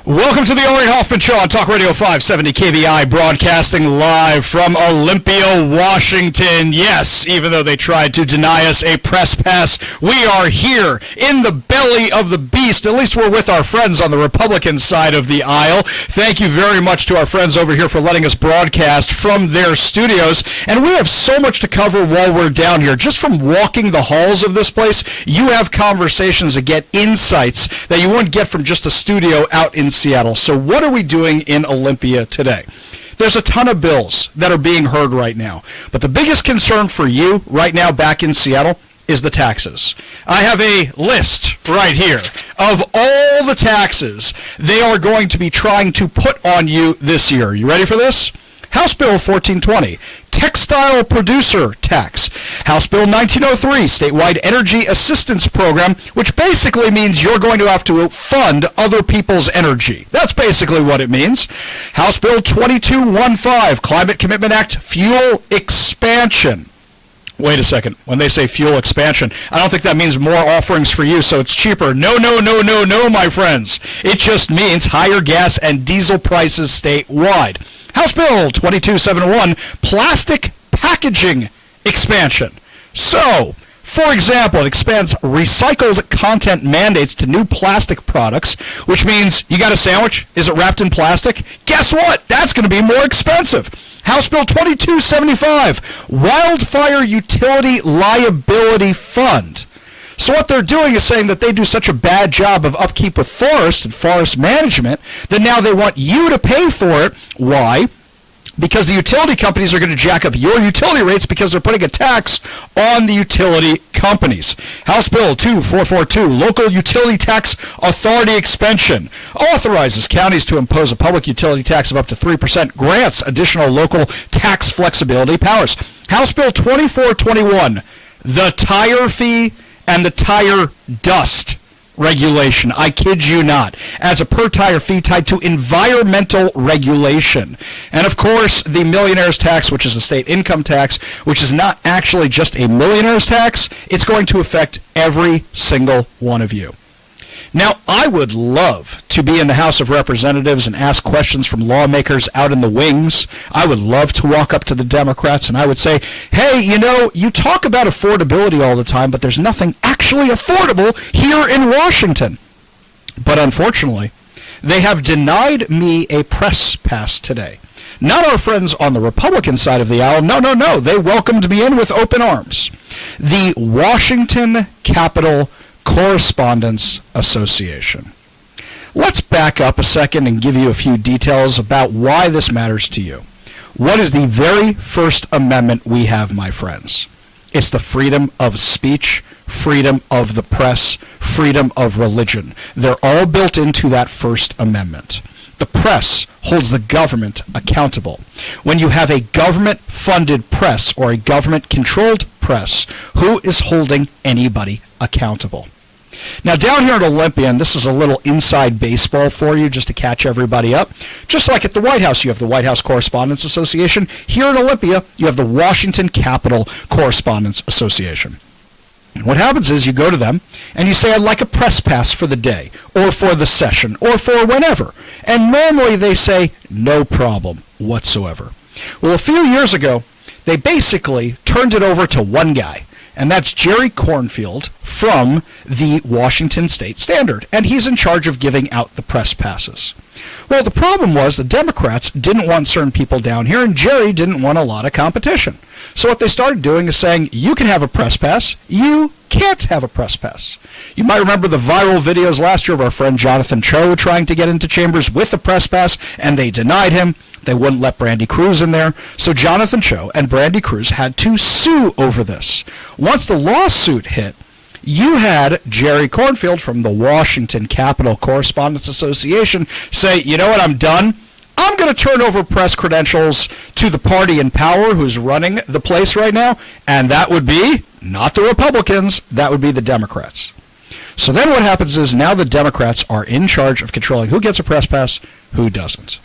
Welcome to the Hoffman Show on Talk Radio 570 KVI, broadcasting live from Olympia, Washington. Yes, even though they tried to deny us a press pass, we are here in the belly of the beast. At least we're with our friends on the Republican side of the aisle. Thank you very much to our friends over here for letting us broadcast from their studios. And we have so much to cover while we're down here. Just from walking the halls of this place, you have conversations that get insights that you wouldn't get from just a studio out in Seattle. So what are we doing in Olympia today? There's a ton of bills that are being heard right now. But the biggest concern for you right now back in Seattle is the taxes. I have a list right here of all the taxes they are going to be trying to put on you this year. You ready for this? House Bill 1420, Textile Producer Tax. House Bill 1903, Statewide Energy Assistance Program, which basically means you're going to have to fund other people's energy. That's basically what it means. House Bill 2215, Climate Commitment Act, Fuel Expansion. Wait a second. When they say fuel expansion, I don't think that means more offerings for you, so it's cheaper. No, my friends. It just means higher gas and diesel prices statewide. House Bill 2271, Plastic Packaging Expansion. So, for example, it expands recycled content mandates to new plastic products, which means you got a sandwich, is it wrapped in plastic? Guess what? That's going to be more expensive. House Bill 2275, Wildfire Utility Liability Fund. So what they're doing is saying that they do such a bad job of upkeep with forest and forest management that now they want you to pay for it. Why? Because the utility companies are going to jack up your utility rates because they're putting a tax on the utility companies. House Bill 2442, Local Utility Tax Authority Expansion, authorizes counties to impose a public utility tax of up to 3%, grants additional local tax flexibility powers. House Bill 2421, the tire fee and the tire dust regulation. I kid you not. As a per tire fee tied to environmental regulation. And of course, the millionaire's tax, which is the state income tax, which is not actually just a millionaire's tax. It's going to affect every single one of you. Now, I would love to be in the House of Representatives and ask questions from lawmakers out in the wings. I would love to walk up to the Democrats and I would say, hey, you talk about affordability all the time, but there's nothing actually affordable here in Washington. But unfortunately, they have denied me a press pass today. Not our friends on the Republican side of the aisle. No. They welcomed me in with open arms. The Washington Capitol Correspondents Association. Let's back up a second and give you a few details about why this matters to you. What is the very first amendment we have, my friends? It's the freedom of speech, freedom of the press, freedom of religion. They're all built into that First Amendment. The press holds the government accountable. When you have a government-funded press or a government-controlled press, who is holding anybody accountable? Now, down here at Olympia, and this is a little inside baseball for you just to catch everybody up, just like at the White House, you have the White House Correspondents Association. Here at Olympia, you have the Washington Capitol Correspondents Association. And what happens is you go to them and you say, I'd like a press pass for the day or for the session or for whenever. And normally they say, no problem whatsoever. Well, a few years ago, they basically turned it over to one guy, and that's Jerry Cornfield from the Washington State Standard, and he's in charge of giving out the press passes. Well, the problem was the Democrats didn't want certain people down here, and Jerry didn't want a lot of competition. So what they started doing is saying, you can have a press pass, you can't have a press pass. You might remember the viral videos last year of our friend Jonathan Cho trying to get into chambers with a press pass, and they denied him. They wouldn't let Brandy Cruz in there. So Jonathan Cho and Brandy Cruz had to sue over this. Once the lawsuit hit, you had Jerry Cornfield from the Washington Capitol Correspondents Association say, you know what, I'm done. I'm going to turn over press credentials to the party in power who's running the place right now, and that would be not the Republicans, that would be the Democrats. So then what happens is now the Democrats are in charge of controlling who gets a press pass, who doesn't.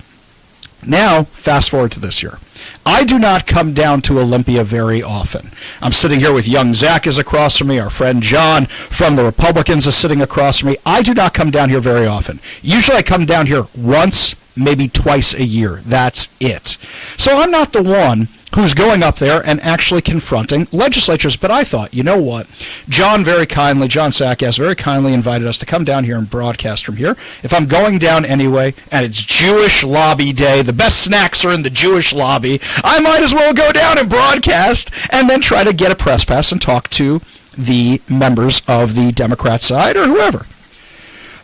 Now, fast forward to this year. I do not come down to Olympia very often. I'm sitting here with young Zach is across from me. Our friend John from the Republicans is sitting across from me. I do not come down here very often. Usually I come down here once, maybe twice a year. That's it. So I'm not the one who's going up there and actually confronting legislatures. But I thought, you know what? John Sack very kindly invited us to come down here and broadcast from here. If I'm going down anyway, and it's Jewish Lobby Day, the best snacks are in the Jewish lobby, I might as well go down and broadcast and then try to get a press pass and talk to the members of the Democrat side or whoever.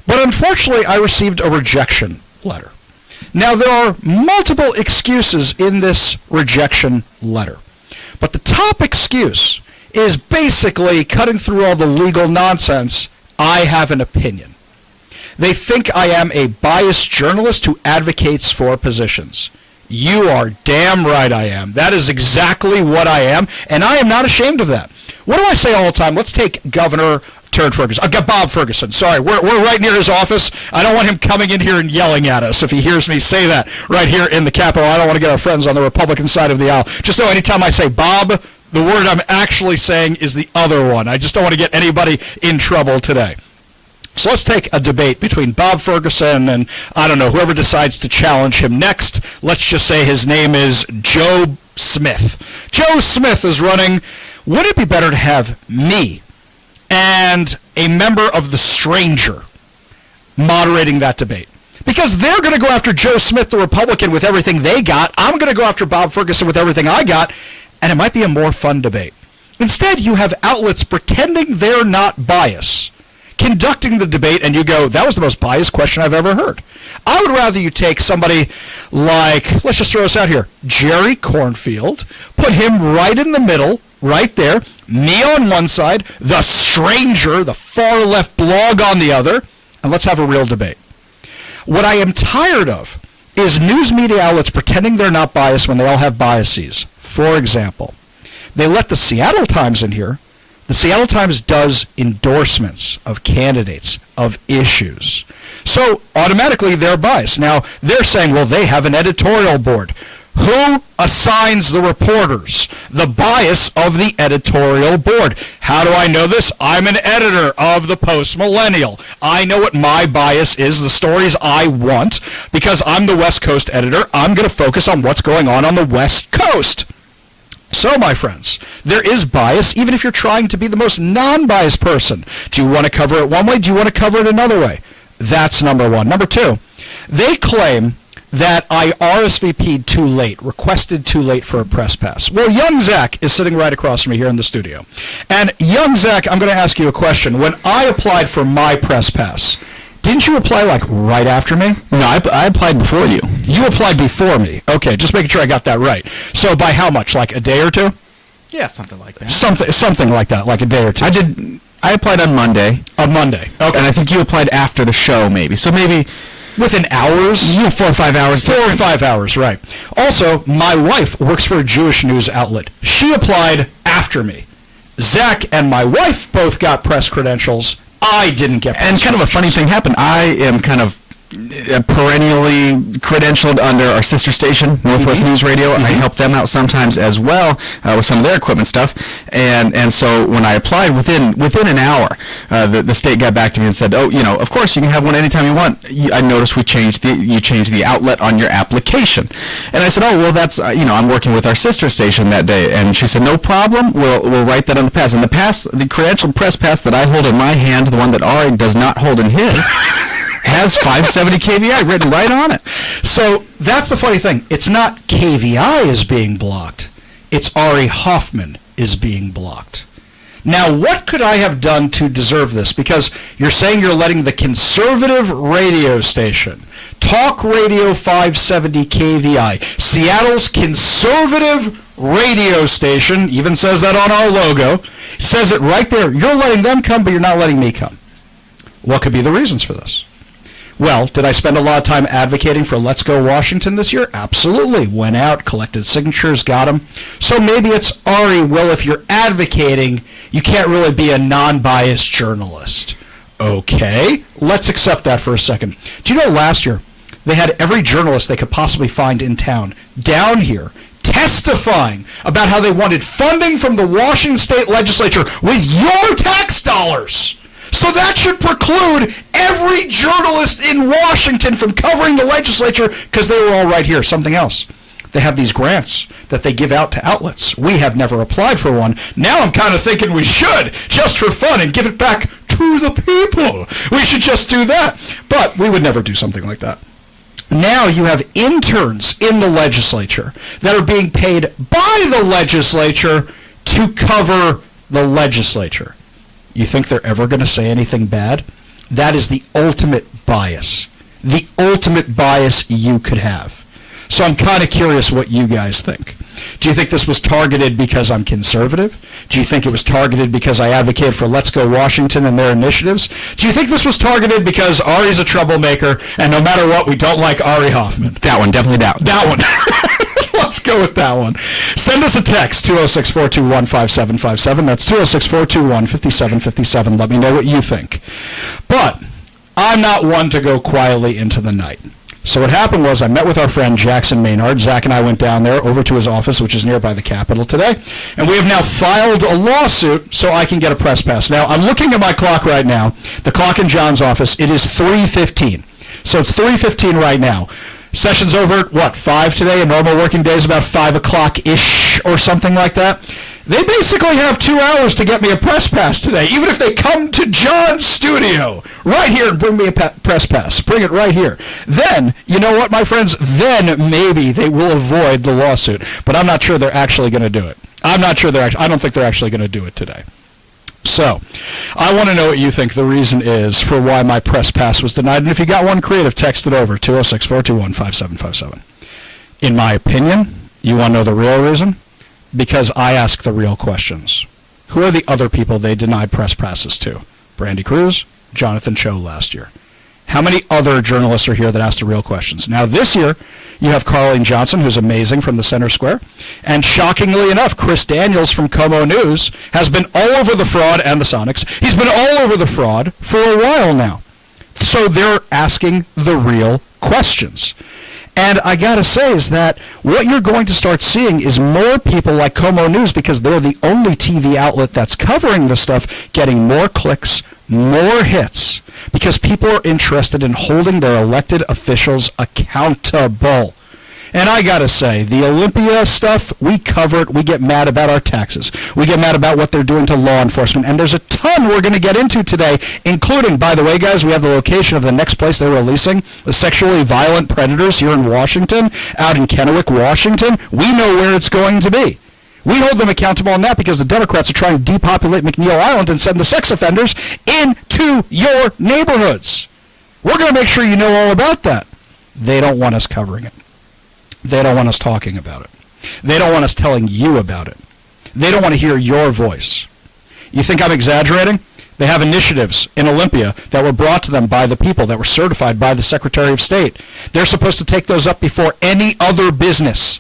But unfortunately, I received a rejection letter. Now, there are multiple excuses in this rejection letter, but the top excuse is basically cutting through all the legal nonsense. I have an opinion. They think I am a biased journalist who advocates for positions. You are damn right I am. That is exactly what I am, and I am not ashamed of that. What do I say all the time? Let's take Governor Bob Ferguson. Sorry, we're right near his office. I don't want him coming in here and yelling at us if he hears me say that right here in the Capitol. I don't want to get our friends on the Republican side of the aisle. Just know anytime I say Bob, the word I'm actually saying is the other one. I just don't want to get anybody in trouble today. So let's take a debate between Bob Ferguson and, I don't know, whoever decides to challenge him next. Let's just say his name is Joe Smith. Joe Smith is running. Wouldn't it be better to have me and a member of the Stranger moderating that debate? Because they're going to go after Joe Smith, the Republican, with everything they got. I'm going to go after Bob Ferguson with everything I got, and it might be a more fun debate. Instead, you have outlets pretending they're not biased, conducting the debate, and you go, that was the most biased question I've ever heard. I would rather you take somebody like, let's just throw this out here, Jerry Cornfield, put him right in the middle, right there, me on one side, the Stranger, the far left blog on the other, and let's have a real debate. What I am tired of is news media outlets pretending they're not biased when they all have biases. For example, they let the Seattle Times in here. The Seattle Times does endorsements of candidates, of issues. So automatically they're biased. Now, they're saying, well, they have an editorial board. Who assigns the reporters? The bias of the editorial board. How do I know this? I'm an editor of the Post Millennial. I know what my bias is, the stories I want. Because I'm the West Coast editor, I'm going to focus on what's going on the West Coast. So, my friends, there is bias, even if you're trying to be the most non-biased person. Do you want to cover it one way? Do you want to cover it another way? That's number one. Number two, they claim that I RSVP'd too late, requested too late for a press pass. Well, young Zach is sitting right across from me here in the studio. And young Zach, I'm going to ask you a question. When I applied for my press pass, didn't you apply like right after me? No, I applied before you. You applied before me. Okay, just making sure I got that right. So by how much? Like a day or two? Yeah, something like that. Something like that, like a day or two. I applied on Monday. On Monday. Okay. And I think you applied after the show, maybe. So maybe within hours? 4 or 5 hours. 4 or 5 hours, right. Also, my wife works for a Jewish news outlet. She applied after me. Zach and my wife both got press credentials. I didn't get press And kind of a funny thing happened. I am kind of perennially credentialed under our sister station, Northwest News Radio. I help them out sometimes as well with some of their equipment stuff. And so when I applied, within an hour, the state got back to me and said, "Oh, of course you can have one anytime you want. I noticed you changed the outlet on your application." And I said, "Oh, well, that's I'm working with our sister station that day." And she said, "No problem. We'll write that on the pass." And the credentialed press pass that I hold in my hand, the one that Ari does not hold in his, has 570 KVI written right on it. So that's the funny thing. It's not KVI is being blocked. It's Ari Hoffman is being blocked. Now, what could I have done to deserve this? Because you're saying you're letting the conservative radio station, Talk Radio 570 KVI, Seattle's conservative radio station, even says that on our logo, says it right there. You're letting them come, but you're not letting me come. What could be the reasons for this? Well, did I spend a lot of time advocating for Let's Go Washington this year? Absolutely. Went out, collected signatures, got them. So maybe it's Ari, well, if you're advocating, you can't really be a non-biased journalist. Okay, let's accept that for a second. Do you know last year, They had every journalist they could possibly find in town down here testifying about how they wanted funding from the Washington State Legislature with your tax dollars. So that should preclude every journalist in Washington from covering the legislature because they were all right here. Something else. They have these grants that they give out to outlets. We have never applied for one. Now I'm kind of thinking we should, just for fun, and give it back to the people. We should just do that. But we would never do something like that. Now you have interns in the legislature that are being paid by the legislature to cover the legislature. You think they're ever going to say anything bad? That is the ultimate bias. The ultimate bias you could have. So I'm kind of curious what you guys think. Do you think this was targeted because I'm conservative? Do you think it was targeted because I advocate for Let's Go Washington and their initiatives? Do you think this was targeted because Ari's a troublemaker and no matter what, we don't like Ari Hoffman? That one, definitely that one. That one. Let's go with that one. Send us a text, 206-421-5757. That's 206-421-5757. Let me know what you think. But I'm not one to go quietly into the night. So what happened was I met with our friend Jackson Maynard. Zach and I went down there over to his office, which is nearby the Capitol today, and we have now filed a lawsuit so I can get a press pass. Now, I'm looking at my clock right now, the clock in John's office. It is 3:15. So it's 3:15 right now. Session's over at, 5 today? A normal working day is about 5 o'clock-ish or something like that. They basically have 2 hours to get me a press pass today, even if they come to John's studio right here and bring me a press pass. Bring it right here. Then, you know what, my friends? Then maybe they will avoid the lawsuit. But I'm not sure they're actually going to do it. I don't think they're actually going to do it today. So, I want to know what you think the reason is for why my press pass was denied. And if you got one creative, text it over, 206-421-5757. In my opinion, you want to know the real reason? Because I ask the real questions. Who are the other people they denied press passes to? Brandy Cruz, Jonathan Cho last year. How many other journalists are here that ask the real questions? Now this year, you have Carleen Johnson, who's amazing from the Center Square. And shockingly enough, Chris Daniels from Como News has been all over the fraud and the Sonics. He's been all over the fraud for a while now. So they're asking the real questions. And I got to say is that what you're going to start seeing is more people like Como News, because they're the only TV outlet that's covering this stuff, getting more clicks, more hits, because people are interested in holding their elected officials accountable. And I got to say, the Olympia stuff, we cover it. We get mad about our taxes. We get mad about what they're doing to law enforcement. And there's a ton we're going to get into today, including, by the way, guys, we have the location of the next place they're releasing the sexually violent predators here in Washington, out in Kennewick, Washington. We know where it's going to be. We hold them accountable on that because the Democrats are trying to depopulate McNeil Island and send the sex offenders into your neighborhoods. We're going to make sure you know all about that. They don't want us covering it. They don't want us talking about it. They don't want us telling you about it. They don't want to hear your voice. You think I'm exaggerating? They have initiatives in Olympia that were brought to them by the people that were certified by the Secretary of State. They're supposed to take those up before any other business,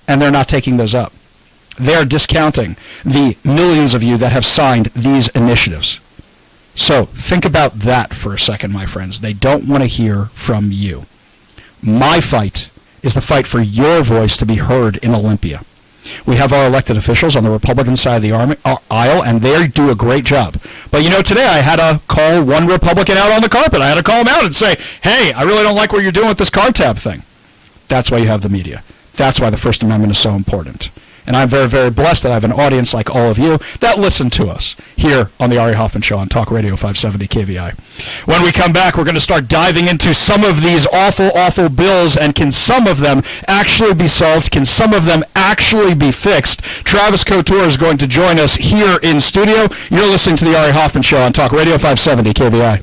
and they're not taking those up. They're discounting the millions of you that have signed these initiatives. So think about that for a second, my friends. They don't want to hear from you. My fight is the fight for your voice to be heard in Olympia. We have our elected officials on the Republican side of the aisle, and they do a great job. But you know, today I had to call one Republican out on the carpet. I had to call him out and say, hey, I really don't like what you're doing with this car tab thing. That's why you have the media. That's why the First Amendment is so important. And I'm very, very blessed that I have an audience like all of you that listen to us here on the Ari Hoffman Show on Talk Radio 570 KVI. When we come back, we're going to start diving into some of these awful, awful bills, and can some of them actually be solved? Can some of them actually be fixed? Travis Couture is going to join us here in studio. You're listening to the Ari Hoffman Show on Talk Radio 570 KVI.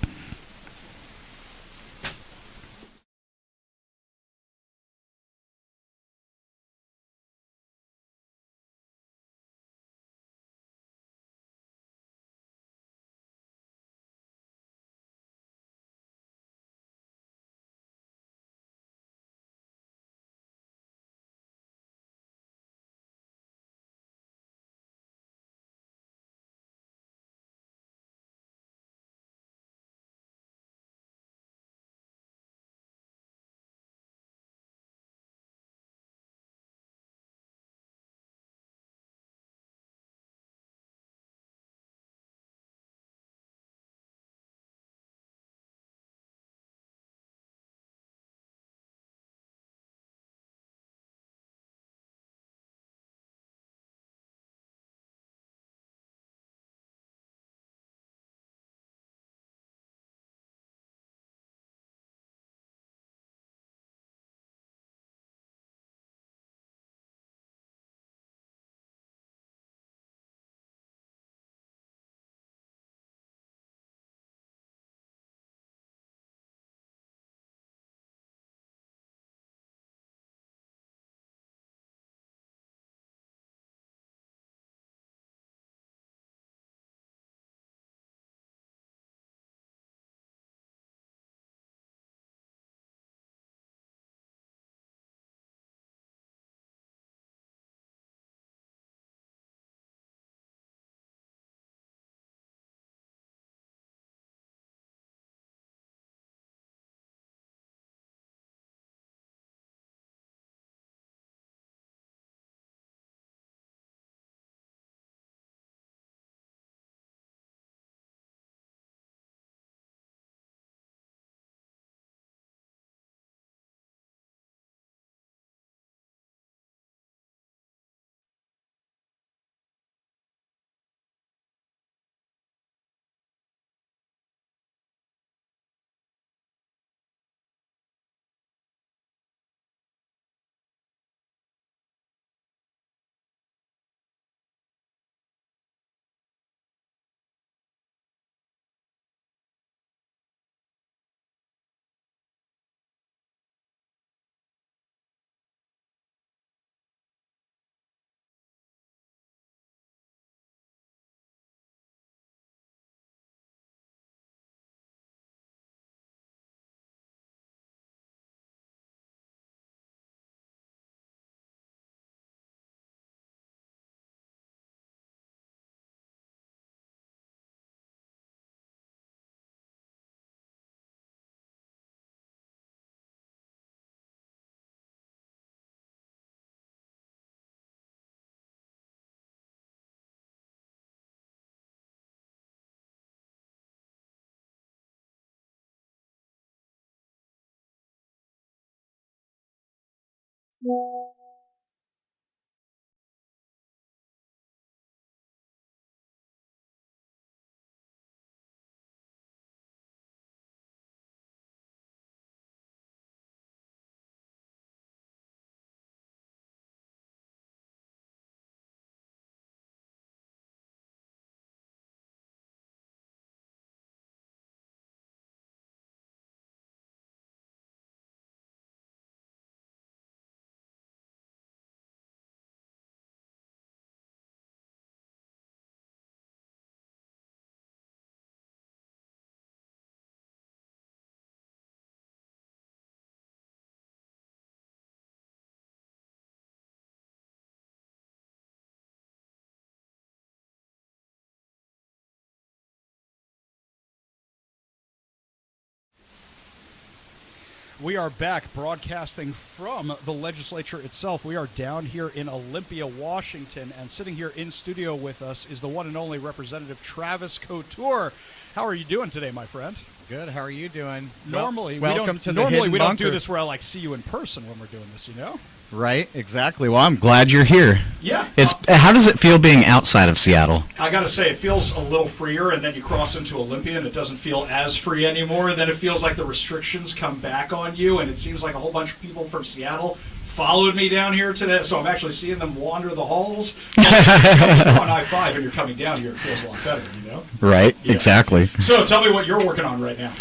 We are back broadcasting from the legislature itself. We are down here in Olympia, Washington, and sitting here in studio with us is the one and only Representative Travis Couture. How are you doing today, my friend? Good. How are you doing? Normally, welcome to the normally hidden we don't do bunker. this where I like see you in person when we're doing this, you know? Right. Exactly. Well, I'm glad you're here. Yeah. How does it feel being outside of Seattle? I got to say, it feels a little freer, and then you cross into Olympia, and it doesn't feel as free anymore. And then it feels like the restrictions come back on you, and it seems like a whole bunch of people from Seattle followed me down here today, so I'm actually seeing them wander the halls. You're on I-5 and you're coming down here, it feels a lot better, you know? Right. Yeah. Exactly. So tell me what you're working on right now.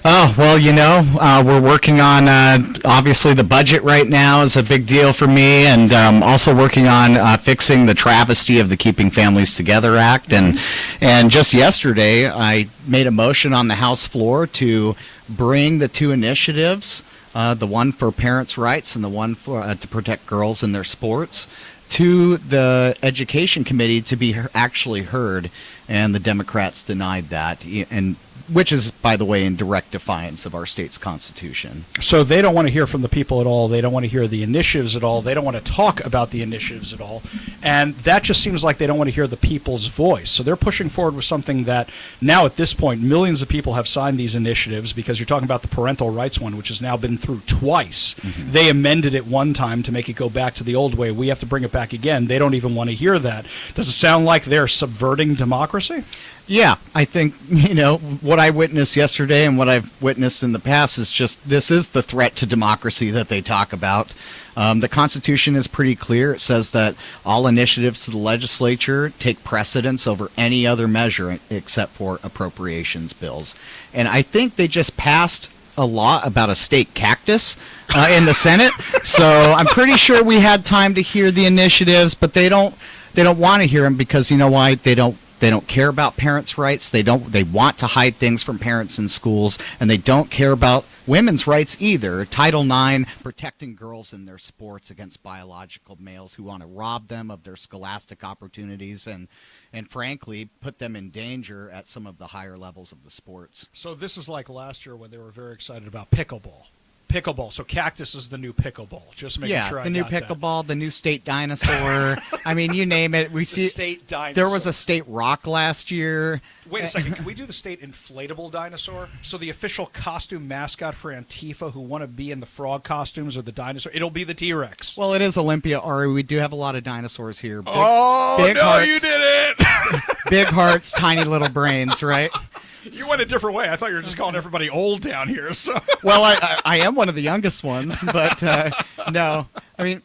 Oh, well, we're working on, obviously, the budget right now is a big deal for me, and also working on fixing the travesty of the Keeping Families Together Act. And just yesterday, I made a motion on the House floor to bring the two initiatives, the one for parents' rights and the one for to protect girls in their sports, to the Education Committee to be actually heard, and the Democrats denied that, and which is, by the way, in direct defiance of our state's constitution. So they don't want to hear from the people at all. They don't want to hear the initiatives at all. They don't want to talk about the initiatives at all. And that just seems like they don't want to hear the people's voice. So they're pushing forward with something that now at this point, millions of people have signed these initiatives, because you're talking about the parental rights one, which has now been through twice. Mm-hmm. They amended it one time to make it go back to the old way. We have to bring it back again. They don't even want to hear that. Does it sound like they're subverting democracy? Yeah, I think, what I witnessed yesterday and what I've witnessed in the past is just, this is the threat to democracy that they talk about. The Constitution is pretty clear. It says that all initiatives to the legislature take precedence over any other measure except for appropriations bills. And I think they just passed a law about a state cactus in the Senate. So I'm pretty sure we had time to hear the initiatives, but they don't want to hear them because, you know why? They don't care about parents' rights. They want to hide things from parents in schools, and they don't care about women's rights either. Title IX, protecting girls in their sports against biological males who want to rob them of their scholastic opportunities and frankly put them in danger at some of the higher levels of the sports. So this is like last year when they were very excited about pickleball. Pickleball. So cactus is the new pickleball. Just making sure I got the new pickleball, the new state dinosaur. I mean, you name it. We see state dinosaur. There was a state rock last year. Wait a second. Can we do the state inflatable dinosaur? So the official costume mascot for Antifa who want to be in the frog costumes or the dinosaur, it'll be the T-Rex. Well, it is Olympia, Ari. We do have a lot of dinosaurs here. Big Hearts, you did it! Big hearts, tiny little brains, right? You went a different way. I thought you were just calling everybody old down here. So. Well, I am one of the youngest ones, but no. I mean,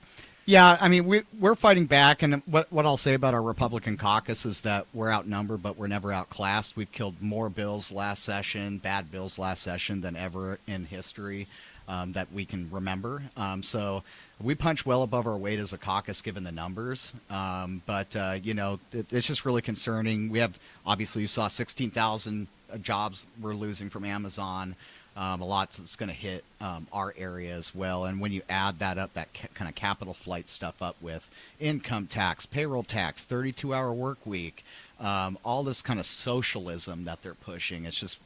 yeah, I mean, we're fighting back, and what I'll say about our Republican caucus is that we're outnumbered, but we're never outclassed. We've killed more bills last session, bad bills last session, than ever in history that we can remember. So we punch well above our weight as a caucus given the numbers, but it's just really concerning. We have, obviously, you saw 16,000 jobs we're losing from Amazon. A lot that's going to hit our area as well. And when you add that up, that kind of capital flight stuff up with income tax, payroll tax, 32-hour work week, all this kind of socialism that they're pushing, it's just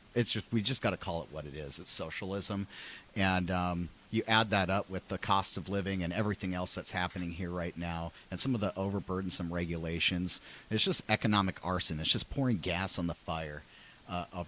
we just got to call it what it is. It's socialism. And you add that up with the cost of living and everything else that's happening here right now, and some of the overburdensome regulations. It's just economic arson. It's just pouring gas on the fire of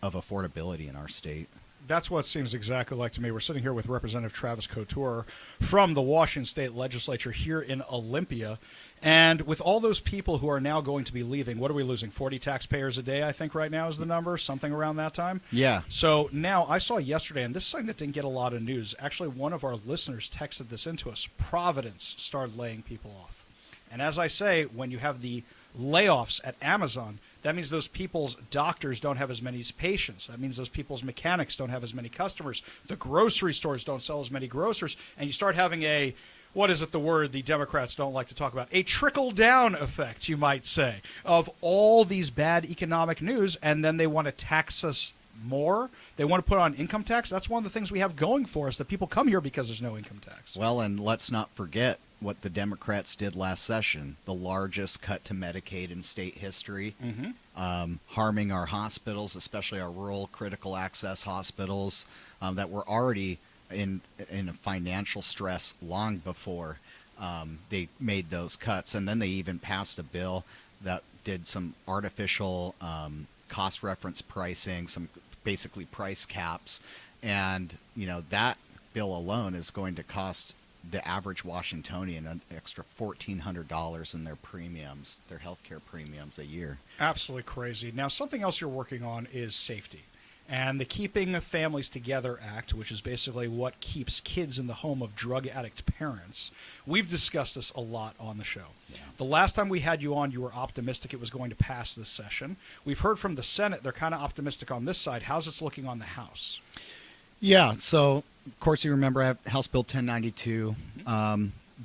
affordability in our state. That's what it seems exactly like to me. We're sitting here with Representative Travis Couture from the Washington State Legislature here in Olympia. And with all those people who are now going to be leaving, what are we losing? 40 taxpayers a day, I think right now is the number, something around that time. Yeah. So now I saw yesterday, and this is something that didn't get a lot of news. Actually, one of our listeners texted this into us. Providence started laying people off. And as I say, when you have the layoffs at Amazon, that means those people's doctors don't have as many patients. That means those people's mechanics don't have as many customers. The grocery stores don't sell as many groceries. And you start having a, what is it the word the Democrats don't like to talk about? A trickle-down effect, you might say, of all these bad economic news, and then they want to tax us more. They want to put on income tax. That's one of the things we have going for us, that people come here because there's no income tax. Well, and let's not forget what the Democrats did last session, the largest cut to Medicaid in state history, harming our hospitals, especially our rural critical access hospitals that were already in a financial stress long before they made those cuts. And then they even passed a bill that did some artificial cost reference pricing, some basically price caps. And, you know, that bill alone is going to cost the average Washingtonian an extra $1,400 in their premiums, their healthcare premiums a year. Absolutely crazy. Now, something else you're working on is safety. And the Keeping Families Together Act, which is basically what keeps kids in the home of drug addict parents. We've discussed this a lot on the show. Yeah. The last time we had you on, you were optimistic it was going to pass this session. We've heard from the Senate. They're kind of optimistic on this side. How's it looking on the House? Yeah, so, of course, you remember I have House Bill 1092.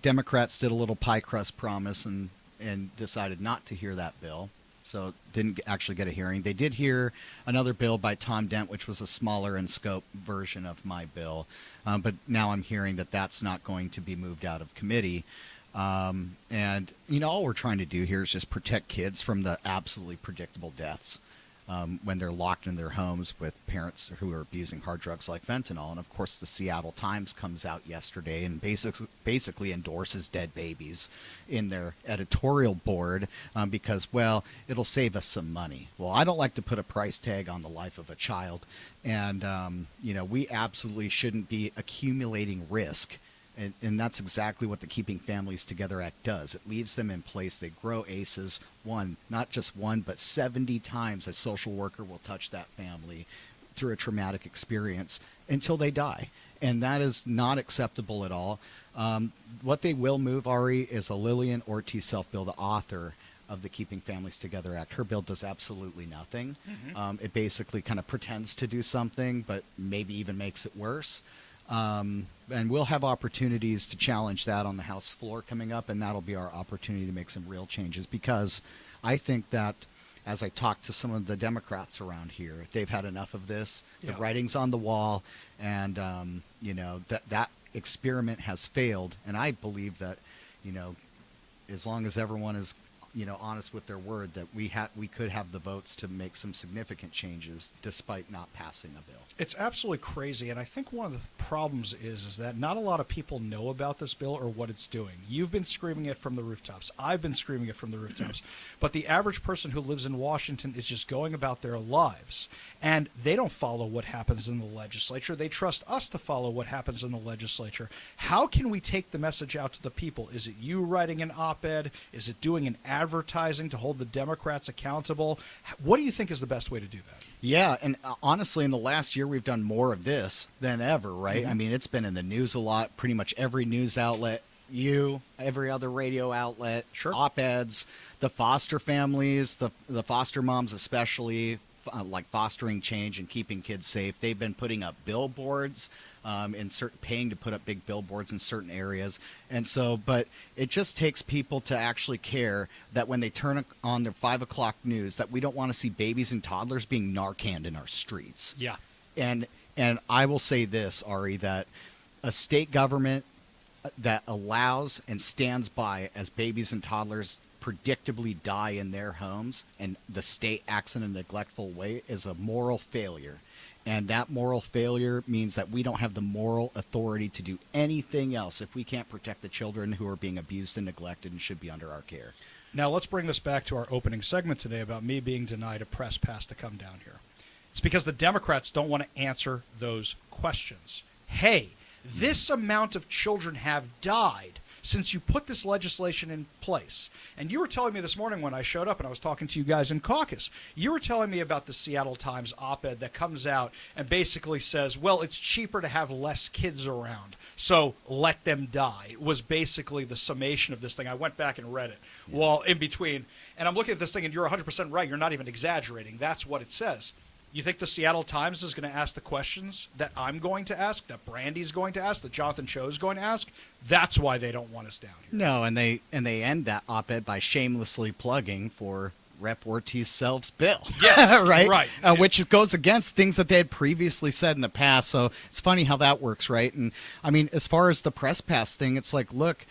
Democrats did a little pie crust promise and decided not to hear that bill. So didn't actually get a hearing. They did hear another bill by Tom Dent, which was a smaller in scope version of my bill. But now I'm hearing that that's not going to be moved out of committee. And, you know, all we're trying to do here is just protect kids from the absolutely predictable deaths when they're locked in their homes with parents who are abusing hard drugs like fentanyl. And, of course, the Seattle Times comes out yesterday and basically endorses dead babies in their editorial board because, well, it'll save us some money. Well, I don't like to put a price tag on the life of a child. And, you know, we absolutely shouldn't be accumulating risk. And that's exactly what the Keeping Families Together Act does. It leaves them in place. They grow ACEs, not just one, but 70 times a social worker will touch that family through a traumatic experience until they die. And that is not acceptable at all. What they will move, Ari, is a Lillian Ortiz self-bill, the author of the Keeping Families Together Act. Her bill does absolutely nothing. It basically kind of pretends to do something, but maybe even makes it worse. And we'll have opportunities to challenge that on the House floor coming up, and that'll be our opportunity to make some real changes, because I think that as I talk to some of the Democrats around here, they've had enough of this. Yeah. The writing's on the wall, and you know, that experiment has failed. And I believe that, you know, as long as everyone is, you know, honest with their word, that we could have the votes to make some significant changes despite not passing a bill. It's absolutely crazy, and I think one of the problems is that not a lot of people know about this bill or what it's doing. You've been screaming it from the rooftops. I've been screaming it from the rooftops. But the average person who lives in Washington is just going about their lives, and they don't follow what happens in the legislature. They trust us to follow what happens in the legislature. How can we take the message out to the people? Is it you writing an op-ed? Is it doing an advertising to hold the Democrats accountable? What do you think is the best way to do that? Yeah, and honestly, in the last year, we've done more of this than ever, right? I mean, it's been in the news a lot. Pretty much every news outlet, every other radio outlet, op-eds, the foster families, the foster moms especially, like Fostering Change and Keeping Kids Safe. They've been putting up billboards, paying to put up big billboards in certain areas. And so, but it just takes people to actually care that when they turn on their 5 o'clock news, that we don't want to see babies and toddlers being Narcaned in our streets. Yeah. And I will say this, Ari, that a state government that allows and stands by as babies and toddlers predictably die in their homes and the state acts in a neglectful way is a moral failure. And that moral failure means that we don't have the moral authority to do anything else if we can't protect the children who are being abused and neglected and should be under our care. Now let's bring this back to our opening segment today about me being denied a press pass to come down here. It's because the Democrats don't want to answer those questions. Hey, this amount of children have died since you put this legislation in place. And you were telling me this morning when I showed up and I was talking to you guys in caucus, you were telling me about the Seattle Times op-ed that comes out and basically says, well, it's cheaper to have less kids around, so let them die, was basically the summation of this thing. I went back and read it while in between, and I'm looking at this thing, and you're 100% right. You're not even exaggerating. That's what it says. You think the Seattle Times is going to ask the questions that I'm going to ask, that Brandy's going to ask, that Jonathan Cho's going to ask? That's why they don't want us down here. No, and they end that op-ed by shamelessly plugging for Rep. Ortiz-Self's bill. Yes, right. Which goes against things that they had previously said in the past. So it's funny how that works, right? And I mean, as far as the press pass thing, it's like, look,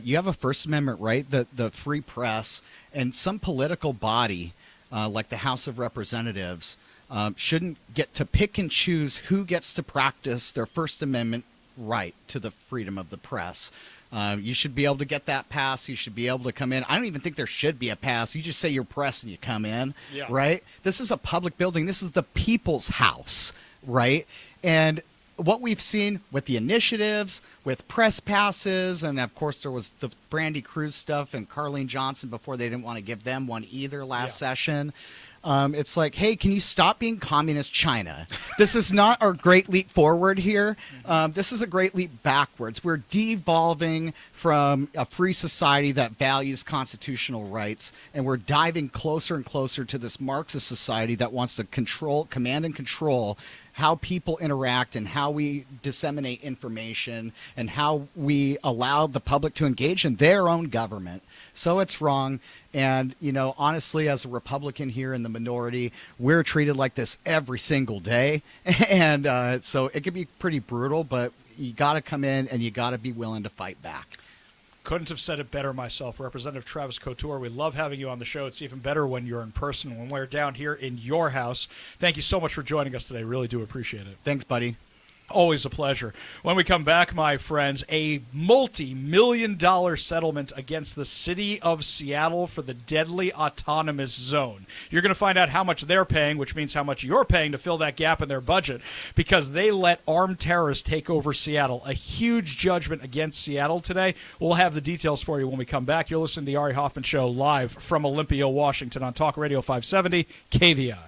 you have a First Amendment right, the free press, and some political body like the House of Representatives shouldn't get to pick and choose who gets to practice their First Amendment right to the freedom of the press. You should be able to get that pass. You should be able to come in. I don't even think there should be a pass. You just say you're press and you come in, right? This is a public building. This is the people's house, right? And what we've seen with the initiatives, with press passes, and of course there was the Brandy Cruz stuff and Carlene Johnson before they didn't want to give them one either last session. It's like, hey, can you stop being communist China? This is not our great leap forward here. This is a great leap backwards. We're devolving from a free society that values constitutional rights, and we're diving closer and closer to this Marxist society that wants to command and control how people interact and how we disseminate information and how we allow the public to engage in their own government. So it's wrong. And, you know, honestly, as a Republican here in the minority, we're treated like this every single day. And so it can be pretty brutal, but you got to come in and you got to be willing to fight back. Couldn't have said it better myself. Representative Travis Couture, we love having you on the show. It's even better when you're in person, when we're down here in your house. Thank you so much for joining us today. Really do appreciate it. Thanks, buddy. Always a pleasure. When we come back, my friends, a multi-million-dollar settlement against the city of Seattle for the deadly autonomous zone. You're going to find out how much they're paying, which means how much you're paying to fill that gap in their budget, because they let armed terrorists take over Seattle. A huge judgment against Seattle today. We'll have the details for you when we come back. You're listening to the Ari Hoffman Show live from Olympia, Washington on Talk Radio 570 KVI.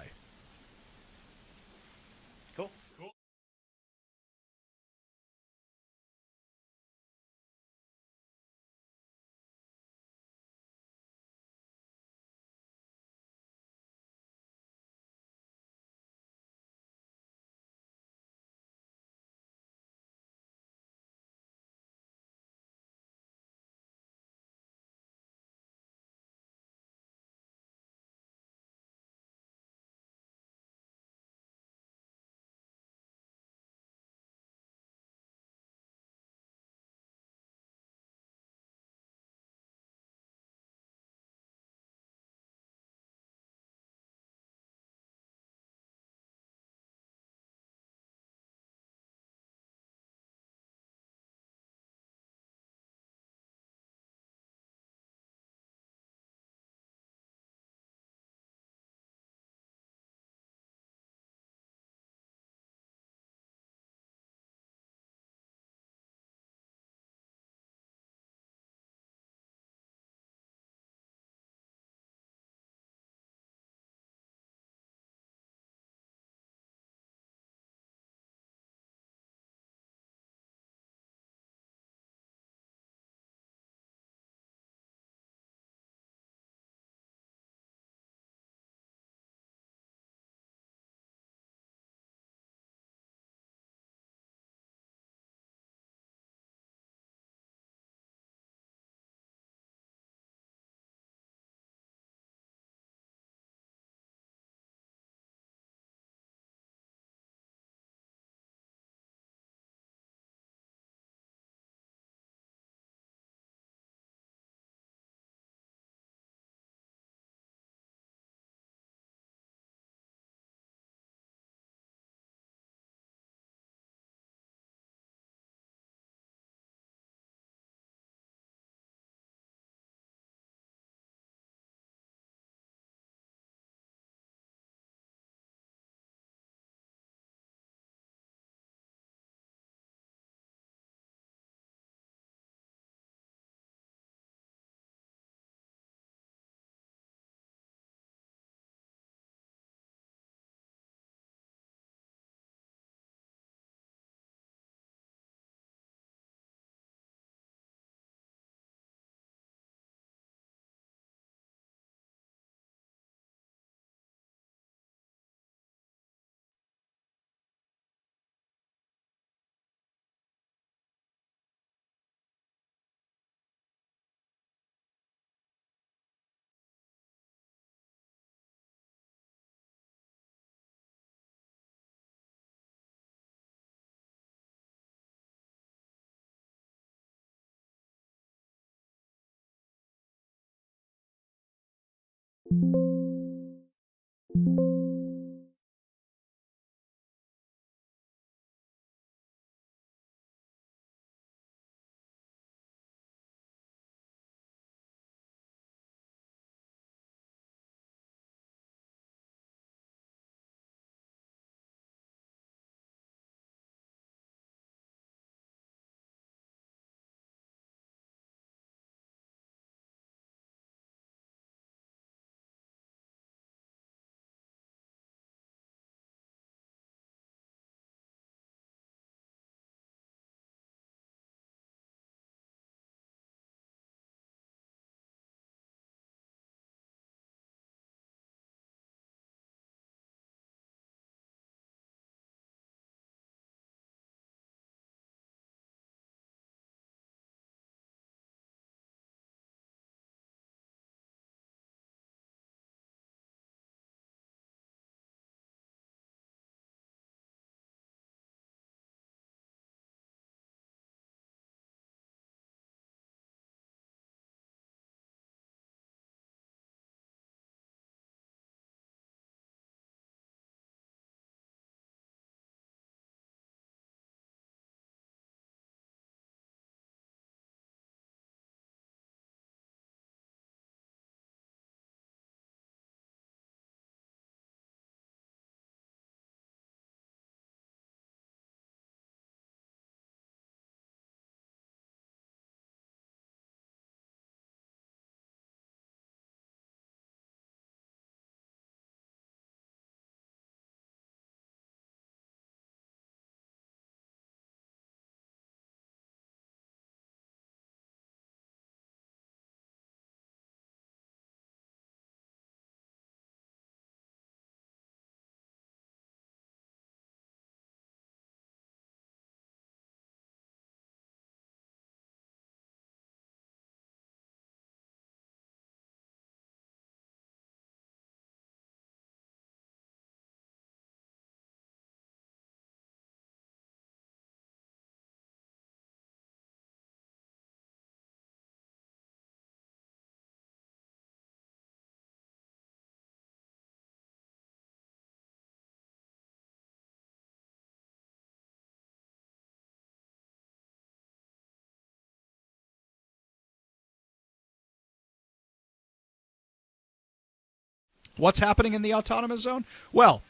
What's happening in the autonomous zone? Well,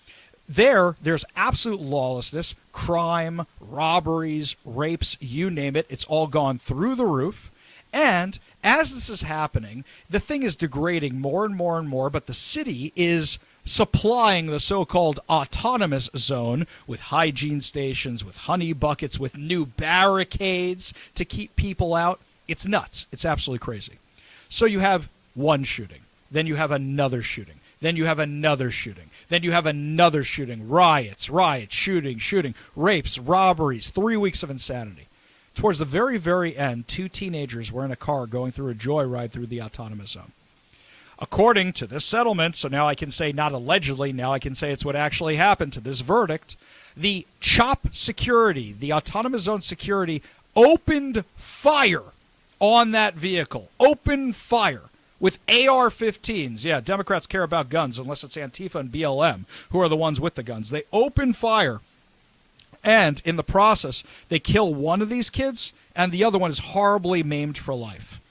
there's absolute lawlessness, crime, robberies, rapes, you name it. It's all gone through the roof. And as this is happening, the thing is degrading more and more and more, but the city is supplying the so-called autonomous zone with hygiene stations, with honey buckets, with new barricades to keep people out. It's nuts. It's absolutely crazy. So you have one shooting. Then you have another shooting. Then you have another shooting. Then you have another shooting. Riots, shooting, rapes, robberies, 3 weeks of insanity. Towards the very, very end, 2 teenagers were in a car going through a joyride through the autonomous zone. According to this settlement, so now I can say not allegedly, now I can say it's what actually happened to this verdict, the CHOP security, the autonomous zone security, opened fire on that vehicle. Opened fire. With AR-15s. Yeah, Democrats care about guns unless it's Antifa and BLM, who are the ones with the guns. They open fire, and in the process, they kill one of these kids, and the other one is horribly maimed for life.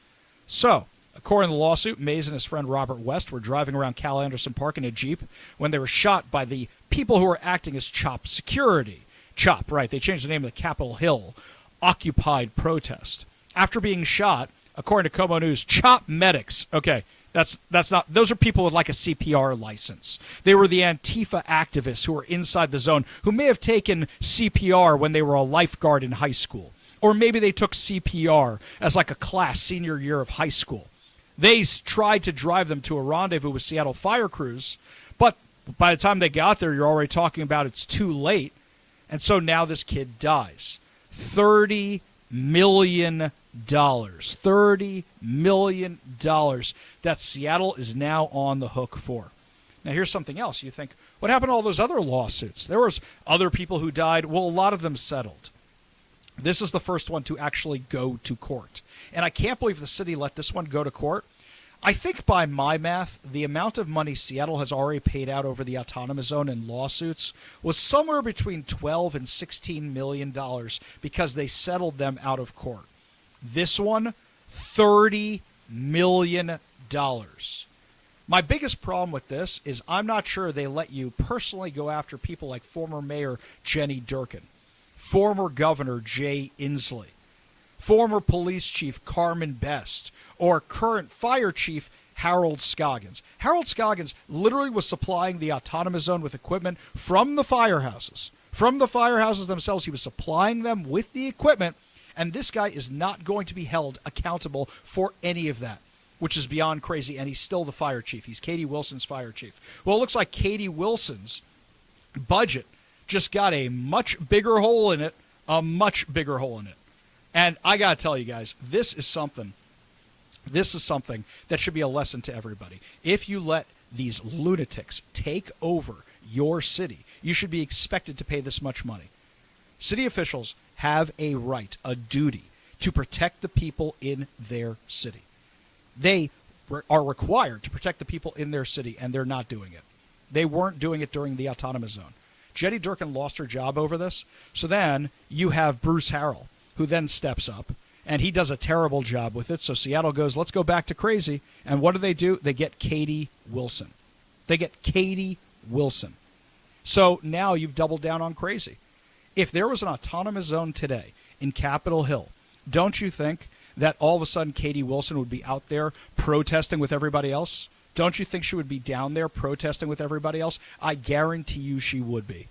So, according to the lawsuit, Mays and his friend Robert West were driving around Cal Anderson Park in a Jeep when they were shot by the people who were acting as CHOP security. CHOP, right, they changed the name of the Capitol Hill occupied protest. After being shot, according to Como News, CHOP medics. Okay, that's not. Those are people with like a CPR license. They were the Antifa activists who were inside the zone, who may have taken CPR when they were a lifeguard in high school, or maybe they took CPR as like a class senior year of high school. They tried to drive them to a rendezvous with Seattle fire crews, but by the time they got there, you're already talking about it's too late, and so now this kid dies. $30 million. $30 million that Seattle is now on the hook for. Now, here's something else. You think, what happened to all those other lawsuits? There was other people who died. Well, a lot of them settled. This is the first one to actually go to court. And I can't believe the city let this one go to court. I think by my math, the amount of money Seattle has already paid out over the autonomous zone in lawsuits was somewhere between $12 and $16 million because they settled them out of court. This one, $30 million. My biggest problem with this is I'm not sure they let you personally go after people like former Mayor Jenny Durkin, former Governor Jay Inslee, former Police Chief Carmen Best, or current Fire Chief Harold Scoggins. Harold Scoggins literally was supplying the autonomous zone with equipment from the firehouses. From the firehouses themselves, he was supplying them with the equipment, and this guy is not going to be held accountable for any of that, which is beyond crazy, and he's still the fire chief. He's Katie Wilson's fire chief. Well, it looks like Katie Wilson's budget just got a much bigger hole in it, And I got to tell you guys, this is something that should be a lesson to everybody. If you let these lunatics take over your city, you should be expected to pay this much money. City officials have a right, a duty, to protect the people in their city. They are required to protect the people in their city, and they're not doing it. They weren't doing it during the autonomous zone. Jenny Durkin lost her job over this, so then you have Bruce Harrell, who then steps up, and he does a terrible job with it, so Seattle goes, let's go back to crazy, and what do? They get Katie Wilson. So now you've doubled down on crazy. If there was an autonomous zone today in Capitol Hill, don't you think that all of a sudden Katie Wilson would be out there protesting with everybody else? Don't you think she would be down there protesting with everybody else? I guarantee you she would be.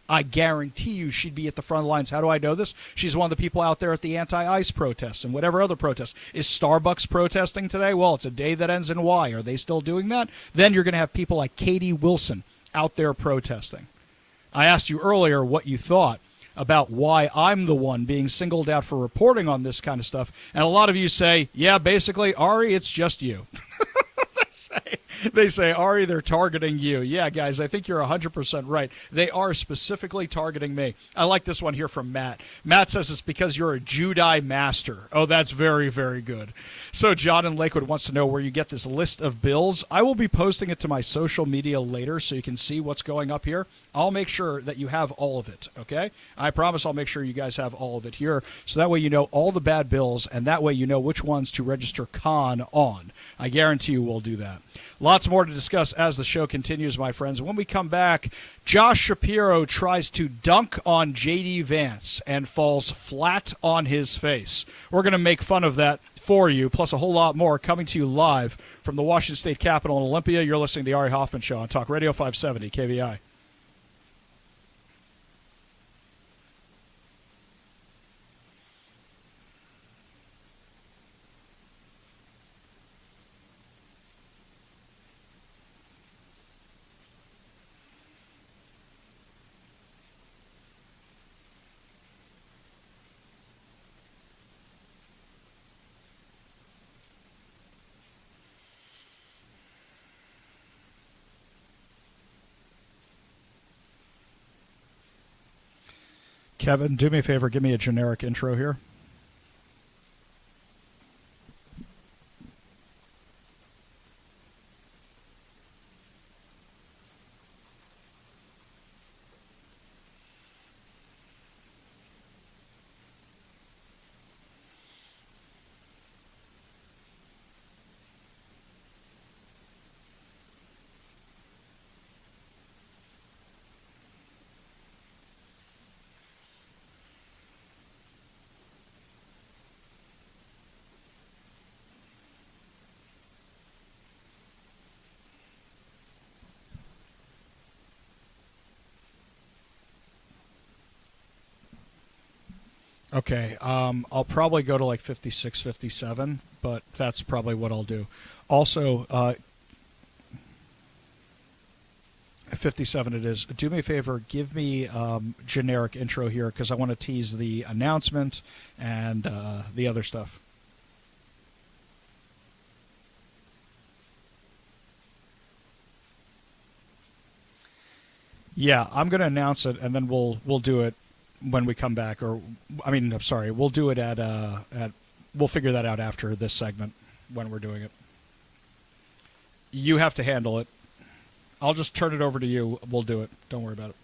I guarantee you she'd be at the front lines. How do I know this? She's one of the people out there at the anti-ICE protests and whatever other protests. Is Starbucks protesting today? Well, it's a day that ends in Y. Are they still doing that? Then you're going to have people like Katie Wilson out there protesting. I asked you earlier what you thought about why I'm the one being singled out for reporting on this kind of stuff. And a lot of you say, yeah, basically, Ari, it's just you. They say, Ari, they're targeting you. Yeah, guys, I think you're 100% right. They are specifically targeting me. I like this one here from Matt. Matt says it's because you're a Judai master. Oh, that's very, very good. So John in Lakewood wants to know where you get this list of bills. I will be posting it to my social media later so you can see what's going up here. I'll make sure that you have all of it, okay? I promise I'll make sure you guys have all of it here, so that way you know all the bad bills, and that way you know which ones to register con on. I guarantee you we'll do that. Lots more to discuss as the show continues, my friends. When we come back, Josh Shapiro tries to dunk on J.D. Vance and falls flat on his face. We're going to make fun of that for you, plus a whole lot more coming to you live from the Washington State Capitol in Olympia. You're listening to the Ari Hoffman Show on Talk Radio 570 KVI. Kevin, do me a favor, give me a generic intro here. Okay, I'll probably go to like 56, 57, but that's probably what I'll do. Also, 57 it is. Do me a favor, give me generic intro here because I want to tease the announcement and the other stuff. Yeah, I'm going to announce it, and then we'll do it when we come back, or I mean, I'm sorry, we'll do it at we'll figure that out after this segment when we're doing it. You have to handle it. I'll just turn it over to you. We'll do it. Don't worry about it.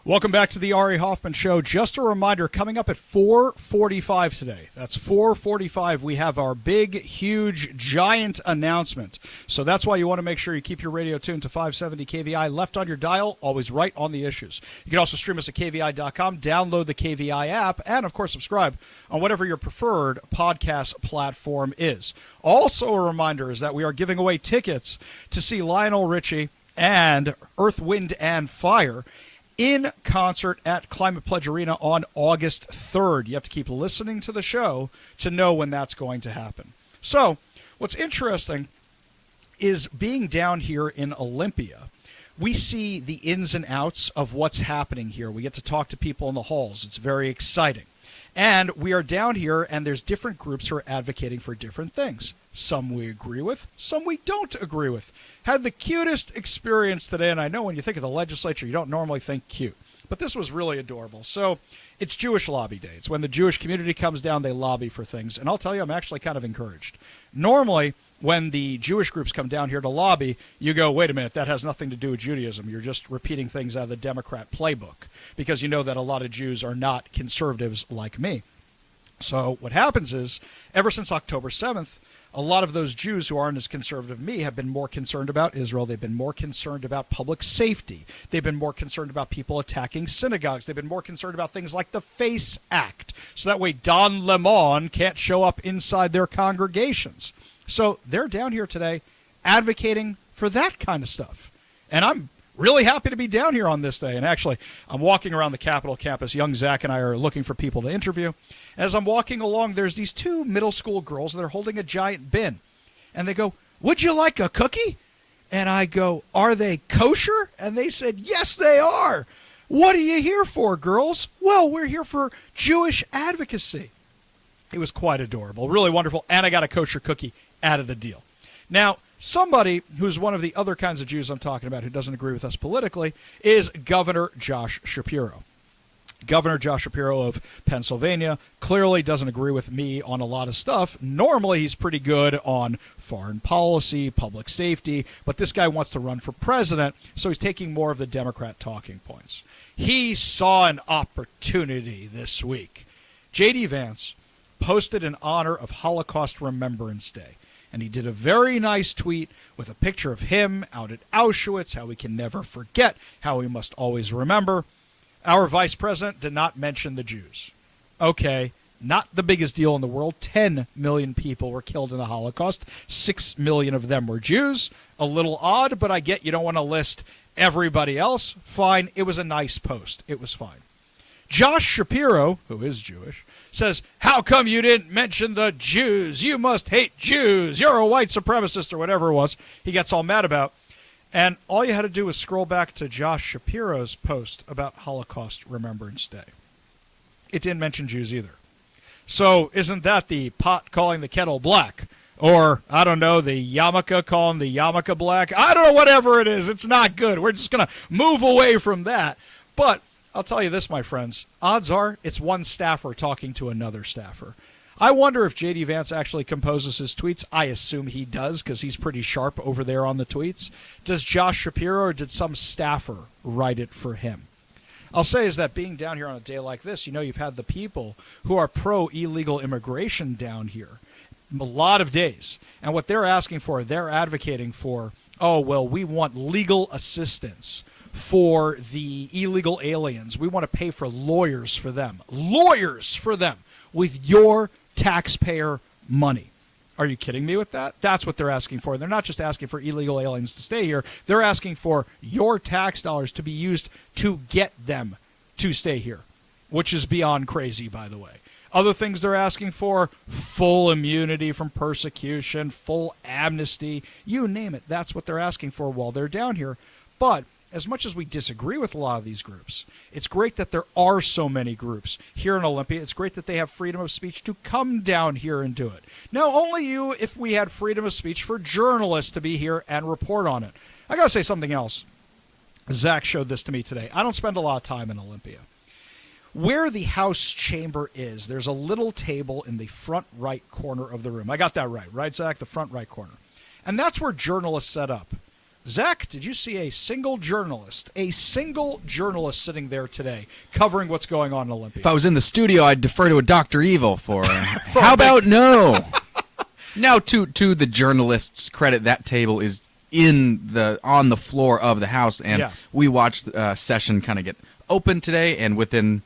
Welcome back to the Ari Hoffman Show. Just a reminder, coming up at 4:45 today. That's 4:45. We have our big, huge, giant announcement. So that's why you want to make sure you keep your radio tuned to 570 KVI. Left on your dial, always right on the issues. You can also stream us at KVI.com, download the KVI app, and, of course, subscribe on whatever your preferred podcast platform is. Also a reminder is that we are giving away tickets to see Lionel Richie and Earth, Wind, and Fire in concert at Climate Pledge Arena on August 3rd. You have to keep listening to the show to know when that's going to happen. So, what's interesting is being down here in Olympia, we see the ins and outs of what's happening here. We get to talk to people in the halls. It's very exciting. And we are down here, and there's different groups who are advocating for different things. Some we agree with, some we don't agree with. Had the cutest experience today, and I know when you think of the legislature, you don't normally think cute. But this was really adorable. So it's Jewish Lobby Day. It's when the Jewish community comes down, they lobby for things. And I'll tell you, I'm actually kind of encouraged. Normally, when the Jewish groups come down here to lobby, you go, wait a minute, that has nothing to do with Judaism. You're just repeating things out of the Democrat playbook, because you know that a lot of Jews are not conservatives like me. So what happens is, ever since October 7th, a lot of those Jews who aren't as conservative as me have been more concerned about Israel. They've been more concerned about public safety. They've been more concerned about people attacking synagogues. They've been more concerned about things like the FACE Act, so that way Don Lemon can't show up inside their congregations. So they're down here today advocating for that kind of stuff. And I'm really happy to be down here on this day. And actually, I'm walking around the Capitol campus. Young Zach and I are looking for people to interview. As I'm walking along, there's these two middle school girls, and they're holding a giant bin. And they go, "Would you like a cookie?" And I go, "Are they kosher?" And they said, "Yes, they are." "What are you here for, girls?" "Well, we're here for Jewish advocacy." It was quite adorable, really wonderful, and I got a kosher cookie out of the deal. Now, somebody who's one of the other kinds of Jews I'm talking about who doesn't agree with us politically is Governor Josh Shapiro. Governor Josh Shapiro of Pennsylvania clearly doesn't agree with me on a lot of stuff. Normally, he's pretty good on foreign policy, public safety, but this guy wants to run for president, so he's taking more of the Democrat talking points. He saw an opportunity this week. J.D. Vance posted in honor of Holocaust Remembrance Day. And he did a very nice tweet with a picture of him out at Auschwitz, how we can never forget, how we must always remember. Our vice president did not mention the Jews. Okay, not the biggest deal in the world. 10 million people were killed in the Holocaust. 6 million of them were Jews. A little odd, but I get you don't want to list everybody else. Fine, it was a nice post. It was fine. Josh Shapiro, who is Jewish, says, how come you didn't mention the Jews? You must hate Jews. You're a white supremacist, or whatever it was he gets all mad about. And all you had to do was scroll back to Josh Shapiro's post about Holocaust Remembrance Day. It didn't mention Jews either. So isn't that the pot calling the kettle black? Or, I don't know, the yarmulke calling the yarmulke black? I don't know, whatever it is. It's not good. We're just going to move away from that. But I'll tell you this, my friends. Odds are it's one staffer talking to another staffer. I wonder if J.D. Vance actually composes his tweets. I assume he does because he's pretty sharp over there on the tweets. Does Josh Shapiro or did some staffer write it for him? I'll say is that being down here on a day like this, you've had the people who are pro-illegal immigration down here a lot of days. And what they're asking for, they're advocating for, we want legal assistance for the illegal aliens. We want to pay for lawyers for them. Lawyers for them with your taxpayer money. Are you kidding me with that? That's what they're asking for. They're not just asking for illegal aliens to stay here. They're asking for your tax dollars to be used to get them to stay here, which is beyond crazy, by the way. Other things they're asking for, full immunity from persecution, full amnesty, you name it. That's what they're asking for while they're down here. But as much as we disagree with a lot of these groups, it's great that there are so many groups here in Olympia. It's great that they have freedom of speech to come down here and do it. Now, only if we had freedom of speech for journalists to be here and report on it. I got to say something else. Zach showed this to me today. I don't spend a lot of time in Olympia. Where the House chamber is, there's a little table in the front right corner of the room. I got that right, Zach? The front right corner. And that's where journalists set up. Zach, did you see a single journalist sitting there today covering what's going on in Olympia? If I was in the studio, I'd defer to a Dr. Evil for how about no? Now, to the journalists' credit, that table is on the floor of the House, and we watched the session kind of get open today, and within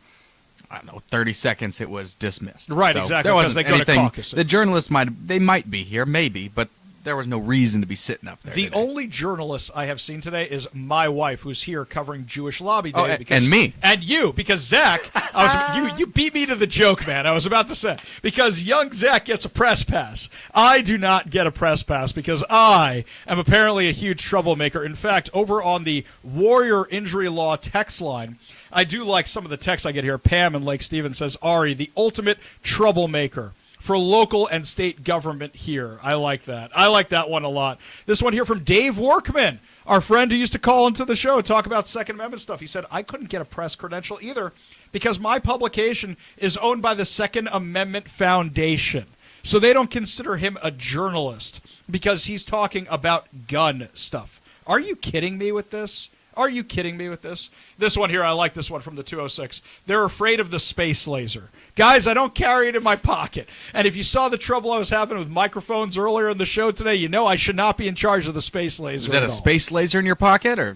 30 seconds it was dismissed. Right, so exactly, there because wasn't they go to anything. caucuses. The journalists might be here, maybe, but there was no reason to be sitting up there. The today. only journalist I have seen today is my wife, who's here covering Jewish Lobby Day. And me. And you, because Zach, you beat me to the joke, man. I was about to say. Because young Zach gets a press pass. I do not get a press pass because I am apparently a huge troublemaker. In fact, over on the Warrior Injury Law text line, I do like some of the texts I get here. Pam in Lake Stephen says, Ari, the ultimate troublemaker for local and state government here. I like that. I like that one a lot. This one here from Dave Workman, our friend who used to call into the show, talk about Second Amendment stuff. He said, I couldn't get a press credential either because my publication is owned by the Second Amendment Foundation. So they don't consider him a journalist because he's talking about gun stuff. Are you kidding me with this? Are you kidding me with this? This one here, I like this one from the 206. They're afraid of the space laser. Guys, I don't carry it in my pocket. And if you saw the trouble I was having with microphones earlier in the show today, you know I should not be in charge of the space laser. Is that a space laser in your pocket, or?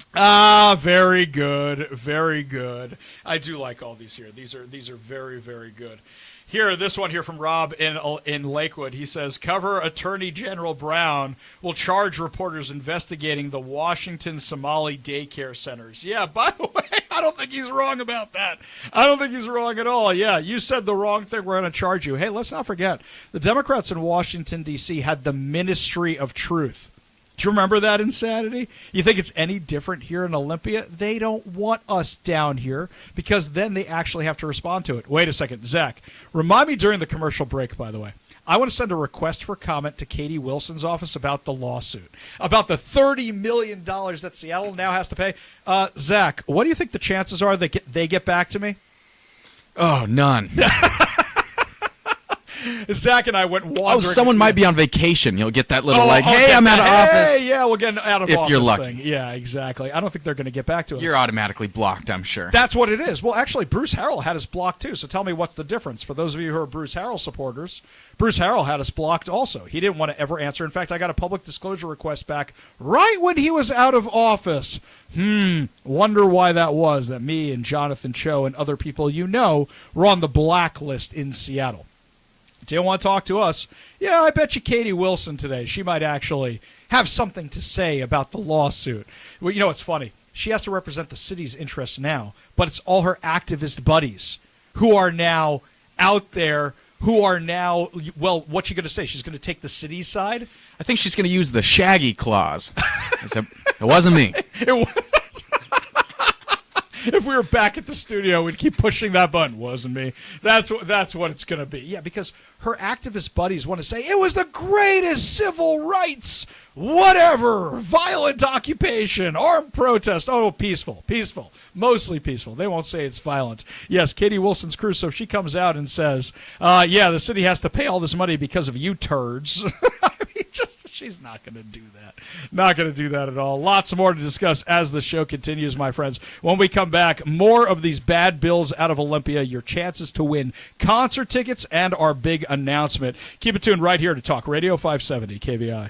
Very good. Very good. I do like all these here. These are very, very good. Here, this one here from Rob in Lakewood. He says, Cover Attorney General Brown will charge reporters investigating the Washington Somali daycare centers. Yeah, by the way, I don't think he's wrong about that. I don't think he's wrong at all. Yeah, you said the wrong thing. We're going to charge you. Hey, let's not forget, the Democrats in Washington, D.C. had the Ministry of Truth. Do you remember that insanity? You think it's any different here in Olympia? They don't want us down here because then they actually have to respond to it. Wait a second, Zach. Remind me during the commercial break, by the way. I want to send a request for comment to Katie Wilson's office about the lawsuit, about the $30 million that Seattle now has to pay. Zach, what do you think the chances are they get back to me? Oh, none. Zach and I went wandering. Oh, someone might be on vacation. You'll get that little hey, okay. I'm out of office. Hey, yeah, we'll get an out of If office you're lucky. thing. Yeah, exactly. I don't think they're going to get back to us. You're automatically blocked, I'm sure. That's what it is. Well, actually, Bruce Harrell had us blocked too. So tell me what's the difference. For those of you who are Bruce Harrell supporters, Bruce Harrell had us blocked also. He didn't want to ever answer. In fact, I got a public disclosure request back right when he was out of office. Wonder why that was, that me and Jonathan Cho and other people you know were on the blacklist in Seattle. Didn't want to talk to us. Yeah, I bet you Katie Wilson today. She might actually have something to say about the lawsuit. Well, you know, it's funny. She has to represent the city's interests now, but it's all her activist buddies who are now out there, who are now, well, what's she going to say? She's going to take the city's side? I think she's going to use the shaggy clause. It wasn't me. If we were back at the studio, we'd keep pushing that button. Wasn't me. That's what it's going to be. Yeah, because her activist buddies want to say, it was the greatest civil rights, whatever, violent occupation, armed protest. Oh, peaceful, mostly peaceful. They won't say it's violent. Yes, Katie Wilson's crew, so if she comes out and says, yeah, the city has to pay all this money because of you turds. I mean, she's not going to do that. Not going to do that at all. Lots more to discuss as the show continues, my friends. When we come back, more of these bad bills out of Olympia, your chances to win concert tickets, and our big announcement. Keep it tuned right here to Talk Radio 570 KVI.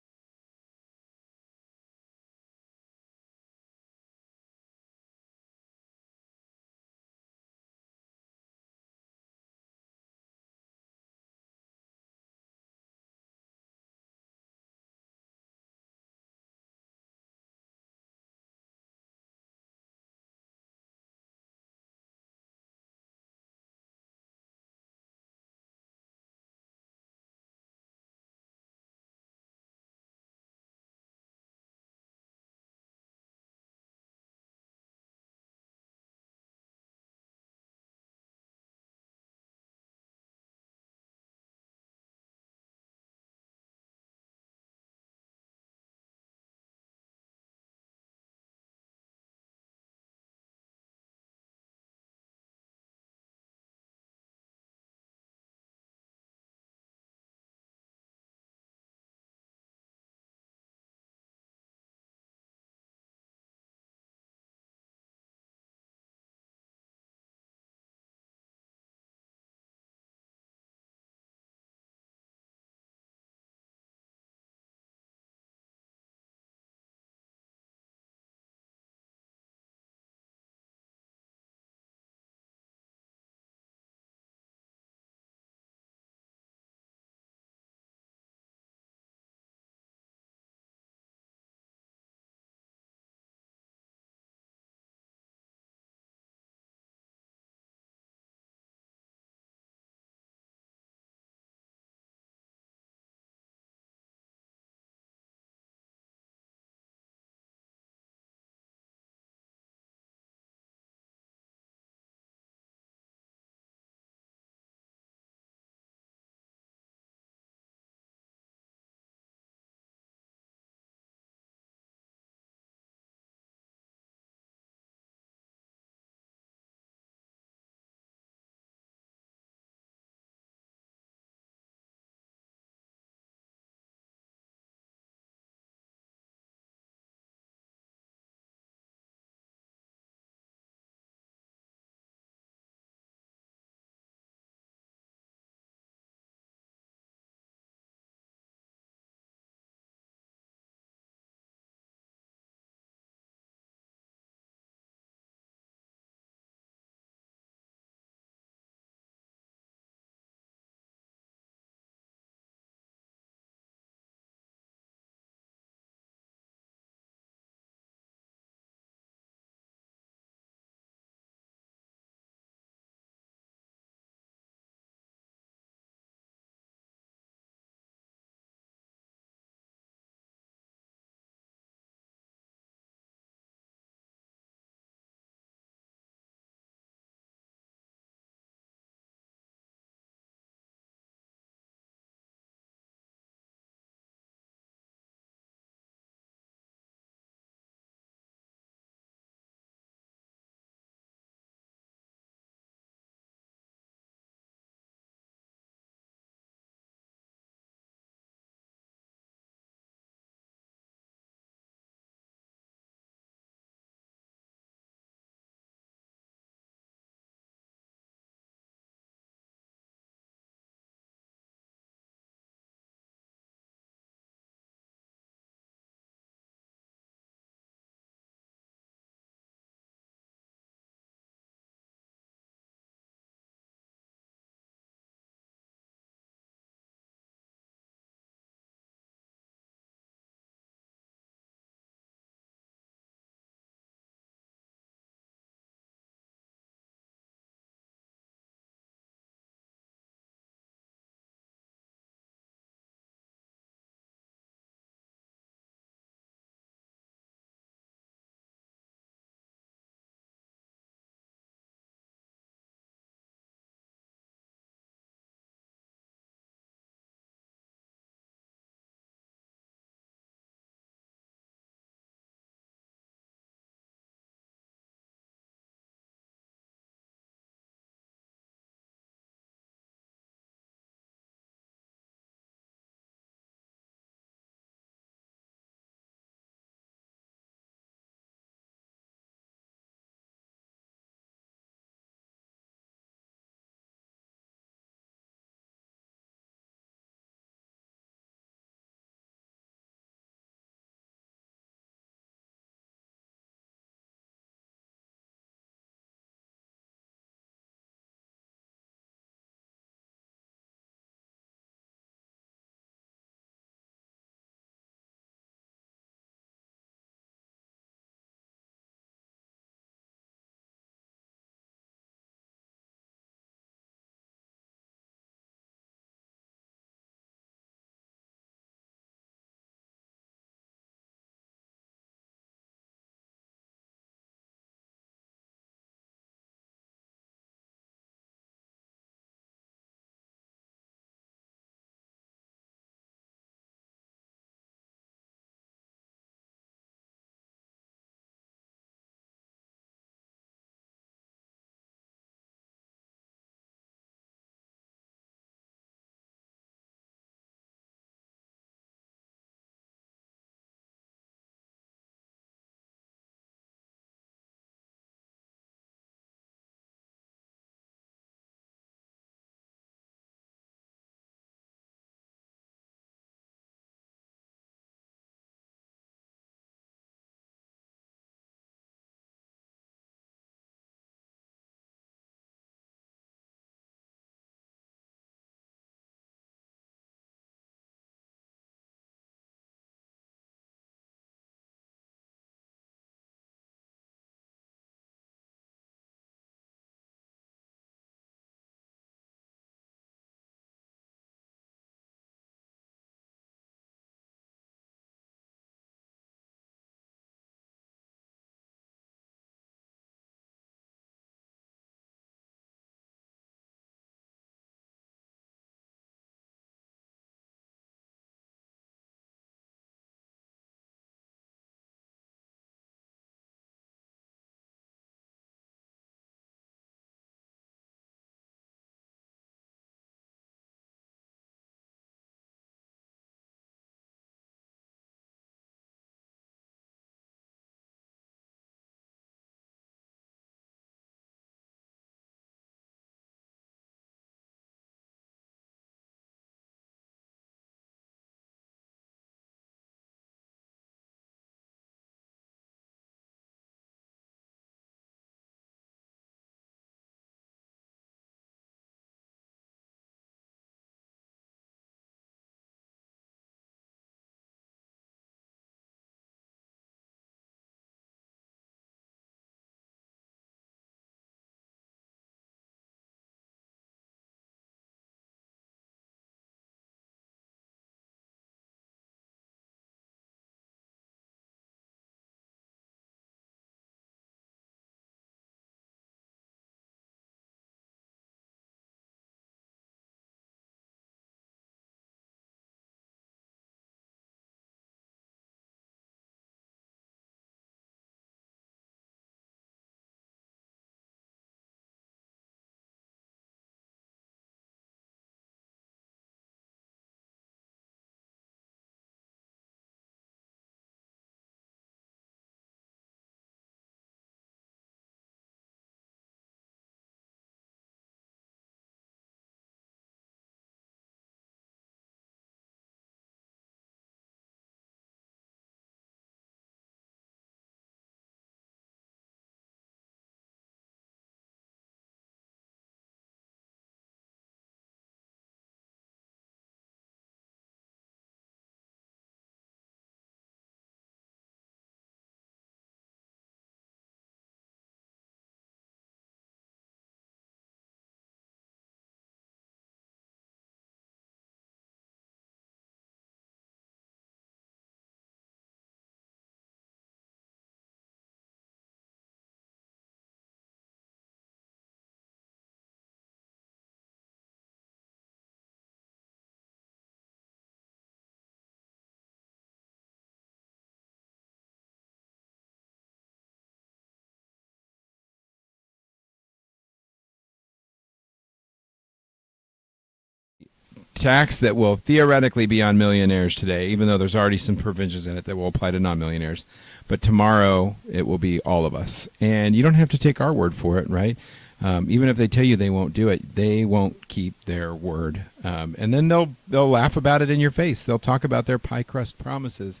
tax that will theoretically be on millionaires today, even though there's already some provisions in it that will apply to non-millionaires. But tomorrow it will be all of us. And you don't have to take our word for it, right? Even if they tell you they won't do it, they won't keep their word. And then they'll laugh about it in your face. They'll talk about their pie crust promises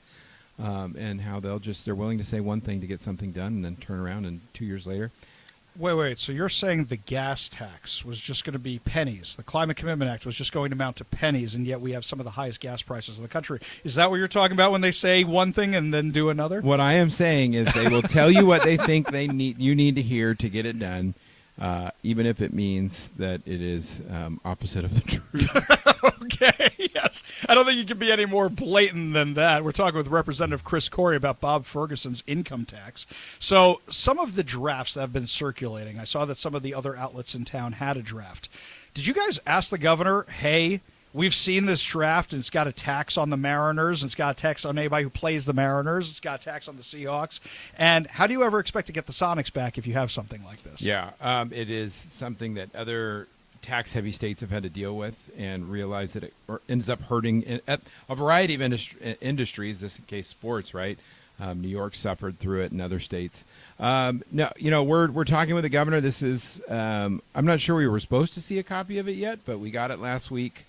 and how they're willing to say one thing to get something done and then turn around and 2 years later. Wait. So you're saying the gas tax was just going to be pennies. The Climate Commitment Act was just going to amount to pennies, and yet we have some of the highest gas prices in the country. Is that what you're talking about when they say one thing and then do another? What I am saying is they will tell you what they think you need to hear to get it done, even if it means that it is opposite of the truth. Okay, yes. I don't think you can be any more blatant than that. We're talking with Representative Chris Corey about Bob Ferguson's income tax. So some of the drafts that have been circulating, I saw that some of the other outlets in town had a draft. Did you guys ask the governor, hey, we've seen this draft, and it's got a tax on the Mariners, and it's got a tax on anybody who plays the Mariners, it's got a tax on the Seahawks, and how do you ever expect to get the Sonics back if you have something like this? Yeah, it is something that other tax-heavy states have had to deal with and realize that it ends up hurting at a variety of industries, this case sports, right? New York suffered through it and other states. No, we're talking with the governor. This is I'm not sure we were supposed to see a copy of it yet, but we got it last week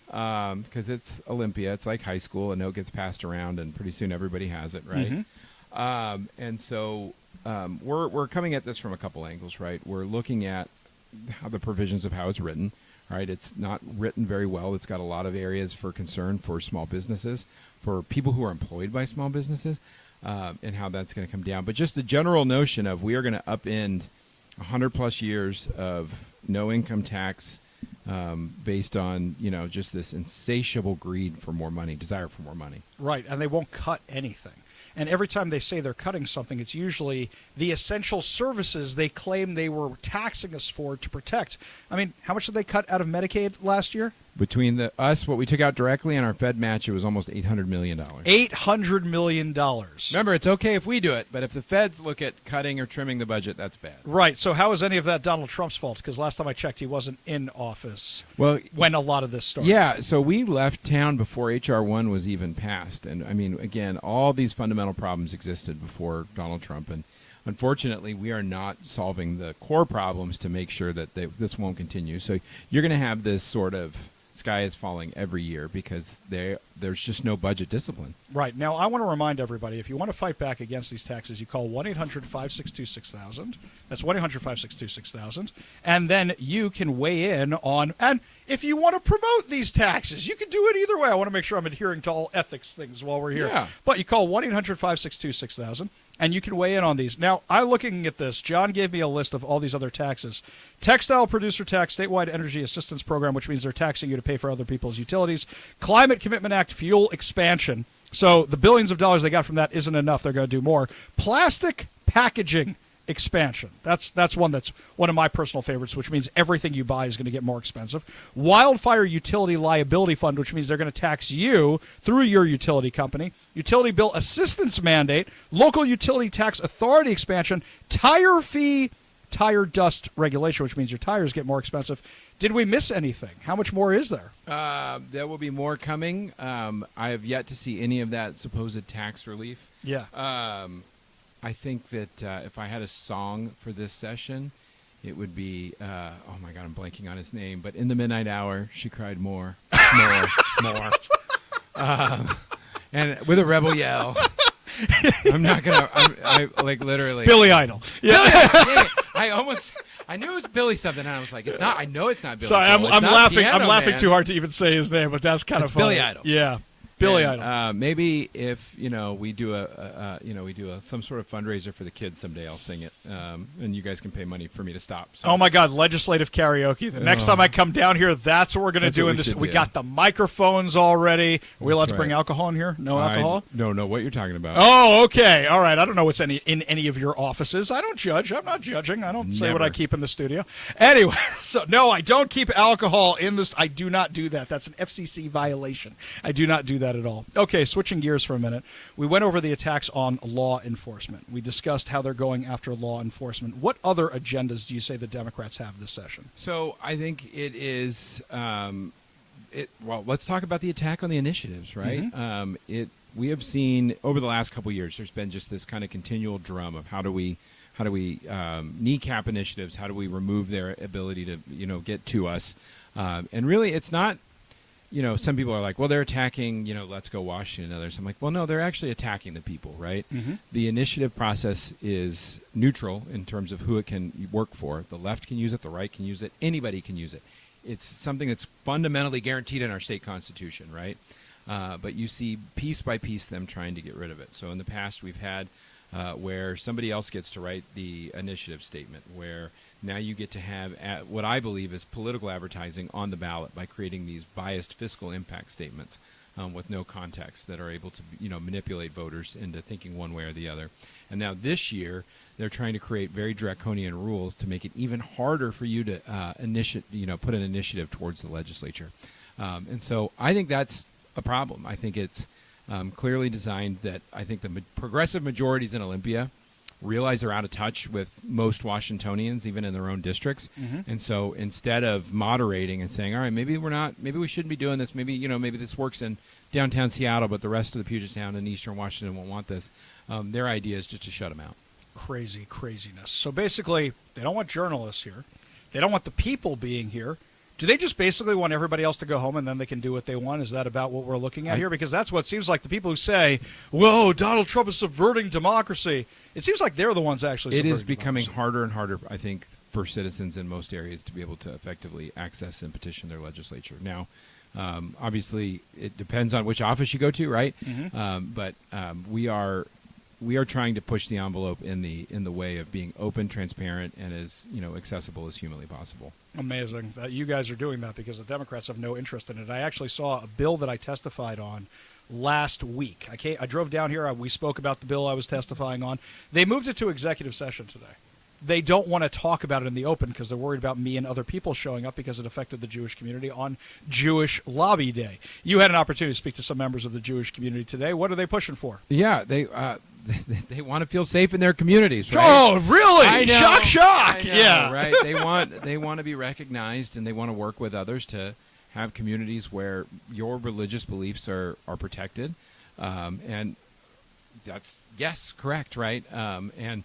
because it's Olympia. It's like high school. A note gets passed around, and pretty soon everybody has it, right? Mm-hmm. And so we're coming at this from a couple angles, right? We're looking at how the provisions of how it's written, right? It's not written very well. It's got a lot of areas for concern for small businesses, for people who are employed by small businesses, and how that's going to come down. But just the general notion of we are going to upend 100+ years of no income tax based on, just this insatiable greed for more money, desire for more money. Right, and they won't cut anything. And every time they say they're cutting something, it's usually the essential services they claim they were taxing us for to protect. I mean, how much did they cut out of Medicaid last year? Between what we took out directly and our Fed match, it was almost $800 million. $800 million. Remember, it's okay if we do it, but if the Feds look at cutting or trimming the budget, that's bad. Right. So how is any of that Donald Trump's fault? Because last time I checked, he wasn't in office when a lot of this started. Yeah, so we left town before H.R. 1 was even passed. And, I mean, again, all these fundamental problems existed before Donald Trump. And unfortunately, we are not solving the core problems to make sure that this won't continue. So you're going to have this sort of sky is falling every year because there's just no budget discipline. Right. Now, I want to remind everybody, if you want to fight back against these taxes, you call 1-800-562-6000. That's 1-800-562-6000. And then you can weigh in on, and if you want to promote these taxes, you can do it either way. I want to make sure I'm adhering to all ethics things while we're here. Yeah. But you call 1-800-562-6000. And you can weigh in on these. Now, I'm looking at this. John gave me a list of all these other taxes. Textile producer tax, statewide energy assistance program, which means they're taxing you to pay for other people's utilities. Climate Commitment Act, fuel expansion. So the billions of dollars they got from that isn't enough. They're going to do more. Plastic packaging expansion. That's one of my personal favorites, which means everything you buy is going to get more expensive. Wildfire utility liability fund, which means they're going to tax you through your utility company. Utility bill assistance mandate, local utility tax authority expansion, tire fee, tire dust regulation, which means your tires get more expensive. Did we miss anything? How much more is there? There will be more coming. I have yet to see any of that supposed tax relief. Yeah. I think that if I had a song for this session, it would be, oh my God, I'm blanking on his name, but in the midnight hour, she cried more. And with a rebel yell. I'm not going to, I like literally. Billy Idol. Yeah. I knew it was Billy something, and I was like, it's not, I know it's not Billy. Sorry, I'm Joel. laughing. Piano I'm laughing Man. too hard to even say his name, but that's kind of funny. Billy Idol. Yeah. Billy Idol. Maybe if we do some sort of fundraiser for the kids someday, I'll sing it, and you guys can pay money for me to stop. So. Oh my God, legislative karaoke! The next time I come down here, that's what we're going to do. We got the microphones already. Are we allowed to bring alcohol in here? No alcohol? No, what you're talking about. Oh, okay, all right. I don't know what's in any of your offices. I don't judge. I'm not judging. I don't say what I keep in the studio. Anyway, so no, I don't keep alcohol in this. I do not do that. That's an FCC violation. I do not do that at all. Okay, switching gears for a minute. We went over the attacks on law enforcement. We discussed how they're going after law enforcement. What other agendas do you say the Democrats have this session? So I think it is well, let's talk about the attack on the initiatives, right? We have seen over the last couple of years, there's been just this kind of continual drum of how do we kneecap initiatives? How do we remove their ability to, get to us? And really, it's not, some people are like, well, they're attacking, Let's Go Washington and others. I'm like, well, no, they're actually attacking the people, right? The initiative process is neutral in terms of who it can work for. The left can use it, the right can use it, anybody can use it. It's something that's fundamentally guaranteed in our state constitution, right? But you see piece by piece them trying to get rid of it. So in the past, we've had where somebody else gets to write the initiative statement, where now you get to have what I believe is political advertising on the ballot by creating these biased fiscal impact statements with no context that are able to manipulate voters into thinking one way or the other. And now this year, they're trying to create very draconian rules to make it even harder for you to put an initiative towards the legislature. And so I think that's a problem. I think it's clearly designed that I think the progressive majorities in Olympia realize they're out of touch with most Washingtonians, even in their own districts. And so instead of moderating and saying, all right, maybe we shouldn't be doing this. Maybe, maybe this works in downtown Seattle, but the rest of the Puget Sound and Eastern Washington won't want this. Their idea is just to shut them out. Craziness. So basically, they don't want journalists here. They don't want the people being here. Do they just basically want everybody else to go home and then they can do what they want? Is that about what we're looking at here? Because that's what it seems like the people who say, whoa, Donald Trump is subverting democracy. It seems like they're the ones actually subverting democracy. It is becoming democracy. harder and harder, I think, for citizens in most areas to be able to effectively access and petition their legislature. Now, obviously, it depends on which office you go to, right? But we are trying to push the envelope in the way of being open, transparent, and as accessible as humanly possible. Amazing that you guys are doing that, because the Democrats have no interest in it. I actually saw a bill that I testified on last week. I drove down here. We spoke about the bill I was testifying on. They moved it to executive session today. They don't want to talk about it in the open because they're worried about me and other people showing up because it affected the Jewish community on Jewish Lobby Day. You had an opportunity to speak to some members of the Jewish community today. What are they pushing for? Yeah, they want to feel safe in their communities, right? Oh, really? I know, Shock. I know, yeah. Right. They want to be recognized, and they want to work with others to have communities where your religious beliefs are protected. And that's, yes, correct, right? And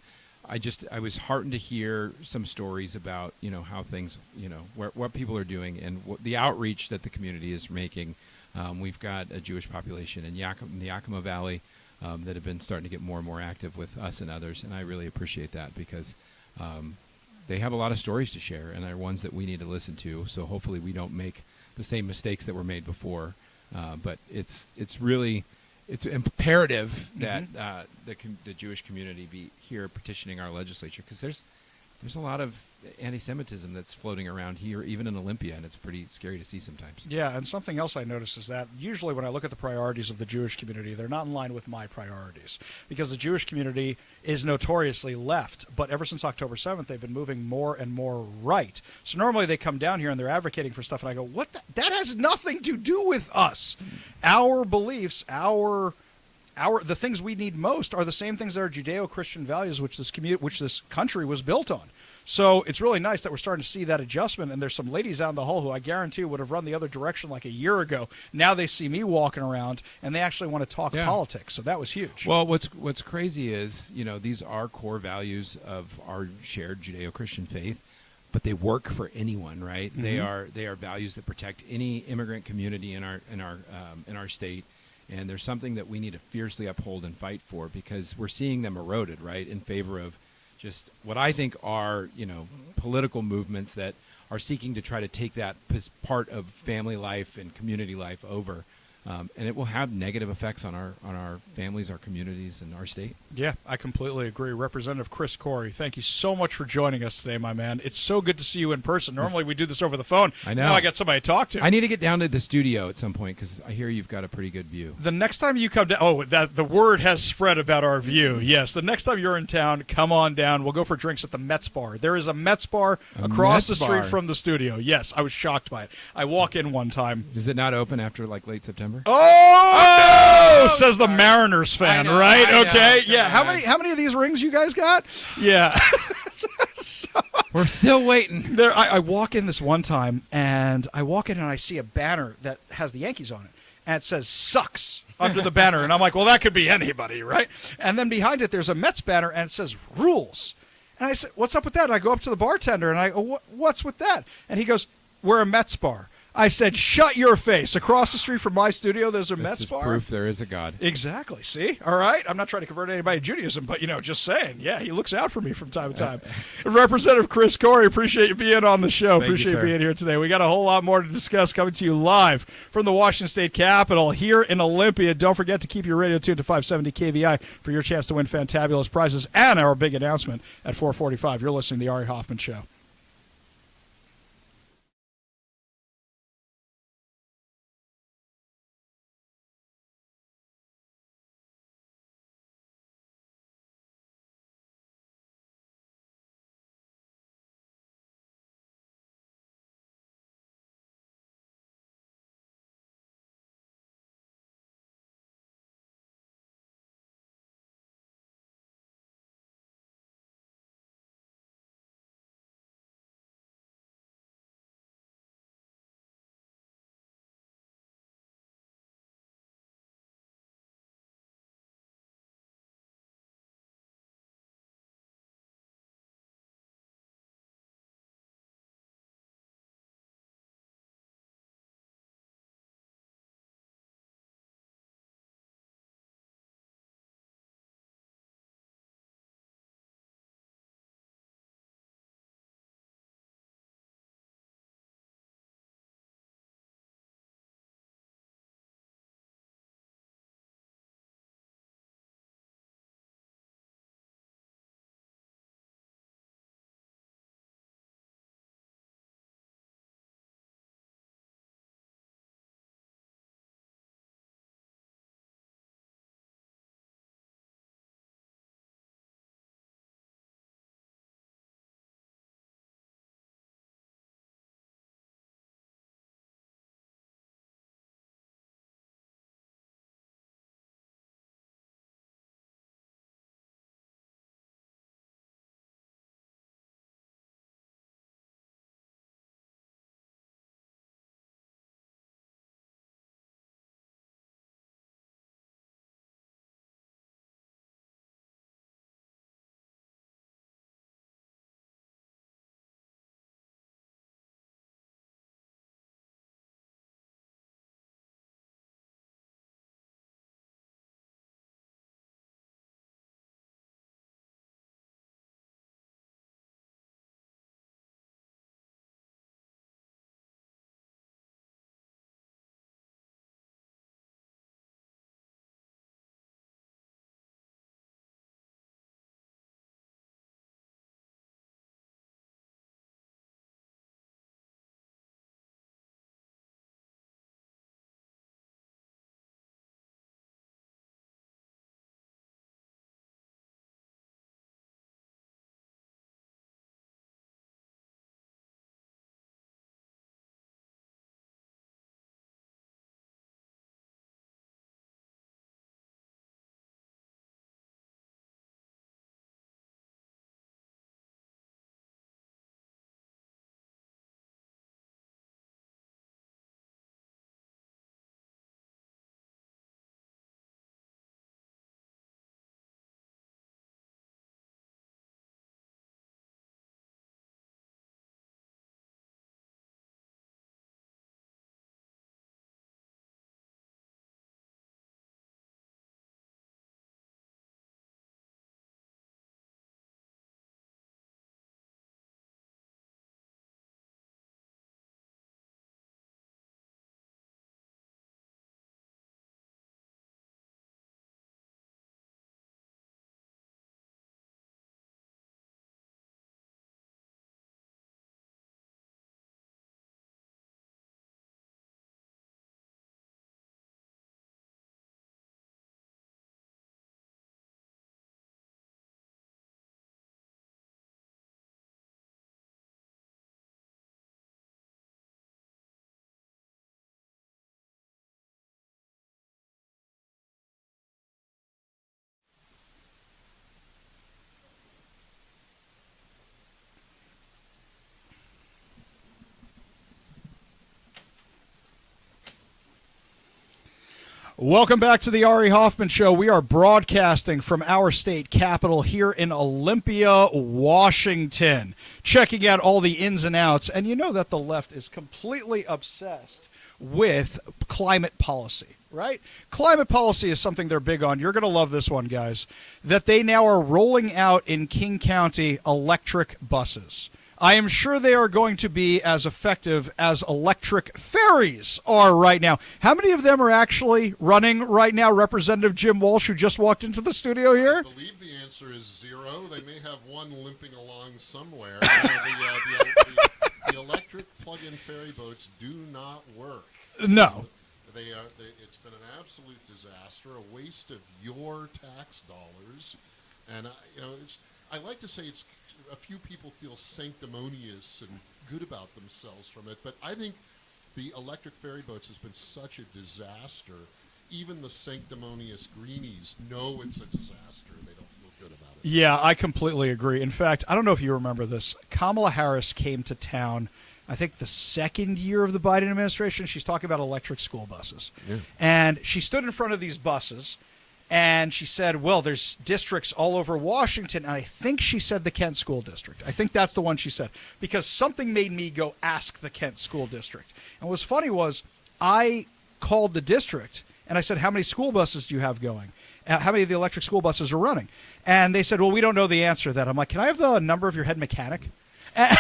I was heartened to hear some stories about, how things, what people are doing and the outreach that the community is making. We've got a Jewish population in the Yakima Valley that have been starting to get more and more active with us and others, and I really appreciate that because they have a lot of stories to share, and they're ones that we need to listen to. So hopefully we don't make the same mistakes that were made before. But it's imperative that the Jewish community be here petitioning our legislature, because there's a lot of anti-Semitism that's floating around here, even in Olympia, and it's pretty scary to see sometimes. Yeah, and something else I noticed is that usually when I look at the priorities of the Jewish community, they're not in line with my priorities, because the Jewish community is notoriously left, but ever since October 7th, they've been moving more and more right. So normally they come down here and they're advocating for stuff, and I go, what? That has nothing to do with us. Our beliefs, the things we need most are the same things that are Judeo-Christian values, which this country was built on. So it's really nice that we're starting to see that adjustment, and there's some ladies out in the hall who I guarantee would have run the other direction like a year ago. Now they see me walking around, and they actually want to talk politics. So that was huge. Well, what's crazy is, these are core values of our shared Judeo-Christian faith, but they work for anyone, right? They are values that protect any immigrant community in our state. And there's something that we need to fiercely uphold and fight for, because we're seeing them eroded, right, in favor of just what I think are, political movements that are seeking to try to take that part of family life and community life over. And it will have negative effects on our families, our communities, and our state. Yeah, I completely agree. Representative Chris Corey, thank you so much for joining us today, my man. It's so good to see you in person. Normally we do this over the phone. I know. Now I got somebody to talk to. I need to get down to the studio at some point, because I hear you've got a pretty good view. The next time you come down, the word has spread about our view. Yes, the next time you're in town, come on down. We'll go for drinks at the Mets Bar. There is a Mets Bar across the street from the studio. Yes, I was shocked by it. I walk in one time. Is it not open after late September? Oh, no! Says the Mariners fan, right? I know. Okay, yeah. How many of these rings you guys got? Yeah. We're still waiting. I walk in this one time, and I see a banner that has the Yankees on it, and it says "sucks" under the banner, and I'm like, well, that could be anybody, right? And then behind it, there's a Mets banner, and it says "rules." And I said, what's up with that? And I go up to the bartender, and I go, what's with that? And he goes, we're a Mets bar. I said, shut your face. Across the street from my studio, there's a Mets bar. Proof there is a God. Exactly. See? All right. I'm not trying to convert anybody to Judaism, but, just saying. Yeah, he looks out for me from time to time. Representative Chris Corey, appreciate you being on the show. Appreciate you being here today. We got a whole lot more to discuss coming to you live from the Washington State Capitol here in Olympia. Don't forget to keep your radio tuned to 570 KVI for your chance to win fantabulous prizes and our big announcement at 4:45. You're listening to the Ari Hoffman Show. Welcome back to the Ari Hoffman Show. We are broadcasting from our state capital here in Olympia, Washington, checking out all the ins and outs. And you know that the left is completely obsessed with climate policy, right? Climate policy is something they're big on. You're going to love this one, guys, that they now are rolling out in King County electric buses. I am sure they are going to be as effective as electric ferries are right now. How many of them are actually running right now? Representative Jim Walsh, who just walked into the studio here? I believe the answer is 0. They may have one limping along somewhere. The electric plug-in ferry boats do not work. No. It's been an absolute disaster, a waste of your tax dollars. And, I like to say it's a few people feel sanctimonious and good about themselves from it, but I think the electric ferry boats has been such a disaster. Even the sanctimonious greenies know it's a disaster. They don't feel good about it. Yeah, I completely agree. In fact, I don't know if you remember this. Kamala Harris came to town, I think the second year of the Biden administration. She's talking about electric school buses. Yeah. And she stood in front of these buses, and she said, well, there's districts all over Washington, and I think she said the Kent School District. I think that's the one she said, because something made me go ask the Kent School District. And what's funny was I called the district, and I said, how many school buses do you have going? How many of the electric school buses are running? And they said, well, we don't know the answer to that. I'm like, can I have the number of your head mechanic? And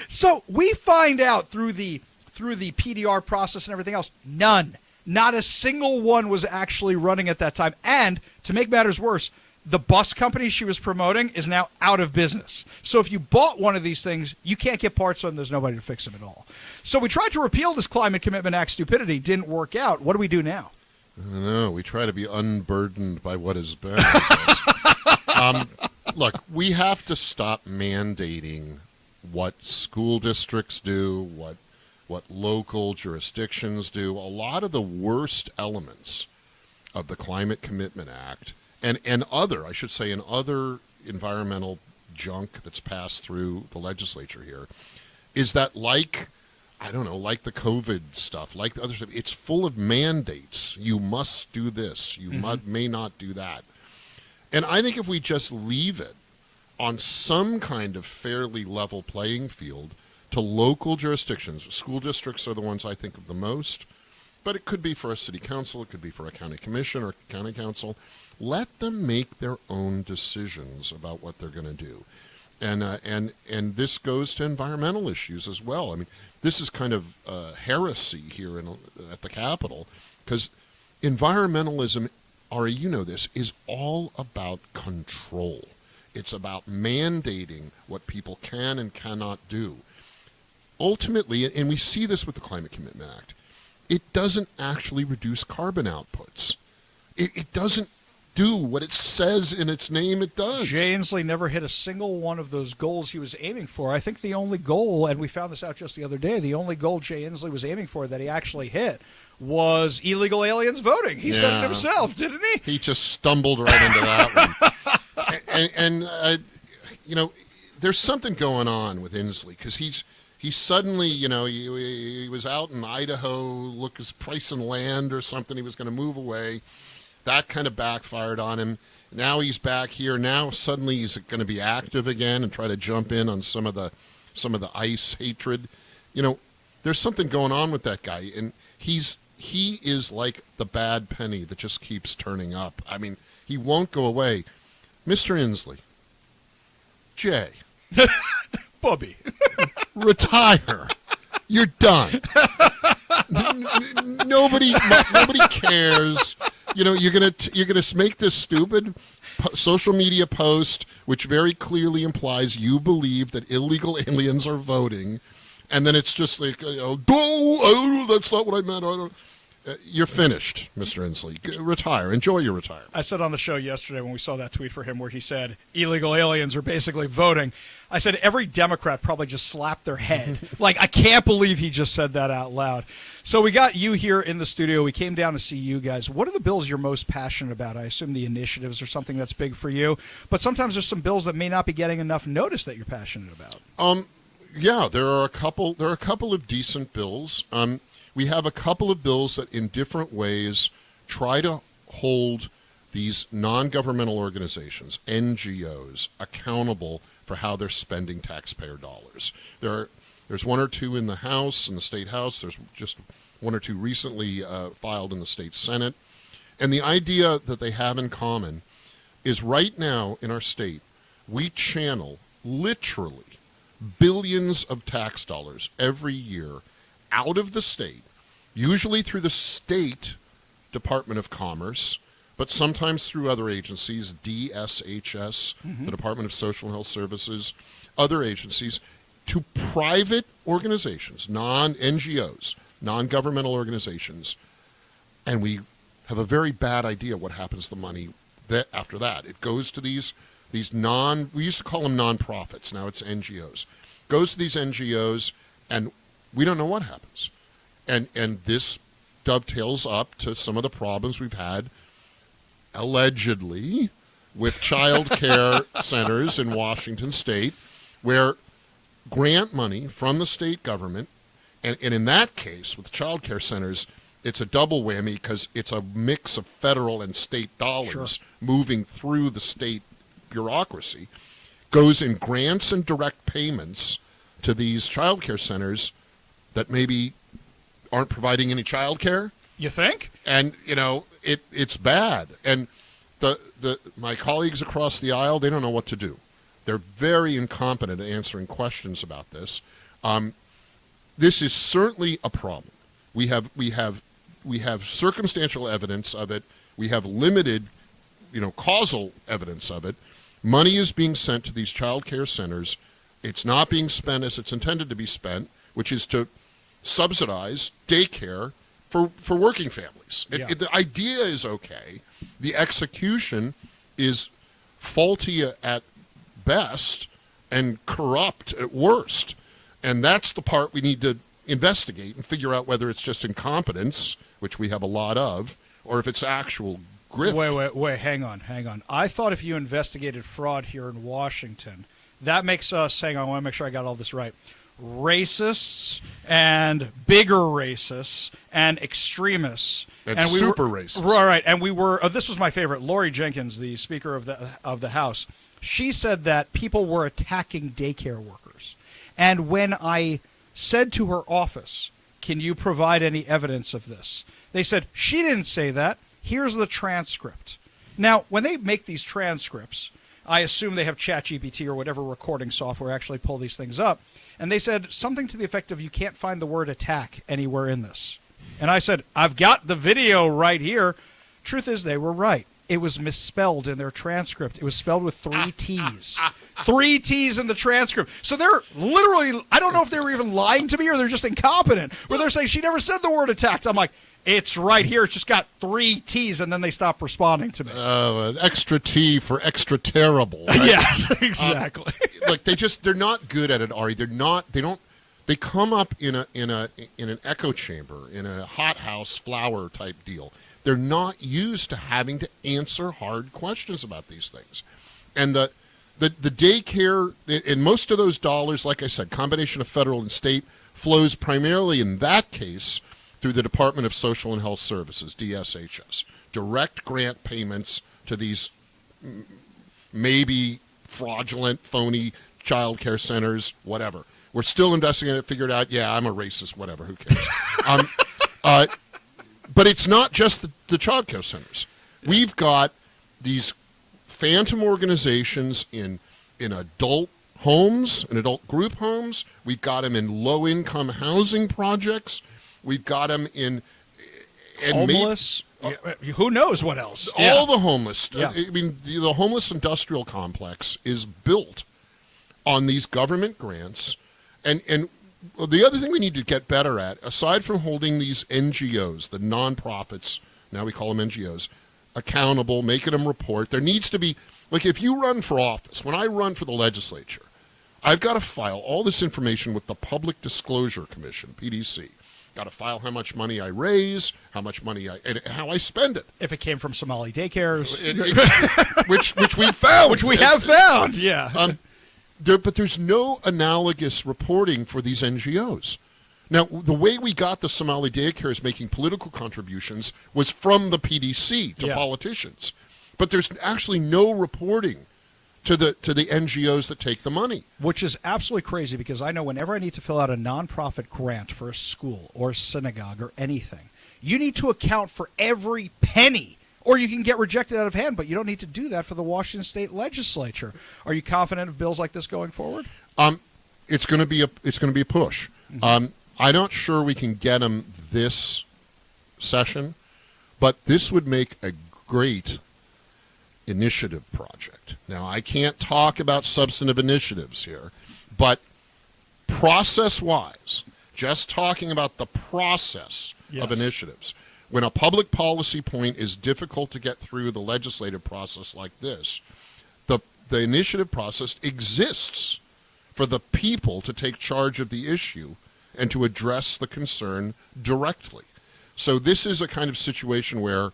So we find out through the PDR process and everything else, none. Not a single one was actually running at that time. And to make matters worse, the bus company she was promoting is now out of business. So if you bought one of these things, you can't get parts on them. There's nobody to fix them at all. So we tried to repeal this Climate Commitment Act stupidity. Didn't work out. What do we do now? I don't know. We try to be unburdened by what has been. Look, we have to stop mandating what school districts do, what local jurisdictions do. A lot of the worst elements of the Climate Commitment Act and other environmental junk that's passed through the legislature here is that, like the COVID stuff, like the other stuff, it's full of mandates. You must do this. You may not do that. And I think if we just leave it on some kind of fairly level playing field to local jurisdictions. School districts are the ones I think of the most, but it could be for a city council, it could be for a county commission or county council. Let them make their own decisions about what they're going to do. And this goes to environmental issues as well. I mean, this is kind of heresy here at the Capitol, because environmentalism, Ari, you know this, is all about control. It's about mandating what people can and cannot do. Ultimately, and we see this with the Climate Commitment Act, it doesn't actually reduce carbon outputs. It doesn't do what it says in its name it does. Jay Inslee never hit a single one of those goals he was aiming for. I think the only goal, and we found this out just the other day, the only goal Jay Inslee was aiming for that he actually hit was illegal aliens voting. He said it himself, didn't he? He just stumbled right into that one. There's something going on with Inslee, because he suddenly, he was out in Idaho, pricing land or something. He was going to move away. That kind of backfired on him. Now he's back here. Now suddenly he's going to be active again and try to jump in on some of the ICE hatred. There's something going on with that guy, and he is like the bad penny that just keeps turning up. I mean, he won't go away. Mr. Inslee, Jay, Bubby, retire. You're done. Nobody cares. You're gonna make this stupid social media post, which very clearly implies you believe that illegal aliens are voting, and then it's just like, that's not what I meant. You're finished, Mr. Inslee. Retire. Enjoy your retirement. I said on the show yesterday when we saw that tweet for him where he said illegal aliens are basically voting, I said every Democrat probably just slapped their head. Like, I can't believe he just said that out loud. So we got you here in the studio. We came down to see you guys. What are the bills you're most passionate about? I assume the initiatives are something that's big for you, but sometimes there's some bills that may not be getting enough notice that you're passionate about. Yeah, there are a couple of decent bills. we have a couple of bills that in different ways try to hold these non-governmental organizations, NGOs, accountable for how they're spending taxpayer dollars. There's one or two in the House, in the State House. There's just one or two recently filed in the State Senate. And the idea that they have in common is right now in our state, we channel literally billions of tax dollars every year out of the state, usually through the state Department of Commerce, but sometimes through other agencies, DSHS, the Department of Social and Health Services, other agencies, to private organizations, non-NGOs, non-governmental organizations, and we have a very bad idea what happens to the money after that. It goes to these we used to call them nonprofits, now it's NGOs. Goes to these NGOs, and we don't know what happens. And this dovetails up to some of the problems we've had, allegedly, with child care centers in Washington State, where grant money from the state government, and in that case, with child care centers, it's a double whammy because it's a mix of federal and state dollars moving through the state bureaucracy, goes in grants and direct payments to these child care centers that maybe aren't providing any child care. You think? And, it's bad. And my colleagues across the aisle, they don't know what to do. They're very incompetent at answering questions about this. This is certainly a problem. We have circumstantial evidence of it. We have limited, causal evidence of it. Money is being sent to these child care centers. It's not being spent as it's intended to be spent, which is to subsidize daycare for working families. The idea is okay. The execution is faulty at best and corrupt at worst. And that's the part we need to investigate and figure out whether it's just incompetence, which we have a lot of, or if it's actual grift. Wait, hang on. I thought if you investigated fraud here in Washington, that makes us, hang on, I want to make sure I got all this right, racists and bigger racists and extremists. And super racist. Right, and we were, this was my favorite, Lori Jenkins, the Speaker of the House. She said that people were attacking daycare workers. And when I said to her office, can you provide any evidence of this? They said, she didn't say that. Here's the transcript. Now, when they make these transcripts, I assume they have ChatGPT or whatever recording software actually pull these things up. And they said something to the effect of, you can't find the word attack anywhere in this. And I said, I've got the video right here. Truth is, they were right. It was misspelled in their transcript. It was spelled with 3 T's. 3 T's in the transcript. So they're literally, I don't know if they were even lying to me or they're just incompetent, where they're saying she never said the word attacked. I'm like, it's right here. It's just got 3 T's, and then they stop responding to me. An extra T for extra terrible. Right? Yes, exactly. They're not good at it, Ari. They come up in an echo chamber, in a hothouse flower type deal. They're not used to having to answer hard questions about these things. And the daycare, and most of those dollars, like I said, combination of federal and state, flows primarily in that case through the Department of Social and Health Services, DSHS. Direct grant payments to these maybe fraudulent, phony child care centers, whatever. We're still investigating it, figured out, I'm a racist, whatever, who cares? But it's not just the child care centers. We've got these phantom organizations in adult homes, in adult group homes. We've got them in low-income housing projects. We've got them in homeless. Who knows what else? All the homeless. Yeah. I mean, the homeless industrial complex is built on these government grants. And the other thing we need to get better at, aside from holding these NGOs, the nonprofits, now we call them NGOs, accountable, making them report, there needs to be, like if you run for office, when I run for the legislature, I've got to file all this information with the Public Disclosure Commission, PDC. Got to file how much money I raise, how much money and how I spend it. If it came from Somali daycares. which we found. Which we have found, yeah. But there's no analogous reporting for these NGOs. Now, the way we got the Somali daycares making political contributions was from the PDC to politicians. But there's actually no reporting to the NGOs that take the money. Which is absolutely crazy, because I know whenever I need to fill out a nonprofit grant for a school or synagogue or anything, you need to account for every penny, or you can get rejected out of hand, but you don't need to do that for the Washington State Legislature. Are you confident of bills like this going forward? It's going to be a push. Mm-hmm. I'm not sure we can get them this session, but this would make a great initiative project. Now, I can't talk about substantive initiatives here, but process-wise, just talking about the process of initiatives, when a public policy point is difficult to get through the legislative process like this, the initiative process exists for the people to take charge of the issue and to address the concern directly. So this is a kind of situation where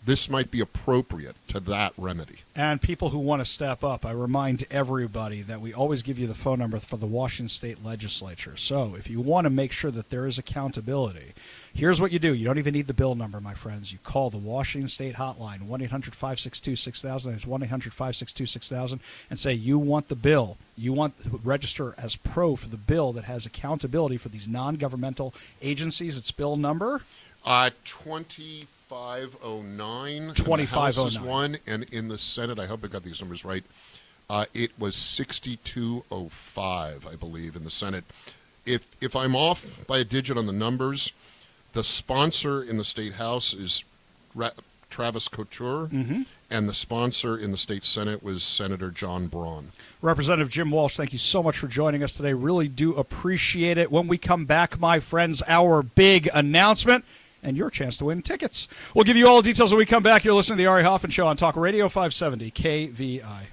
this might be appropriate to that remedy. And people who want to step up, I remind everybody that we always give you the phone number for the Washington State Legislature. So if you want to make sure that there is accountability, here's what you do. You don't even need the bill number, my friends. You call the Washington State Hotline, 1-800-562-6000. It's 1-800-562-6000, and say you want the bill. You want to register as pro for the bill that has accountability for these non-governmental agencies. It's bill number? 2509. 2509. Is one, and in the Senate, I hope I got these numbers right, it was 6205, I believe, in the Senate. If I'm off by a digit on the numbers, the sponsor in the State House is Travis Couture, and the sponsor in the State Senate was Senator John Braun. Representative Jim Walsh, thank you so much for joining us today. Really do appreciate it. When we come back, my friends, our big announcement and your chance to win tickets. We'll give you all the details when we come back. You're listening to the Ari Hoffman Show on Talk Radio 570 KVI.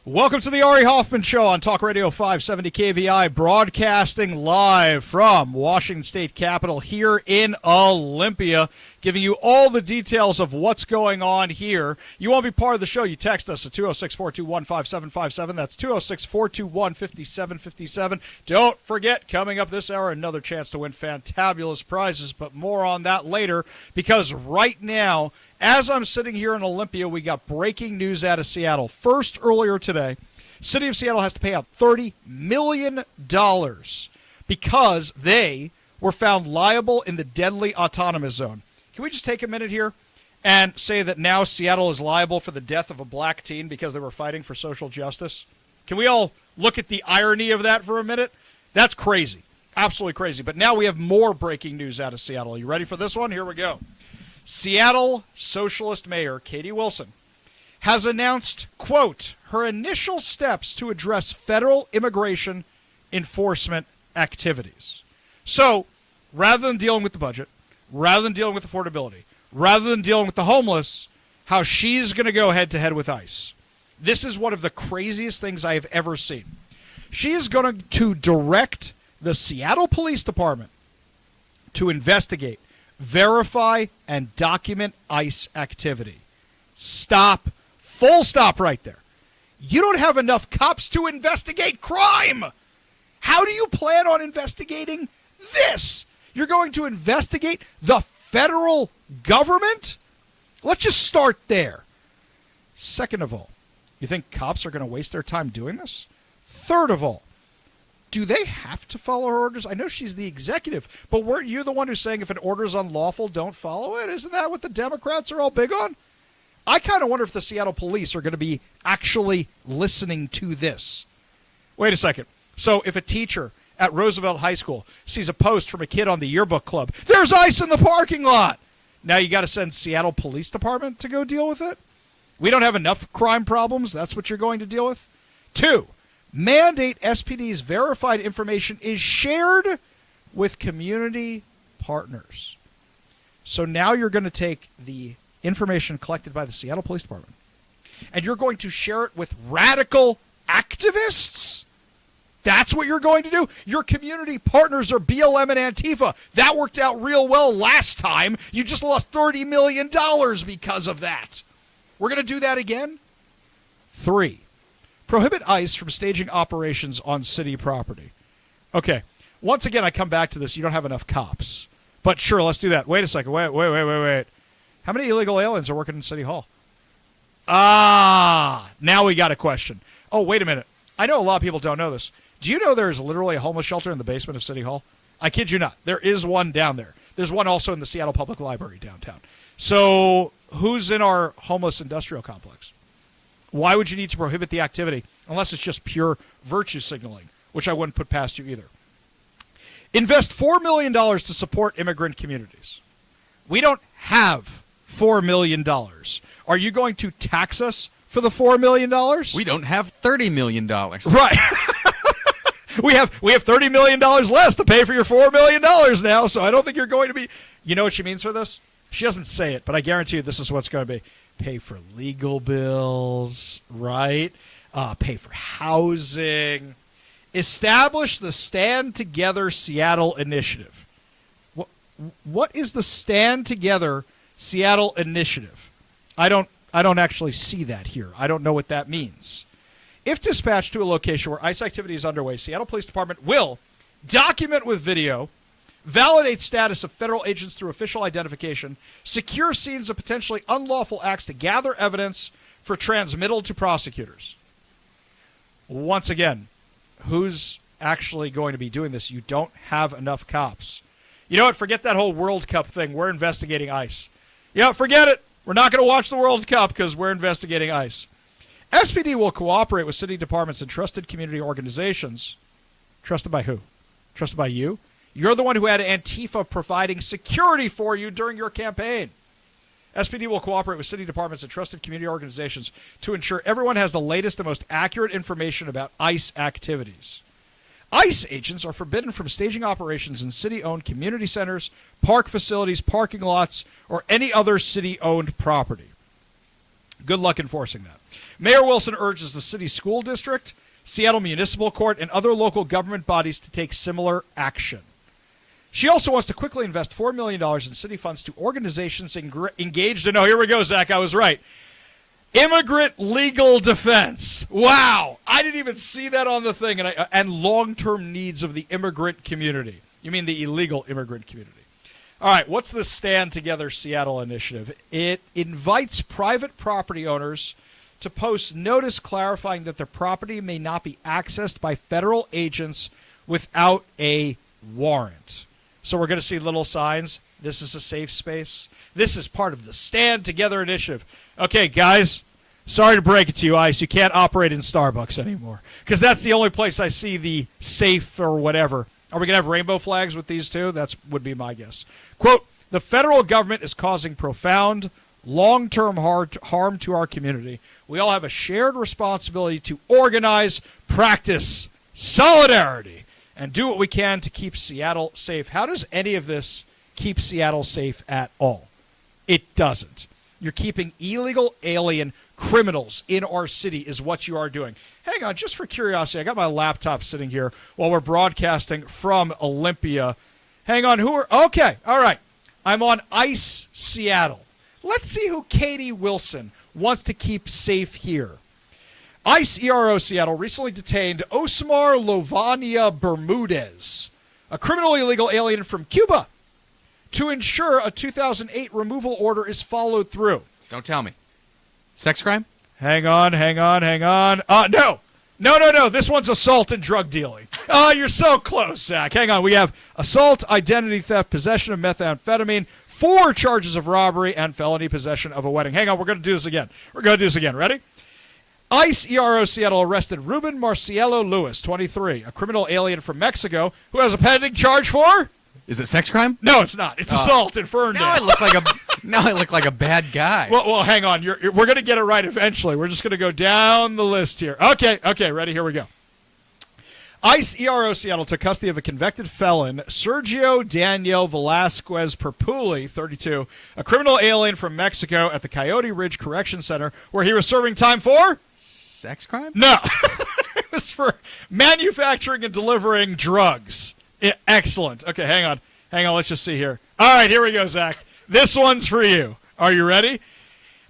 Welcome to the Ari Hoffman Show on Talk Radio 570 KVI, broadcasting live from Washington State Capitol here in Olympia, giving you all the details of what's going on here. You want to be part of the show, you text us at 206-421-5757. That's 206-421-5757. Don't forget, coming up this hour, another chance to win fantabulous prizes, but more on that later, because right now, as I'm sitting here in Olympia, we got breaking news out of Seattle. First, earlier today, City of Seattle has to pay out $30 million because they were found liable in the deadly autonomous zone. Can we just take a minute here and say that now Seattle is liable for the death of a black teen because they were fighting for social justice? Can we all look at the irony of that for a minute? That's crazy. Absolutely crazy. But now we have more breaking news out of Seattle. Are you ready for this one? Here we go. Seattle Socialist Mayor Katie Wilson has announced, quote, her initial steps to address federal immigration enforcement activities. So, rather than dealing with the budget, rather than dealing with affordability, rather than dealing with the homeless, how she's going to go head-to-head with ICE. This is one of the craziest things I have ever seen. She is going to direct the Seattle Police Department to investigate, verify, and document ICE activity. Stop. Full stop right there. You don't have enough cops to investigate crime. How do you plan on investigating this? You're going to investigate the federal government? Let's just start there. Second of all, you think cops are going to waste their time doing this? Third of all, do they have to follow her orders? I know she's the executive, but weren't you the one who's saying if an order is unlawful, don't follow it? Isn't that what the Democrats are all big on? I kind of wonder if the Seattle police are going to be actually listening to this. Wait a second. So if a teacher at Roosevelt High School sees a post from a kid on the yearbook club, there's ICE in the parking lot. Now you got to send Seattle Police Department to go deal with it? We don't have enough crime problems. That's what you're going to deal with? 2, mandate SPD's verified information is shared with community partners. So now you're going to take the information collected by the Seattle Police Department and you're going to share it with radical activists? That's what you're going to do? Your community partners are BLM and Antifa. That worked out real well last time. You just lost $30 million because of that. We're going to do that again? 3, prohibit ICE from staging operations on city property. Okay, once again, I come back to this. You don't have enough cops. But sure, let's do that. Wait a second. Wait. How many illegal aliens are working in City Hall? Now we got a question. Oh, wait a minute. I know a lot of people don't know this. Do you know there's literally a homeless shelter in the basement of City Hall? I kid you not. There is one down there. There's one also in the Seattle Public Library downtown. So who's in our homeless industrial complex? Why would you need to prohibit the activity unless it's just pure virtue signaling, which I wouldn't put past you either? Invest $4 million to support immigrant communities. We don't have $4 million. Are you going to tax us for the $4 million? We don't have $30 million. Right. we have $30 million less to pay for your $4 million now, so I don't think you're going to be... You know what she means for this? She doesn't say it, but I guarantee you this is what's going to be. Pay for legal bills, right? Pay for housing. Establish the Stand Together Seattle Initiative. What is the Stand Together Seattle Initiative? I don't actually see that here. I don't know what that means. If dispatched to a location where ICE activity is underway, Seattle Police Department will document with video, validate status of federal agents through official identification, secure scenes of potentially unlawful acts to gather evidence for transmittal to prosecutors. Once again, who's actually going to be doing this? You don't have enough cops. You know what? Forget that whole World Cup thing. We're investigating ICE. Yeah, forget it. We're not going to watch the World Cup because we're investigating ICE. SPD will cooperate with city departments and trusted community organizations. Trusted by who? Trusted by you? You're the one who had Antifa providing security for you during your campaign. SPD will cooperate with city departments and trusted community organizations to ensure everyone has the latest and most accurate information about ICE activities. ICE agents are forbidden from staging operations in city-owned community centers, park facilities, parking lots, or any other city-owned property. Good luck enforcing that. Mayor Wilson urges the city school district, Seattle Municipal Court, and other local government bodies to take similar action. She also wants to quickly invest $4 million in city funds to organizations engaged in, oh, here we go, Zach, I was right, immigrant legal defense. Wow. I didn't even see that on the thing. And long-term needs of the immigrant community. You mean the illegal immigrant community. All right, what's the Stand Together Seattle initiative? It invites private property owners to post notice clarifying that their property may not be accessed by federal agents without a warrant. So we're going to see little signs. This is a safe space. This is part of the Stand Together initiative. Okay, guys, sorry to break it to you, ICE. You can't operate in Starbucks anymore because that's the only place I see the safe or whatever. Are we going to have rainbow flags with these two? That would be my guess. Quote, the federal government is causing profound, long-term harm to our community. We all have a shared responsibility to organize, practice solidarity, and do what we can to keep Seattle safe. How does any of this keep Seattle safe at all? It doesn't. You're keeping illegal alien criminals in our city is what you are doing. Hang on, just for curiosity, I got my laptop sitting here while we're broadcasting from Olympia. Hang on, okay, all right. I'm on ICE Seattle. Let's see who Katie Wilson wants to keep safe here. ICE ERO Seattle recently detained Osmar Lovania Bermudez, a criminally illegal alien from Cuba, to ensure a 2008 removal order is followed through. Don't tell me. Sex crime? Hang on. No. This one's assault and drug dealing. Oh, you're so close, Zach. Hang on. We have assault, identity theft, possession of methamphetamine, 4 charges of robbery, and felony possession of a wedding. Hang on. We're going to do this again. Ready? ICE ERO Seattle arrested Ruben Marcielo Lewis, 23, a criminal alien from Mexico who has a pending charge for... Is it sex crime? No, it's not. It's assault in Ferndale. Now I look like a bad guy. Well, hang on. We're going to get it right eventually. We're just going to go down the list here. Okay, ready? Here we go. ICE ERO Seattle took custody of a convicted felon, Sergio Daniel Velasquez Perpuli, 32, a criminal alien from Mexico at the Coyote Ridge Correction Center, where he was serving time for... Sex crime? No. It was for manufacturing and delivering drugs. Excellent. Okay, hang on. Let's just see here. All right, here we go, Zach. This one's for you. Are you ready?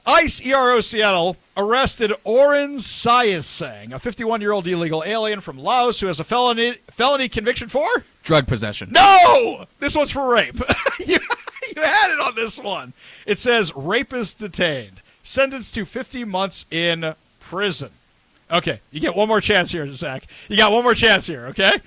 ICE ERO Seattle arrested Oren Sayasang, a 51-year-old illegal alien from Laos who has a felony conviction for? Drug possession. No! This one's for rape. You had it on this one. It says rapist detained, sentenced to 50 months in prison. Okay, you get one more chance here, Zach. You got one more chance here, okay?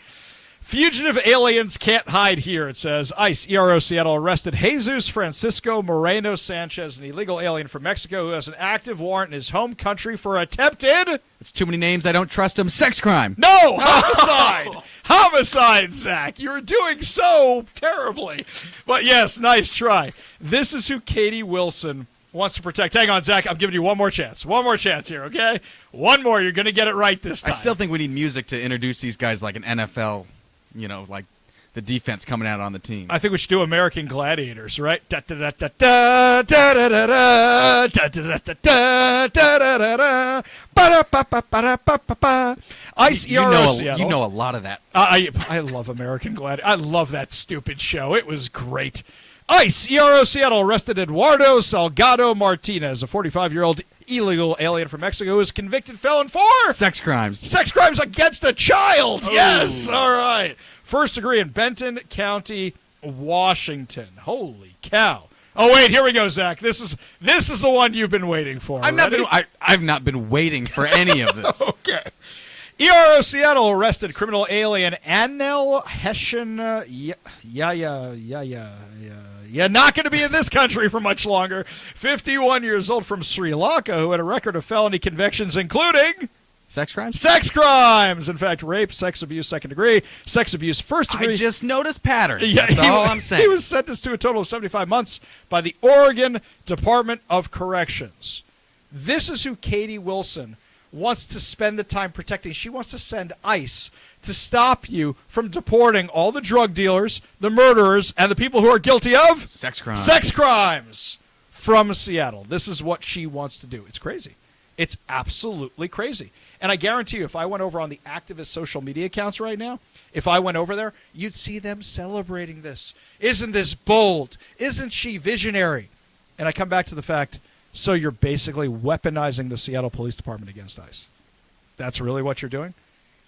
Fugitive aliens can't hide here, it says. ICE ERO Seattle arrested Jesus Francisco Moreno Sanchez, an illegal alien from Mexico who has an active warrant in his home country for attempted... It's too many names. I don't trust him. Sex crime. No! Homicide! Homicide, Zach. You were doing so terribly. But yes, nice try. This is who Katie Wilson wants to protect. Hang on, Zach. I'm giving you one more chance. One more chance here, okay? One more. You're going to get it right this time. I still think we need music to introduce these guys like an NFL... like the defense coming out on the team. I think we should do American Gladiators, right? Da da da da da da da da da da da da da da da ba ba ba ba ba ba. ICE ERO Seattle. You know a lot of that. I love American Gladiators. I love that stupid show. It was great. ICE ERO Seattle arrested Eduardo Salgado Martinez, a 45-year-old illegal alien from Mexico who is convicted felon for sex crimes. Sex crimes against a child. Oh. Yes. All right. First degree in Benton County, Washington. Holy cow. Oh wait, here we go, Zach. This is the one you've been waiting for. I've not been waiting for any of this. Okay. ERO Seattle arrested criminal alien Anel Hessian. You're not going to be in this country for much longer. 51 years old from Sri Lanka who had a record of felony convictions including... Sex crimes? Sex crimes! In fact, rape, sex abuse, second degree, sex abuse, first degree. I just noticed patterns. That's all I'm saying. He was sentenced to a total of 75 months by the Oregon Department of Corrections. This is who Katie Wilson wants to spend the time protecting. She wants to send ICE to stop you from deporting all the drug dealers, the murderers, and the people who are guilty of... Sex crimes. Sex crimes! from Seattle. This is what she wants to do. It's crazy. It's absolutely crazy. And I guarantee you, if I went over on the activist social media accounts right now, if I went over there, you'd see them celebrating this. Isn't this bold? Isn't she visionary? And I come back to the fact, so you're basically weaponizing the Seattle Police Department against ICE. That's really what you're doing?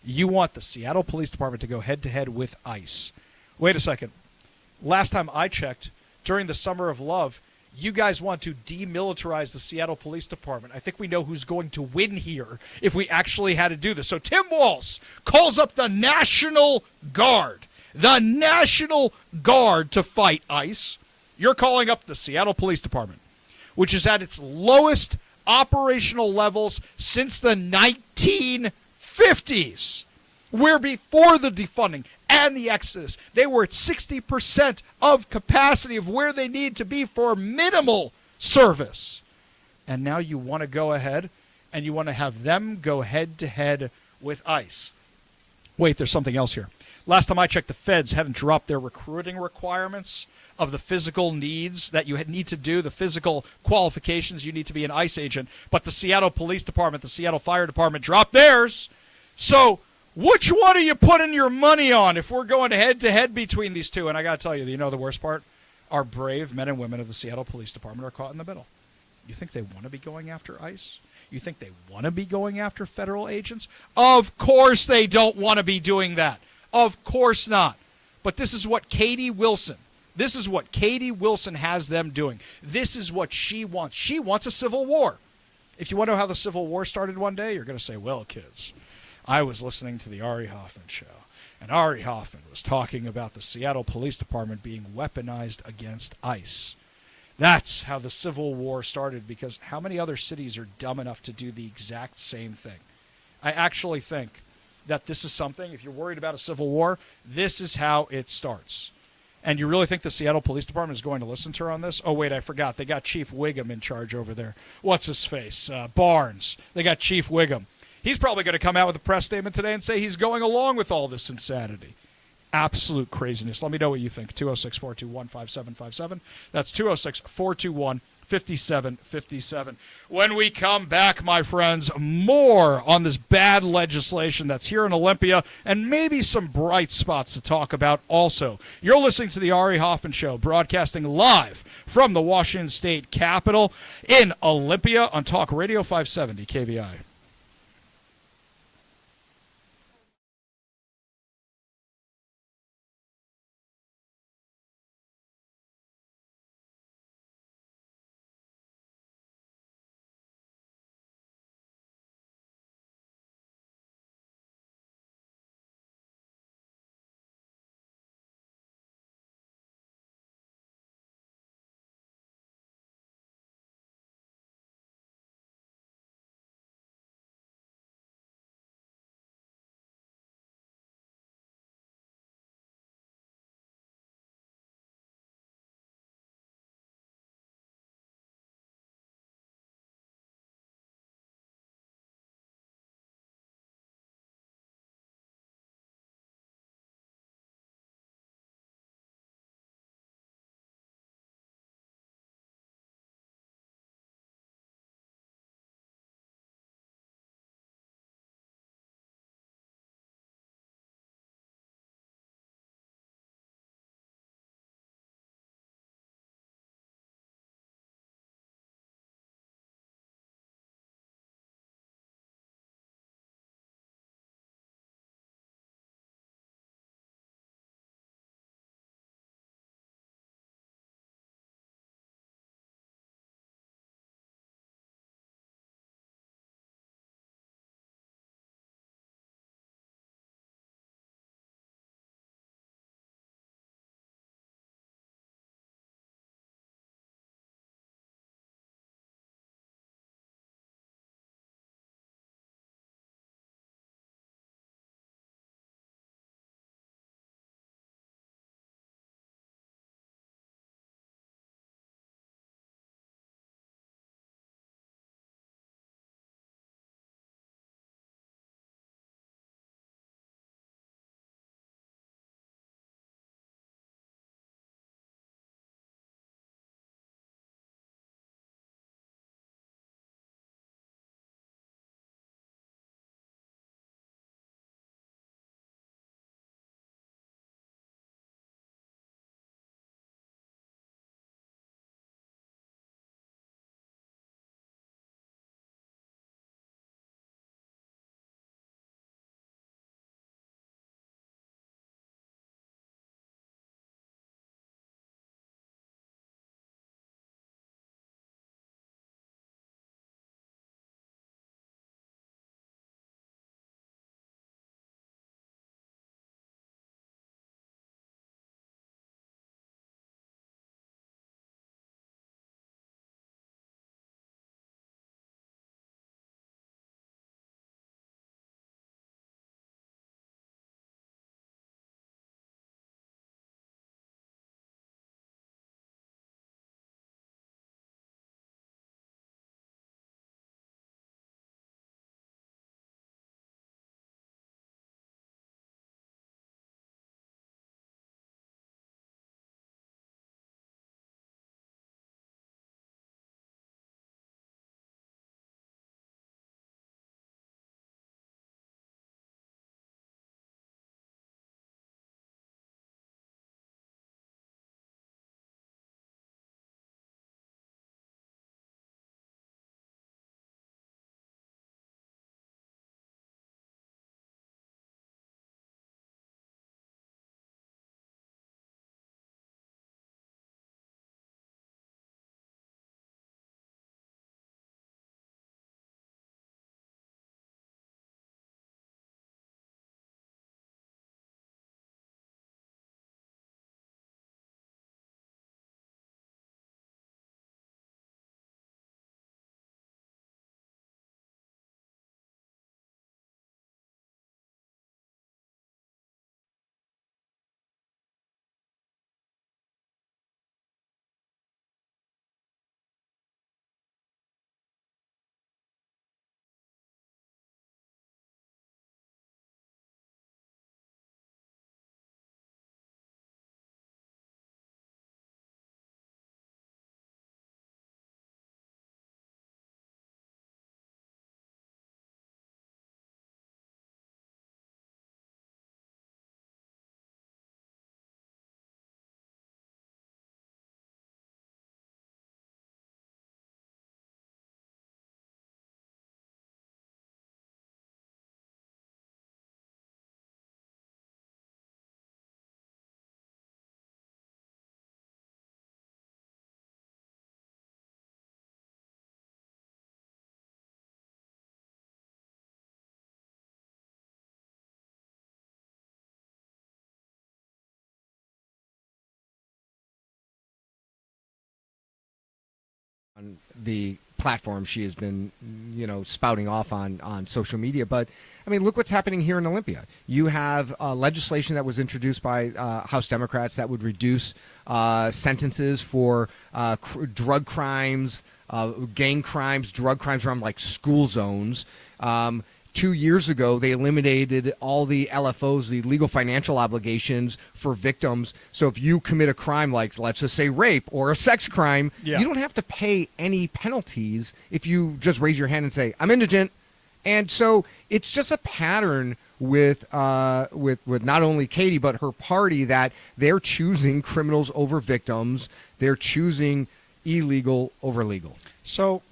You want the Seattle Police Department to go head-to-head with ICE. Wait a second. Last time I checked, during the Summer of Love, you guys want to demilitarize the Seattle Police Department. I think we know who's going to win here if we actually had to do this. So Tim Walz calls up the National Guard. The National Guard to fight ICE. You're calling up the Seattle Police Department, which is at its lowest operational levels since the 1950s. Where before the defunding and the exodus, they were at 60% of capacity of where they need to be for minimal service. And now you want to go ahead and you want to have them go head-to-head with ICE. Wait, there's something else here. Last time I checked, the feds hadn't dropped their recruiting requirements of the physical needs that you need to do, the physical qualifications you need to be an ICE agent. But the Seattle Police Department, the Seattle Fire Department dropped theirs. So which one are you putting your money on if we're going head-to-head between these two? And I got to tell you, the worst part? Our brave men and women of the Seattle Police Department are caught in the middle. You think they want to be going after ICE? You think they want to be going after federal agents? Of course they don't want to be doing that. Of course not. But this is what Katie Wilson has them doing. This is what she wants. She wants a civil war. If you want to know how the Civil War started one day, you're going to say, well, kids, I was listening to the Ari Hoffman show, and Ari Hoffman was talking about the Seattle Police Department being weaponized against ICE. That's how the Civil War started, because how many other cities are dumb enough to do the exact same thing? I actually think that this is something, if you're worried about a civil war, this is how it starts. And you really think the Seattle Police Department is going to listen to her on this? Oh, wait, I forgot. They got Chief Wiggum in charge over there. What's his face? Barnes. They got Chief Wiggum. He's probably going to come out with a press statement today and say he's going along with all this insanity. Absolute craziness. Let me know what you think. 206-421-5757. That's 206-421-5757. When we come back, my friends, more on this bad legislation that's here in Olympia and maybe some bright spots to talk about also. You're listening to the Ari Hoffman Show, broadcasting live from the Washington State Capitol in Olympia on Talk Radio 570 KVI. the platform she has been, spouting off on social media. But I mean, look what's happening here in Olympia. You have legislation that was introduced by House Democrats that would reduce sentences for drug crimes, gang crimes, drug crimes around like school zones. 2 years ago, they eliminated all the LFOs, the legal financial obligations for victims. So if you commit a crime like, let's just say, rape or a sex crime, you don't have to pay any penalties if you just raise your hand and say, I'm indigent. And so it's just a pattern with not only Katie, but her party, that they're choosing criminals over victims. They're choosing illegal over legal. So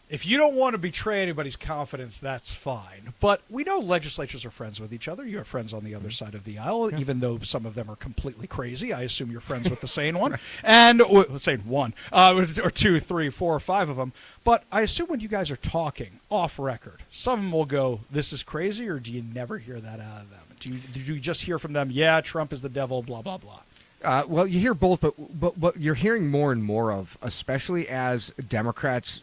if you don't want to betray anybody's confidence, that's fine. But we know legislatures are friends with each other. You have friends on the other side of the aisle, even though some of them are completely crazy. I assume you're friends with the sane one. And let's say one, or two, three, four, or five of them. But I assume when you guys are talking off record, some of them will go, this is crazy, or do you never hear that out of them? Do you just hear from them, yeah, Trump is the devil, blah, blah, blah? Well, you hear both, but what you're hearing more and more of, especially as Democrats,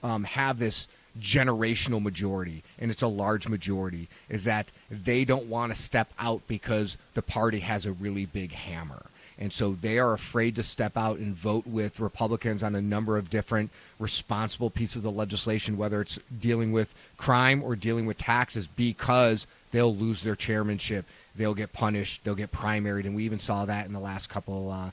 have this generational majority, and it's a large majority, is that they don't want to step out because the party has a really big hammer. And so they are afraid to step out and vote with Republicans on a number of different responsible pieces of legislation, whether it's dealing with crime or dealing with taxes, because they'll lose their chairmanship. They'll get punished. They'll get primaried, and we even saw that in the last couple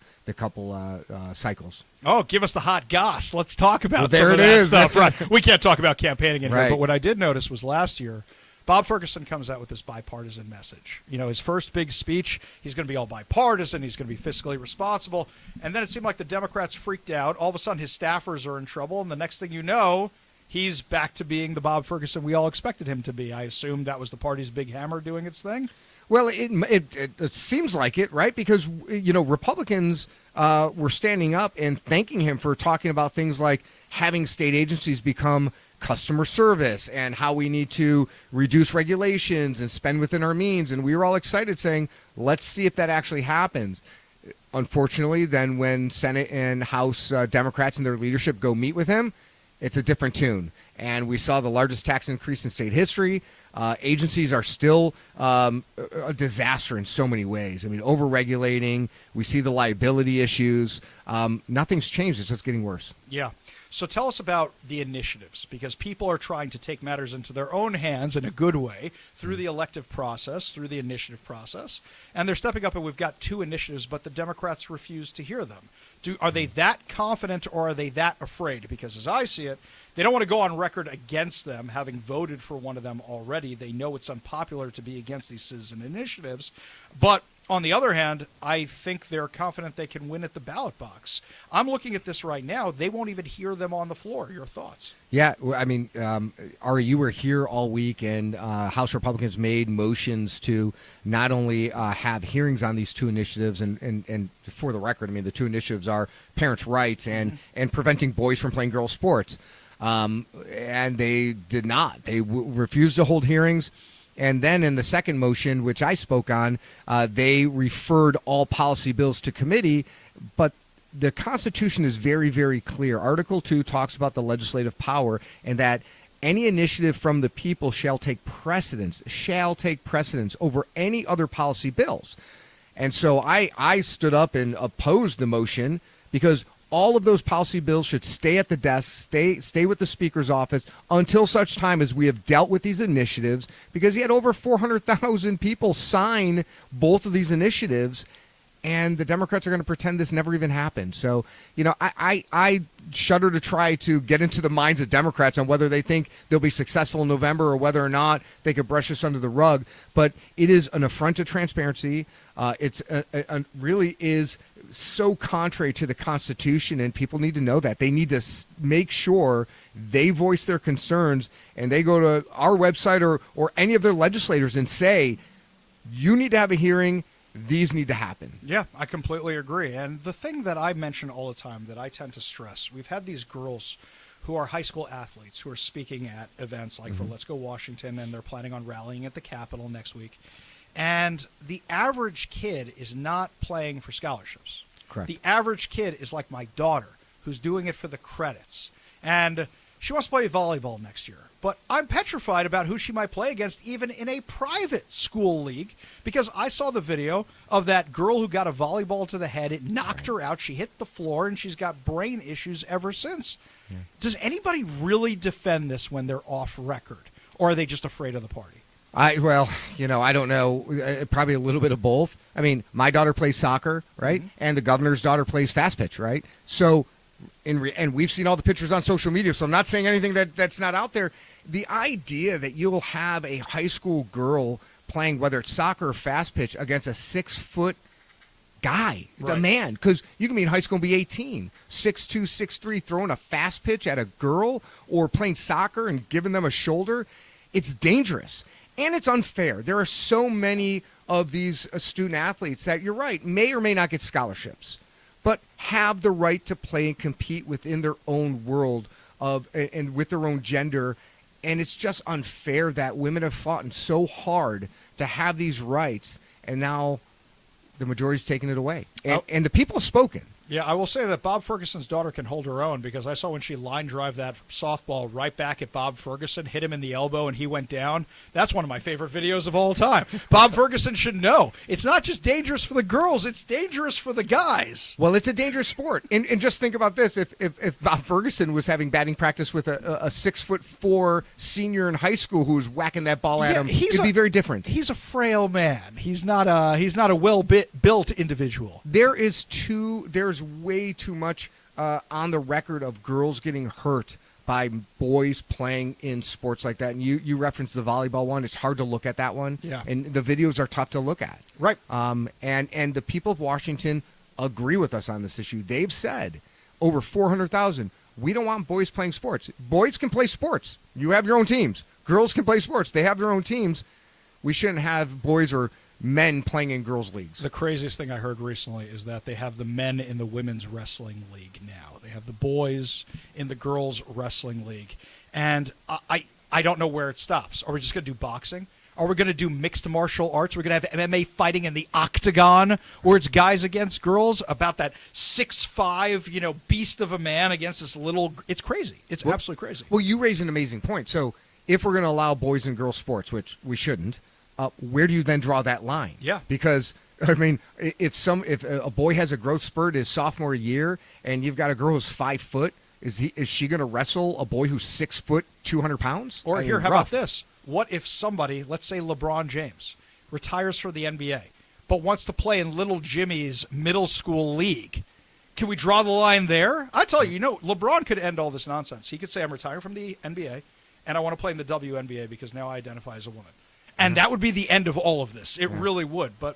cycles. Oh, give us the hot goss. Let's talk about there some of it that is. stuff. Right. We can't talk about campaigning in here, Right. but what I did notice was last year, Bob Ferguson comes out with this bipartisan message. His first big speech, he's going to be all bipartisan. He's going to be fiscally responsible. And then it seemed like the Democrats freaked out. All of a sudden, his staffers are in trouble, and the next thing you know, he's back to being the Bob Ferguson we all expected him to be. I assume that was the party's big hammer doing its thing. Well, it seems like it, right? Because, Republicans were standing up and thanking him for talking about things like having state agencies become customer service and how we need to reduce regulations and spend within our means. And we were all excited saying, let's see if that actually happens. Unfortunately, then when Senate and House Democrats and their leadership go meet with him, it's a different tune. And we saw the largest tax increase in state history. Agencies are still a disaster in so many ways. I mean, over-regulating. We see the liability issues. Nothing's changed. It's just getting worse. Yeah. So tell us about the initiatives, because people are trying to take matters into their own hands in a good way through the elective process, through the initiative process. And they're stepping up, and we've got 2 initiatives, but the Democrats refuse to hear them. Are they that confident, or are they that afraid? Because as I see it, they don't want to go on record against them, having voted for one of them already. They know it's unpopular to be against these citizen initiatives. But on the other hand, I think they're confident they can win at the ballot box. I'm looking at this right now. They won't even hear them on the floor. Your thoughts? Yeah, I mean, Ari, you were here all week, and House Republicans made motions to not only have hearings on these 2 initiatives, and for the record, I mean, the 2 initiatives are parents' rights and preventing boys from playing girls' sports. And they did not. They refused to hold hearings. And then in the second motion, which I spoke on, they referred all policy bills to committee. But the Constitution is very, very clear. Article 2 talks about the legislative power, and that any initiative from the people shall take precedence over any other policy bills. And so I stood up and opposed the motion, because all of those policy bills should stay at the desk, stay with the Speaker's office until such time as we have dealt with these initiatives, because he had over 400,000 people sign both of these initiatives, and the Democrats are going to pretend this never even happened. So, I shudder to try to get into the minds of Democrats on whether they think they'll be successful in November or whether or not they could brush this under the rug. But it is an affront to transparency. It's really is so contrary to the Constitution, and people need to know that. They need to make sure they voice their concerns, and they go to our website or any of their legislators and say, you need to have a hearing. These need to happen. Yeah, I completely agree. And the thing that I mention all the time that I tend to stress, we've had these girls who are high school athletes who are speaking at events like for Let's Go Washington, and they're planning on rallying at the Capitol next week. And the average kid is not playing for scholarships. Correct. The average kid is like my daughter, who's doing it for the credits. And she wants to play volleyball next year. But I'm petrified about who she might play against, even in a private school league, because I saw the video of that girl who got a volleyball to the head. It knocked her out. She hit the floor, and she's got brain issues ever since. Yeah. Does anybody really defend this when they're off record, or are they just afraid of the party? I don't know. Probably a little bit of both. I mean, my daughter plays soccer, right? Mm-hmm. And the governor's daughter plays fast pitch, right? So, and we've seen all the pictures on social media, so I'm not saying anything that's not out there. The idea that you'll have a high school girl playing, whether it's soccer or fast pitch, against a 6-foot guy, right, a man, because you can be in high school and be 18, 6'2", 6'3", throwing a fast pitch at a girl or playing soccer and giving them a shoulder, it's dangerous. And it's unfair. There are so many of these student athletes that, you're right, may or may not get scholarships, but have the right to play and compete within their own world and with their own gender. And it's just unfair that women have fought so hard to have these rights, and now the majority's taking it away. And the people have spoken. Yeah, I will say that Bob Ferguson's daughter can hold her own, because I saw when she line drive that softball right back at Bob Ferguson, hit him in the elbow, and he went down. That's one of my favorite videos of all time. Bob Ferguson should know. It's not just dangerous for the girls, it's dangerous for the guys. Well, it's a dangerous sport. And just think about this. If Bob Ferguson was having batting practice with a 6'4" senior in high school who was whacking that ball at him, it'd be very different. He's a frail man. He's not a well-built individual. There's way too much on the record of girls getting hurt by boys playing in sports like that. And you referenced the volleyball one. It's hard to look at that one. Yeah. And the videos are tough to look at. Right. And the people of Washington agree with us on this issue. They've said over 400,000, we don't want boys playing sports. Boys can play sports. You have your own teams. Girls can play sports. They have their own teams. We shouldn't have boys or men playing in girls' leagues. The craziest thing I heard recently is that they have the men in the women's wrestling league now. They have the boys in the girls' wrestling league. And I don't know where it stops. Are we just going to do boxing? Are we going to do mixed martial arts? We're going to have MMA fighting in the octagon, where it's guys against girls, about that 6'5", beast of a man against this little... It's crazy. It's absolutely crazy. Well, you raise an amazing point. So if we're going to allow boys and girls sports, which we shouldn't, where do you then draw that line? Yeah. Because, I mean, if a boy has a growth spurt his sophomore year and you've got a girl who's 5 foot, is she going to wrestle a boy who's 6 foot, 200 pounds? Or how about this? What if somebody, let's say LeBron James, retires for the NBA, but wants to play in little Jimmy's middle school league? Can we draw the line there? I tell you, LeBron could end all this nonsense. He could say, I'm retiring from the NBA, and I want to play in the WNBA because now I identify as a woman. And that would be the end of all of this. It really would, but,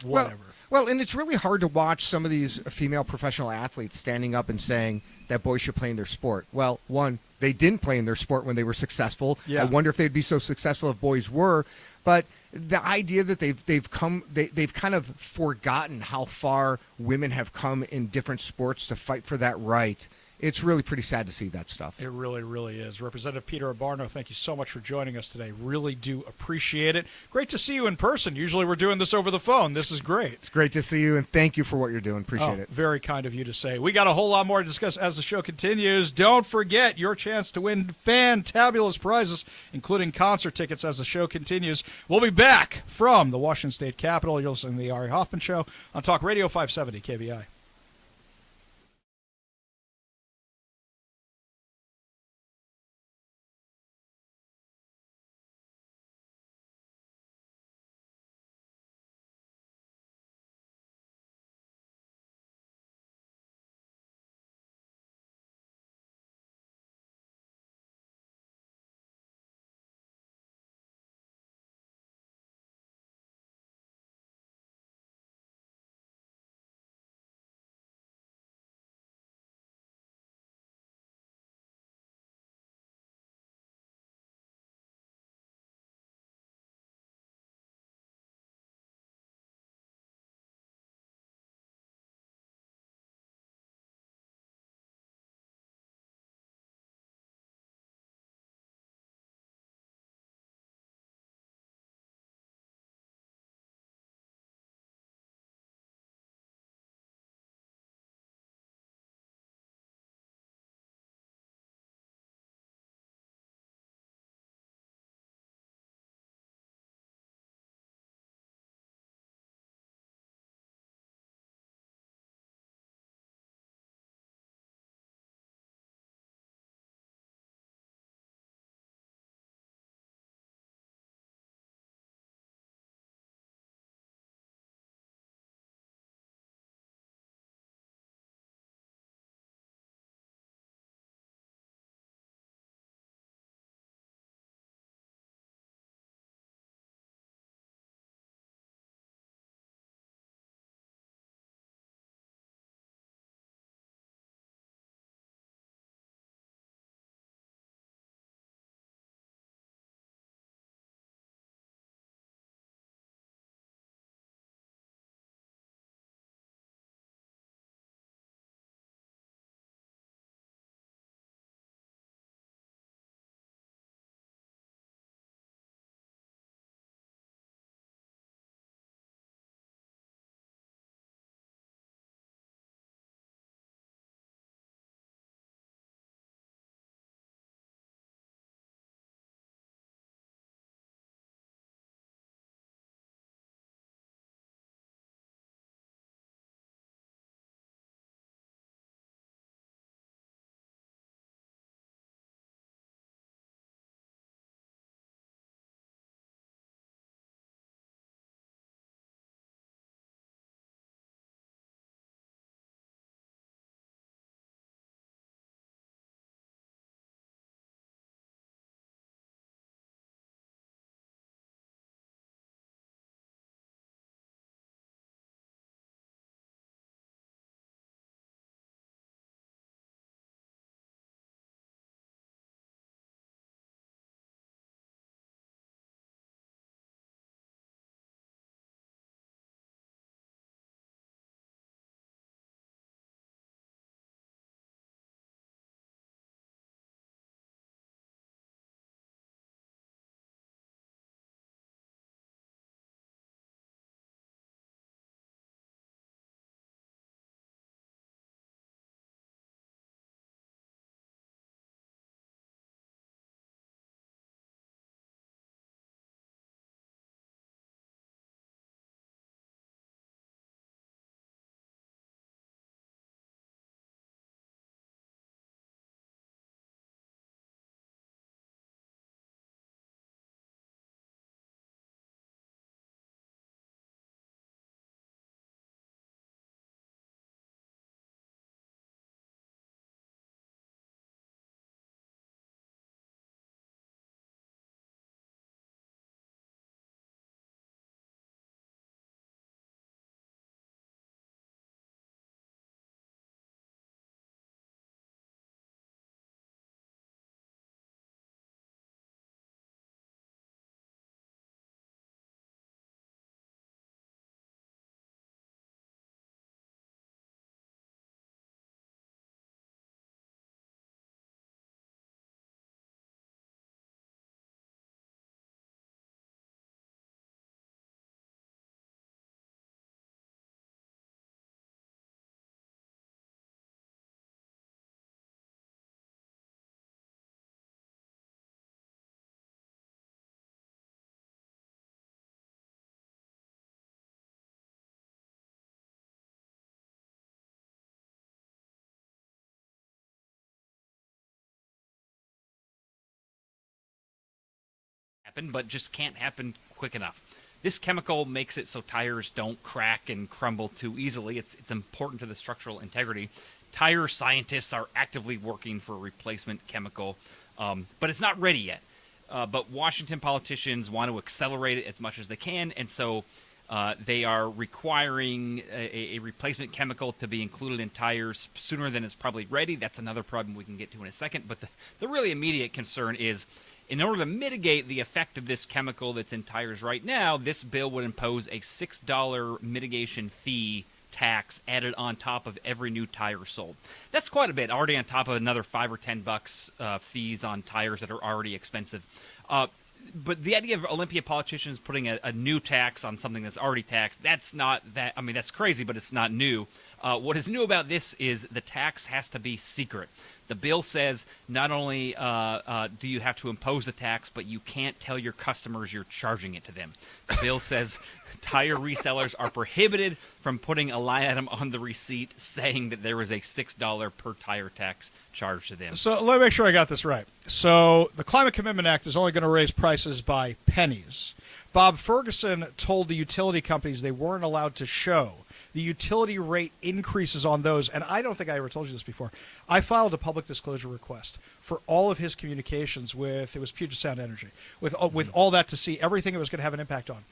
whatever. Well, and it's really hard to watch some of these female professional athletes standing up and saying that boys should play in their sport. Well, one, they didn't play in their sport when they were successful. Yeah. I wonder if they'd be so successful if boys were. But the idea that they've kind of forgotten how far women have come in different sports to fight for that right. It's really pretty sad to see that stuff. It really, really is. Representative Peter Abarno, thank you so much for joining us today. Really do appreciate it. Great to see you in person. Usually we're doing this over the phone. This is great. It's great to see you, and thank you for what you're doing. Appreciate it. Very kind of you to say. We got a whole lot more to discuss as the show continues. Don't forget your chance to win fantabulous prizes, including concert tickets as the show continues. We'll be back from the Washington State Capitol. You're listening to the Ari Hoffman Show on Talk Radio 570 KBI. happen, but just can't happen quick enough. This chemical makes it so tires don't crack and crumble too easily. It's important to the structural integrity. Tire scientists are actively working for a replacement chemical, but it's not ready yet. But Washington politicians want to accelerate it as much as they can, and so they are requiring a replacement chemical to be included in tires sooner than it's probably ready. That's another problem we can get to in a second. But the really immediate concern is, in order to mitigate the effect of this chemical that's in tires right now, this bill would impose a $6 mitigation fee tax added on top of every new tire sold. That's quite a bit, already on top of another $5 or $10 fees on tires that are already expensive. But the idea of Olympia politicians putting a new tax on something that's already taxed, that's not that. I mean, that's crazy, but it's not new. What is new about this is the tax has to be secret. The bill says not only do you have to impose the tax, but you can't tell your customers you're charging it to them. The bill says tire resellers are prohibited from putting a line item on the receipt saying that there was a $6 per tire tax charged to them. So let me make sure I got this right. So the Climate Commitment Act is only going to raise prices by pennies. Bob Ferguson told the utility companies they weren't allowed to show the utility rate increases on those, and I don't think I ever told you this before. I filed a public disclosure request for all of his communications with, it was Puget Sound Energy, with all that to see everything it was going to have an impact on.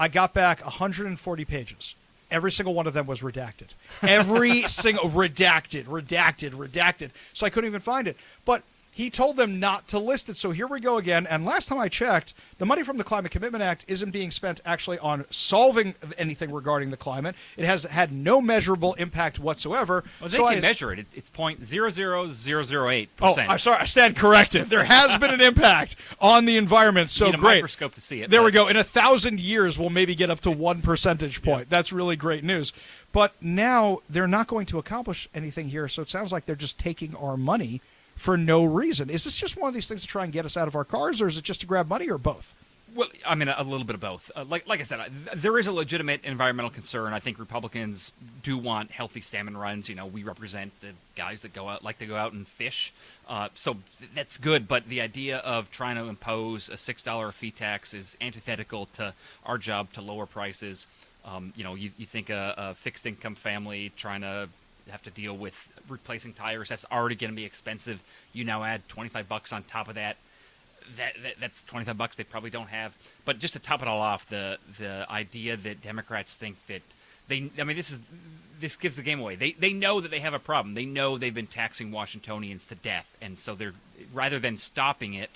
I got back 140 pages. Every single one of them was redacted. Every single, redacted. So I couldn't even find it. But he told them not to list it. So here we go again. And last time I checked, the money from the Climate Commitment Act isn't being spent actually on solving anything regarding the climate. It has had no measurable impact whatsoever. Well, they can measure it. It's 0.00008%. Oh, I'm sorry. I stand corrected. There has been an impact on the environment. So you need a great. microscope to see it. There we go. In 1,000 years, we'll maybe get up to 1 percentage point. Yeah. That's really great news. But now they're not going to accomplish anything here. So it sounds like they're just taking our money for no reason. Is this just one of these things to try and get us out of our cars, or is it just to grab money, or both? Well, I mean, a little bit of both. Like I said, there is a legitimate environmental concern. I think Republicans do want healthy salmon runs. You know, we represent the guys that like to go out and fish. So that's good. But the idea of trying to impose a $6 fee tax is antithetical to our job to lower prices. You know, you think a fixed income family trying to have to deal with replacing tires, that's already going to be expensive. You now add $25 on top of that. That's $25 they probably don't have. But just to top it all off, the idea that Democrats think that this gives the game away. They know that they have a problem. They know they've been taxing Washingtonians to death, and so they're, rather than stopping it,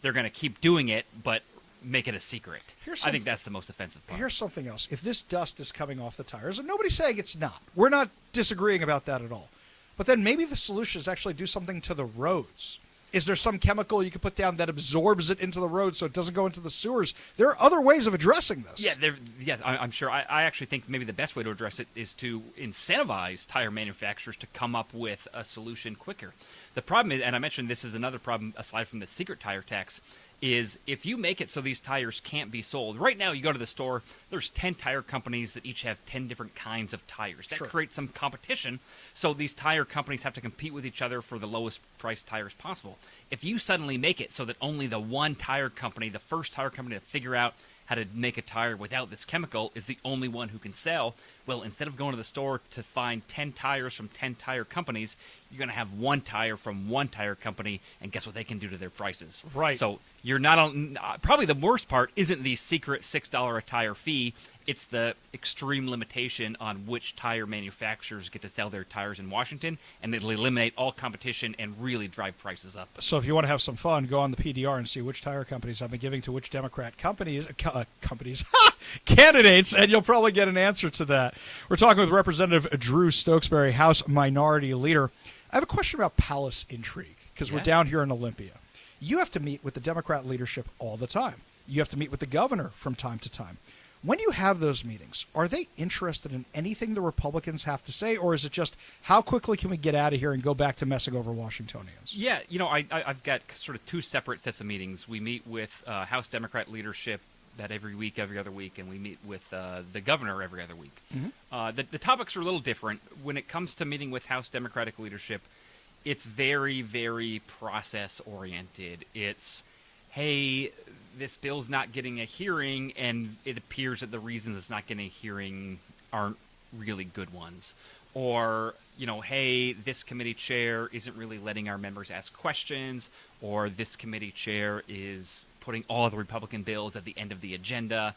they're going to keep doing it, but make it a secret. I think that's the most offensive part. Here's something else. If this dust is coming off the tires, and nobody's saying it's not, we're not disagreeing about that at all. But then maybe the solution is actually do something to the roads. Is there some chemical you can put down that absorbs it into the road so it doesn't go into the sewers? There are other ways of addressing this. Yeah, I'm sure. I actually think maybe the best way to address it is to incentivize tire manufacturers to come up with a solution quicker. The problem is, and I mentioned this is another problem aside from the secret tire tax, is if you make it so these tires can't be sold. Right now, you go to the store, there's 10 tire companies that each have 10 different kinds of tires. That creates some competition, so these tire companies have to compete with each other for the lowest priced tires possible. If you suddenly make it so that only the one tire company, the first tire company to figure out how to make a tire without this chemical, is the only one who can sell, well, instead of going to the store to find 10 tires from 10 tire companies, you're going to have one tire from one tire company, and guess what they can do to their prices? Right. So you're not on. Probably the worst part isn't the secret $6 a tire fee. It's the extreme limitation on which tire manufacturers get to sell their tires in Washington, and it'll eliminate all competition and really drive prices up. So if you want to have some fun, go on the PDR and see which tire companies have been giving to which Democrat candidates, and you'll probably get an answer to that. We're talking with Representative Drew Stokesbury, House Minority Leader. I have a question about palace intrigue, because we're down here in Olympia. You have to meet with the Democrat leadership all the time. You have to meet with the governor from time to time. When you have those meetings, are they interested in anything the Republicans have to say, or is it just how quickly can we get out of here and go back to messing over Washingtonians? Yeah, you know, I've got sort of two separate sets of meetings. We meet with House Democrat leadership that every week, every other week, and we meet with the governor every other week. Mm-hmm. The topics are a little different. When it comes to meeting with House Democratic leadership, it's very, very process-oriented. It's hey, this bill's not getting a hearing, and it appears that the reasons it's not getting a hearing aren't really good ones. Or, hey, this committee chair isn't really letting our members ask questions, or this committee chair is putting all the Republican bills at the end of the agenda.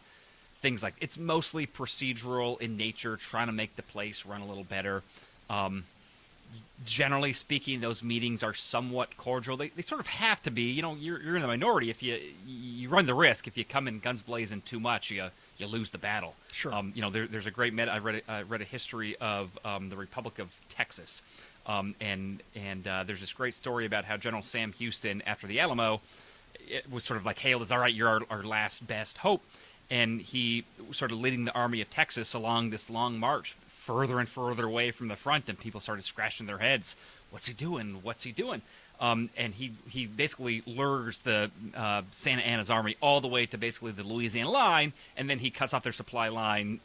Things like it's mostly procedural in nature, trying to make the place run a little better. Generally speaking, those meetings are somewhat cordial. They sort of have to be. You're in the minority if you run the risk if you come in guns blazing too much, you lose the battle. Sure. There's a great I read a history of the Republic of Texas, and there's this great story about how General Sam Houston, after the Alamo, it was sort of like hailed as, all right, you're our last best hope, and he started leading the Army of Texas along this long march, further and further away from the front, and people started scratching their heads. What's he doing? What's he doing? And he basically lures the Santa Anna's army all the way to basically the Louisiana line, and then he cuts off their supply line,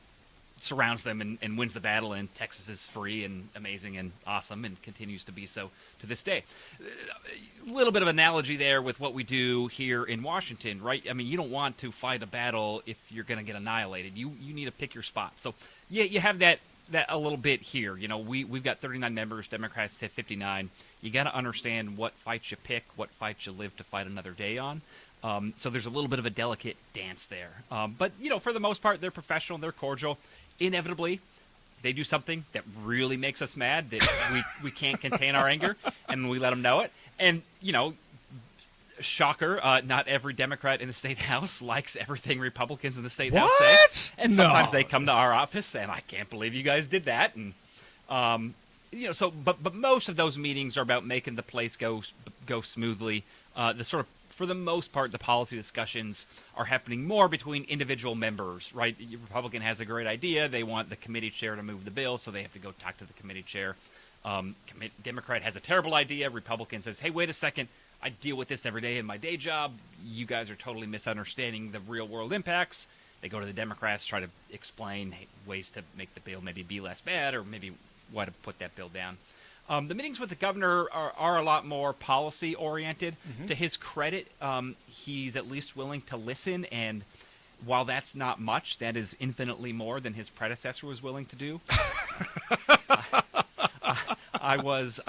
surrounds them, and wins the battle, and Texas is free and amazing and awesome and continues to be so to this day. A little bit of analogy there with what we do here in Washington, right? I mean, you don't want to fight a battle if you're going to get annihilated. You need to pick your spot. So, yeah, you have that a little bit here. We've got 39 members. Democrats have 59. You got to understand what fights you pick, what fights you live to fight another day on. So there's a little bit of a delicate dance there. But, for the most part, they're professional, they're cordial. Inevitably, they do something that really makes us mad, that we can't contain our anger, and we let them know it. And, shocker, not every Democrat in the state house likes everything Republicans in the state house say. And sometimes they come to our office, and I can't believe you guys did that. And but most of those meetings are about making the place go smoothly. For the most part, the policy discussions are happening more between individual members, right? The Republican has a great idea. They want the committee chair to move the bill, so they have to go talk to the committee chair. Democrat has a terrible idea. Republican says, hey, wait a second. I deal with this every day in my day job. You guys are totally misunderstanding the real world impacts. They go to the Democrats, try to explain ways to make the bill maybe be less bad, or maybe why to put that bill down. The meetings with the governor are a lot more policy oriented. Mm-hmm. To his credit, he's at least willing to listen, and while that's not much, that is infinitely more than his predecessor was willing to do. I was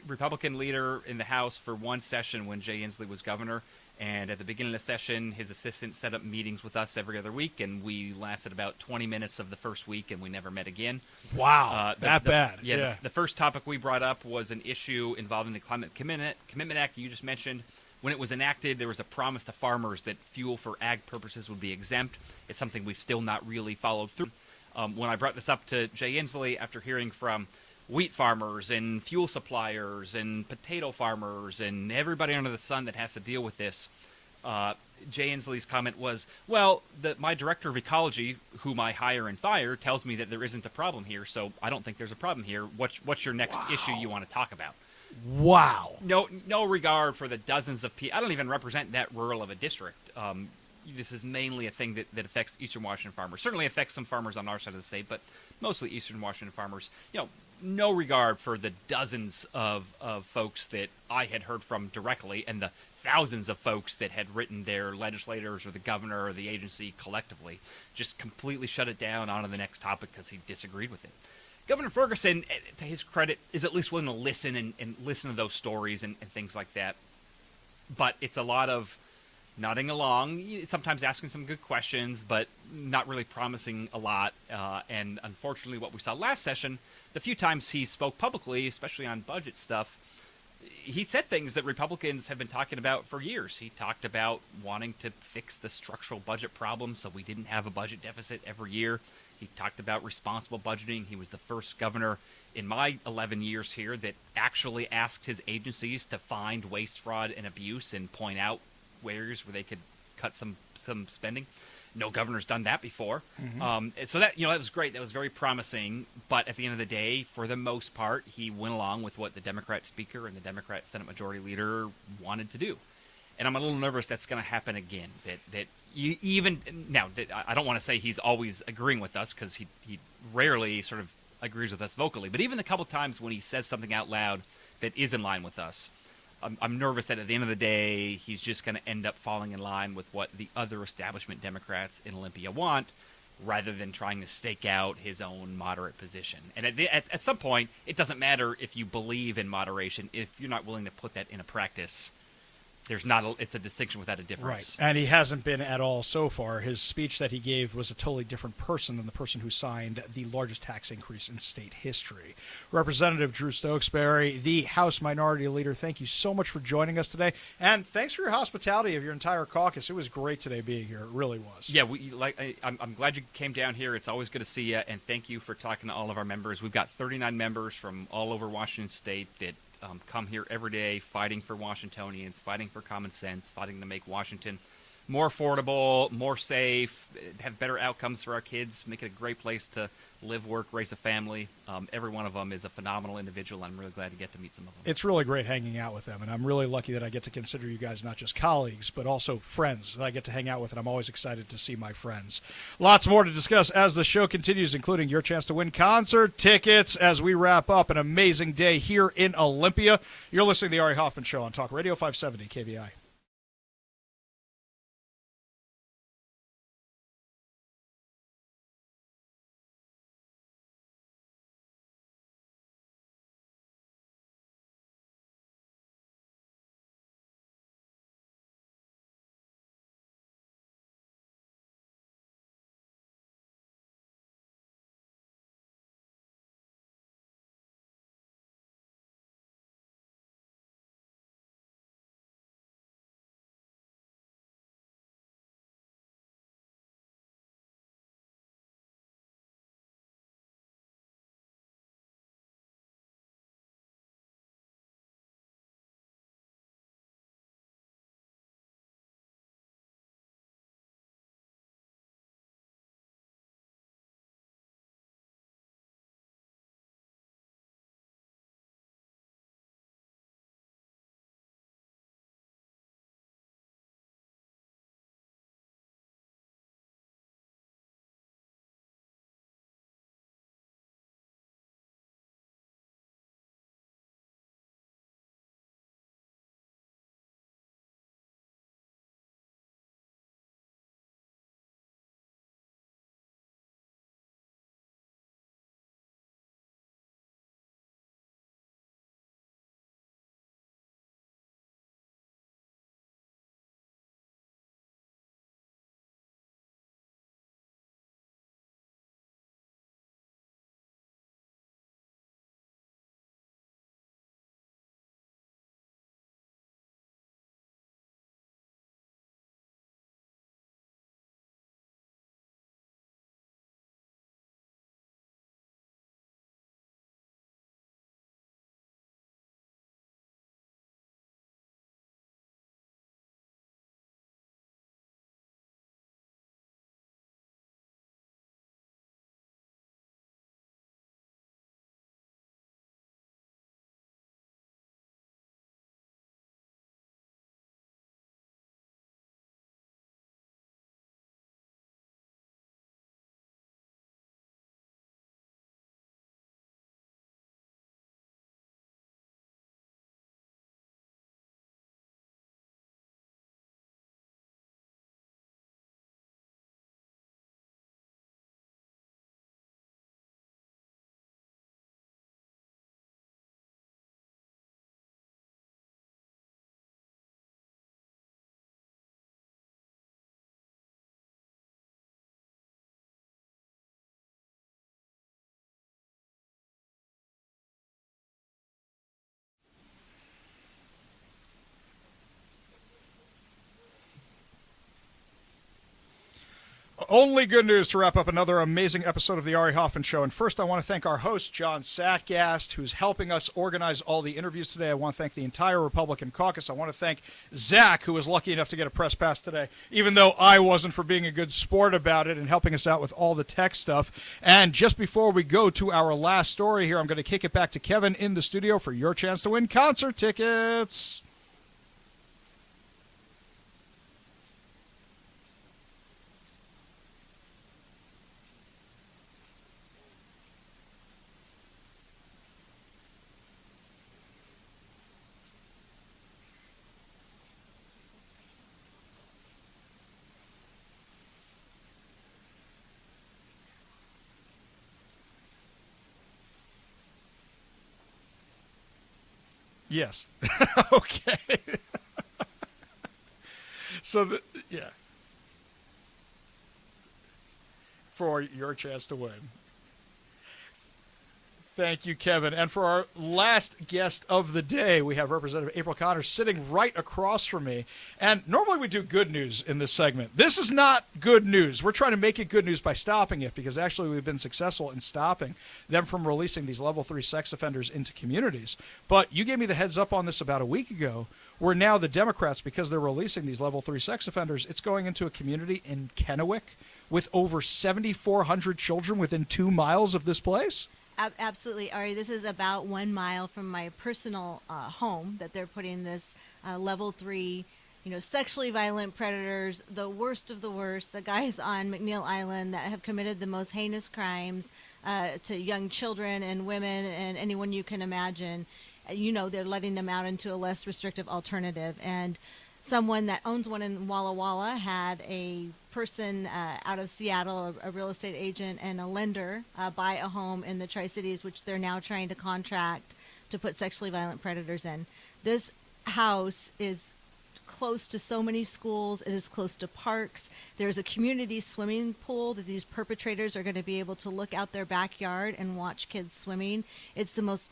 Republican leader in the House for one session when Jay Inslee was governor, and at the beginning of the session, his assistant set up meetings with us every other week, and we lasted about 20 minutes of the first week, and we never met again. Wow, bad. Yeah. The first topic we brought up was an issue involving the Climate Commitment Act you just mentioned. When it was enacted, there was a promise to farmers that fuel for ag purposes would be exempt. It's something we've still not really followed through. When I brought this up to Jay Inslee, after hearing from wheat farmers and fuel suppliers and potato farmers and everybody under the sun that has to deal with this, Jay Inslee's comment was, well, my director of ecology, whom I hire and fire, tells me that there isn't a problem here, so I don't think there's a problem here. What's your next issue you want to talk about? Wow. No regard for the dozens of people. I don't even represent that rural of a district. This is mainly a thing that affects Eastern Washington farmers. Certainly affects some farmers on our side of the state, but mostly Eastern Washington farmers. No regard for the dozens of folks that I had heard from directly and the thousands of folks that had written their legislators or the governor or the agency collectively. Just completely shut it down on to the next topic because he disagreed with it. Governor Ferguson, to his credit, is at least willing to listen and listen to those stories and things like that. But it's a lot of nodding along, sometimes asking some good questions, but not really promising a lot. And unfortunately, what we saw last session, the few times he spoke publicly, especially on budget stuff, he said things that Republicans have been talking about for years. He talked about wanting to fix the structural budget problem so we didn't have a budget deficit every year. He talked about responsible budgeting. He was the first governor in my 11 years here that actually asked his agencies to find waste, fraud, and abuse and point out areas where they could cut some spending. No governor's done that before. Mm-hmm. So that was great. That was very promising. But at the end of the day, for the most part, he went along with what the Democrat Speaker and the Democrat Senate Majority Leader wanted to do. And I'm a little nervous that's going to happen again. That I don't want to say he's always agreeing with us because he rarely sort of agrees with us vocally. But even the couple times when he says something out loud that is in line with us, I'm nervous that at the end of the day, he's just going to end up falling in line with what the other establishment Democrats in Olympia want, rather than trying to stake out his own moderate position. And at some point, it doesn't matter if you believe in moderation if you're not willing to put that into practice. It's a distinction without a difference. Right, and he hasn't been at all so far. His speech that he gave was a totally different person than the person who signed the largest tax increase in state history. Representative Drew Stokesbury, the House Minority Leader, thank you so much for joining us today, and thanks for your hospitality of your entire caucus. It was great today being here. It really was. Yeah, I'm glad you came down here. It's always good to see you, and thank you for talking to all of our members. We've got 39 members from all over Washington State that come here every day fighting for Washingtonians, fighting for common sense, fighting to make Washington more affordable, more safe, have better outcomes for our kids, make it a great place to live, work, raise a family. Every one of them is a phenomenal individual. I'm really glad to get to meet some of them. It's really great hanging out with them, and I'm really lucky that I get to consider you guys not just colleagues, but also friends that I get to hang out with, and I'm always excited to see my friends. Lots more to discuss as the show continues, including your chance to win concert tickets as we wrap up an amazing day here in Olympia. You're listening to The Ari Hoffman Show on Talk Radio 570 KVI. Only good news to wrap up another amazing episode of the Ari Hoffman Show. And first, I want to thank our host, John Satgast, who's helping us organize all the interviews today. I want to thank the entire Republican caucus. I want to thank Zach, who was lucky enough to get a press pass today, even though I wasn't, for being a good sport about it and helping us out with all the tech stuff. And just before we go to our last story here, I'm going to kick it back to Kevin in the studio for your chance to win concert tickets. Yes. Okay. So, yeah. For your chance to win. Thank you, Kevin. And for our last guest of the day, we have Representative April Connors sitting right across from me. And normally we do good news in this segment. This is not good news. We're trying to make it good news by stopping it, because actually we've been successful in stopping them from releasing these level 3 sex offenders into communities. But you gave me the heads up on this about a week ago, where now the Democrats, because they're releasing these level 3 sex offenders, it's going into a community in Kennewick with over 7,400 children within 2 miles of this place. Absolutely, Ari. This is about 1 mile from my personal home that they're putting this level 3, sexually violent predators, the worst of the worst, the guys on McNeil Island that have committed the most heinous crimes to young children and women and anyone you can imagine. They're letting them out into a less restrictive alternative. And someone that owns one in Walla Walla had a person out of Seattle, a real estate agent and a lender, buy a home in the Tri-Cities, which they're now trying to contract to put sexually violent predators in. This house is close to so many schools. It is close to parks. There's a community swimming pool that these perpetrators are going to be able to look out their backyard and watch kids swimming. It's the most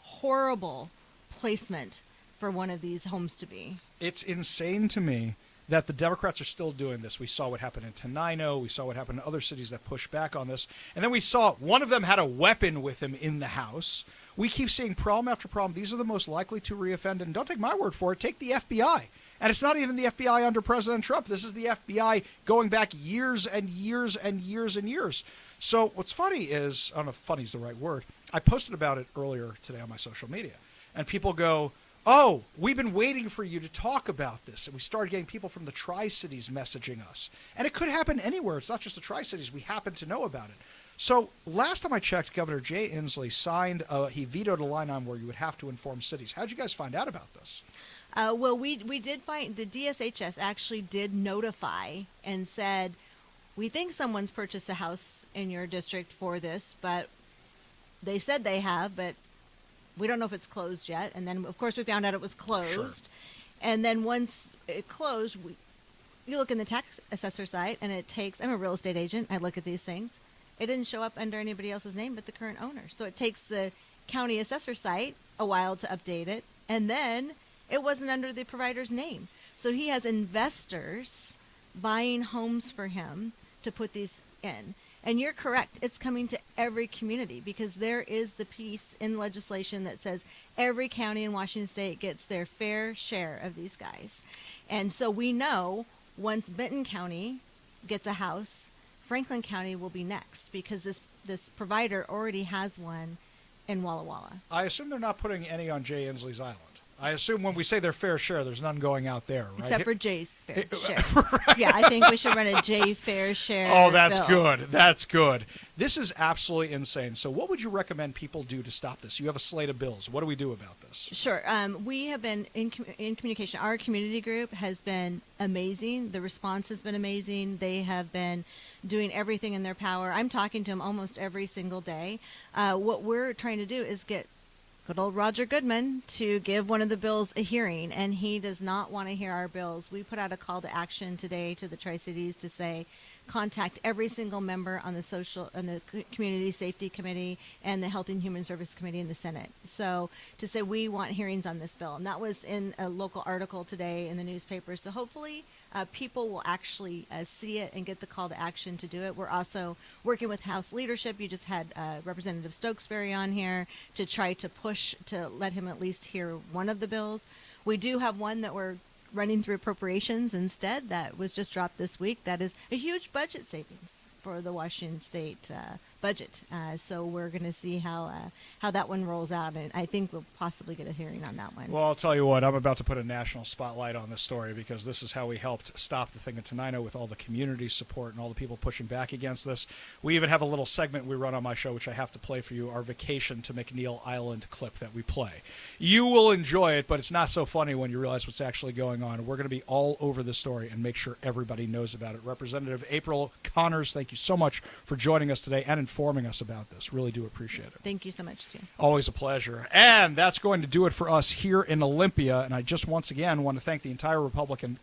horrible placement for one of these homes to be. It's insane to me that the Democrats are still doing this. We saw what happened in Tenino. We saw what happened in other cities that pushed back on this. And then we saw one of them had a weapon with him in the house. We keep seeing problem after problem. These are the most likely to reoffend. And don't take my word for it. Take the FBI. And it's not even the FBI under President Trump. This is the FBI going back years and years and years and years. So what's funny is, I don't know if funny is the right word, I posted about it earlier today on my social media. And people go, oh, we've been waiting for you to talk about this. And we started getting people from the Tri-Cities messaging us. And it could happen anywhere. It's not just the Tri-Cities. We happen to know about it. So last time I checked, Governor Jay Inslee signed, he vetoed a line on where you would have to inform cities. How'd you guys find out about this? Well, we did find, the DSHS actually did notify and said, we think someone's purchased a house in your district for this, but they said they have, but we don't know if it's closed yet. And then, of course, we found out it was closed. Sure. And then once it closed, you look in the tax assessor site, and it takes, I'm a real estate agent, I look at these things. It didn't show up under anybody else's name but the current owner. So it takes the county assessor site a while to update it, and then it wasn't under the provider's name. So he has investors buying homes for him to put these in. And you're correct. It's coming to every community, because there is the piece in legislation that says every county in Washington State gets their fair share of these guys. And so we know once Benton County gets a house, Franklin County will be next, because this provider already has one in Walla Walla. I assume they're not putting any on Jay Inslee's Island. I assume when we say their fair share, there's none going out there, right? Except for Jay's fair share. Right. Yeah, I think we should run a Jay fair share. Oh, that's bill. good. That's good. This is absolutely insane. So what would you recommend people do to stop this? You have a slate of bills. What do we do about this? Sure. We have been in communication. Our community group has been amazing. The response has been amazing. They have been doing everything in their power. I'm talking to them almost every single day. What we're trying to do is get good old Roger Goodman to give one of the bills a hearing, and he does not want to hear our bills. We put out a call to action today to the Tri-Cities to say, contact every single member on the Community Safety Committee and the Health and Human Service Committee in the Senate. So to say we want hearings on this bill, and that was in a local article today in the newspaper. So hopefully people will actually see it and get the call to action to do it. We're also working with House leadership. You just had Representative Stokesbury on here to try to push to let him at least hear one of the bills. We do have one that we're running through appropriations instead that was just dropped this week. That is a huge budget savings for the Washington State budget. So we're going to see how that one rolls out, and I think we'll possibly get a hearing on that one. Well, I'll tell you what, I'm about to put a national spotlight on this story, because this is how we helped stop the thing in Tenino with all the community support and all the people pushing back against this. We even have a little segment we run on my show, which I have to play for you, our Vacation to McNeil Island clip that we play. You will enjoy it, but it's not so funny when you realize what's actually going on. We're going to be all over the story and make sure everybody knows about it. Representative April Connors, thank you so much for joining us today and informing us about this. Really do appreciate it. Thank you so much, too. Always a pleasure. And that's going to do it for us here in Olympia. And I just once again want to thank the entire Republican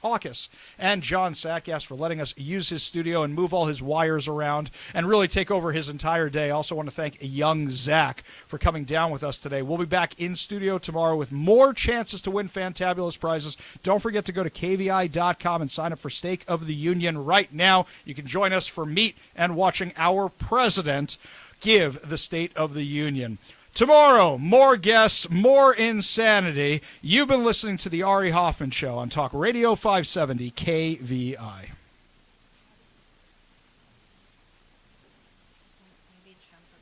caucus and John Sackgass for letting us use his studio and move all his wires around and really take over his entire day. Also want to thank young Zach for coming down with us today. We'll be back in studio tomorrow with more chances to win fantabulous prizes. Don't forget to go to kvi.com and sign up for Stake of the Union right now. You can join us for meet and watching our president give the State of the Union. Tomorrow, more guests, more insanity. You've been listening to the Ari Hoffman Show on Talk Radio 570 KVI.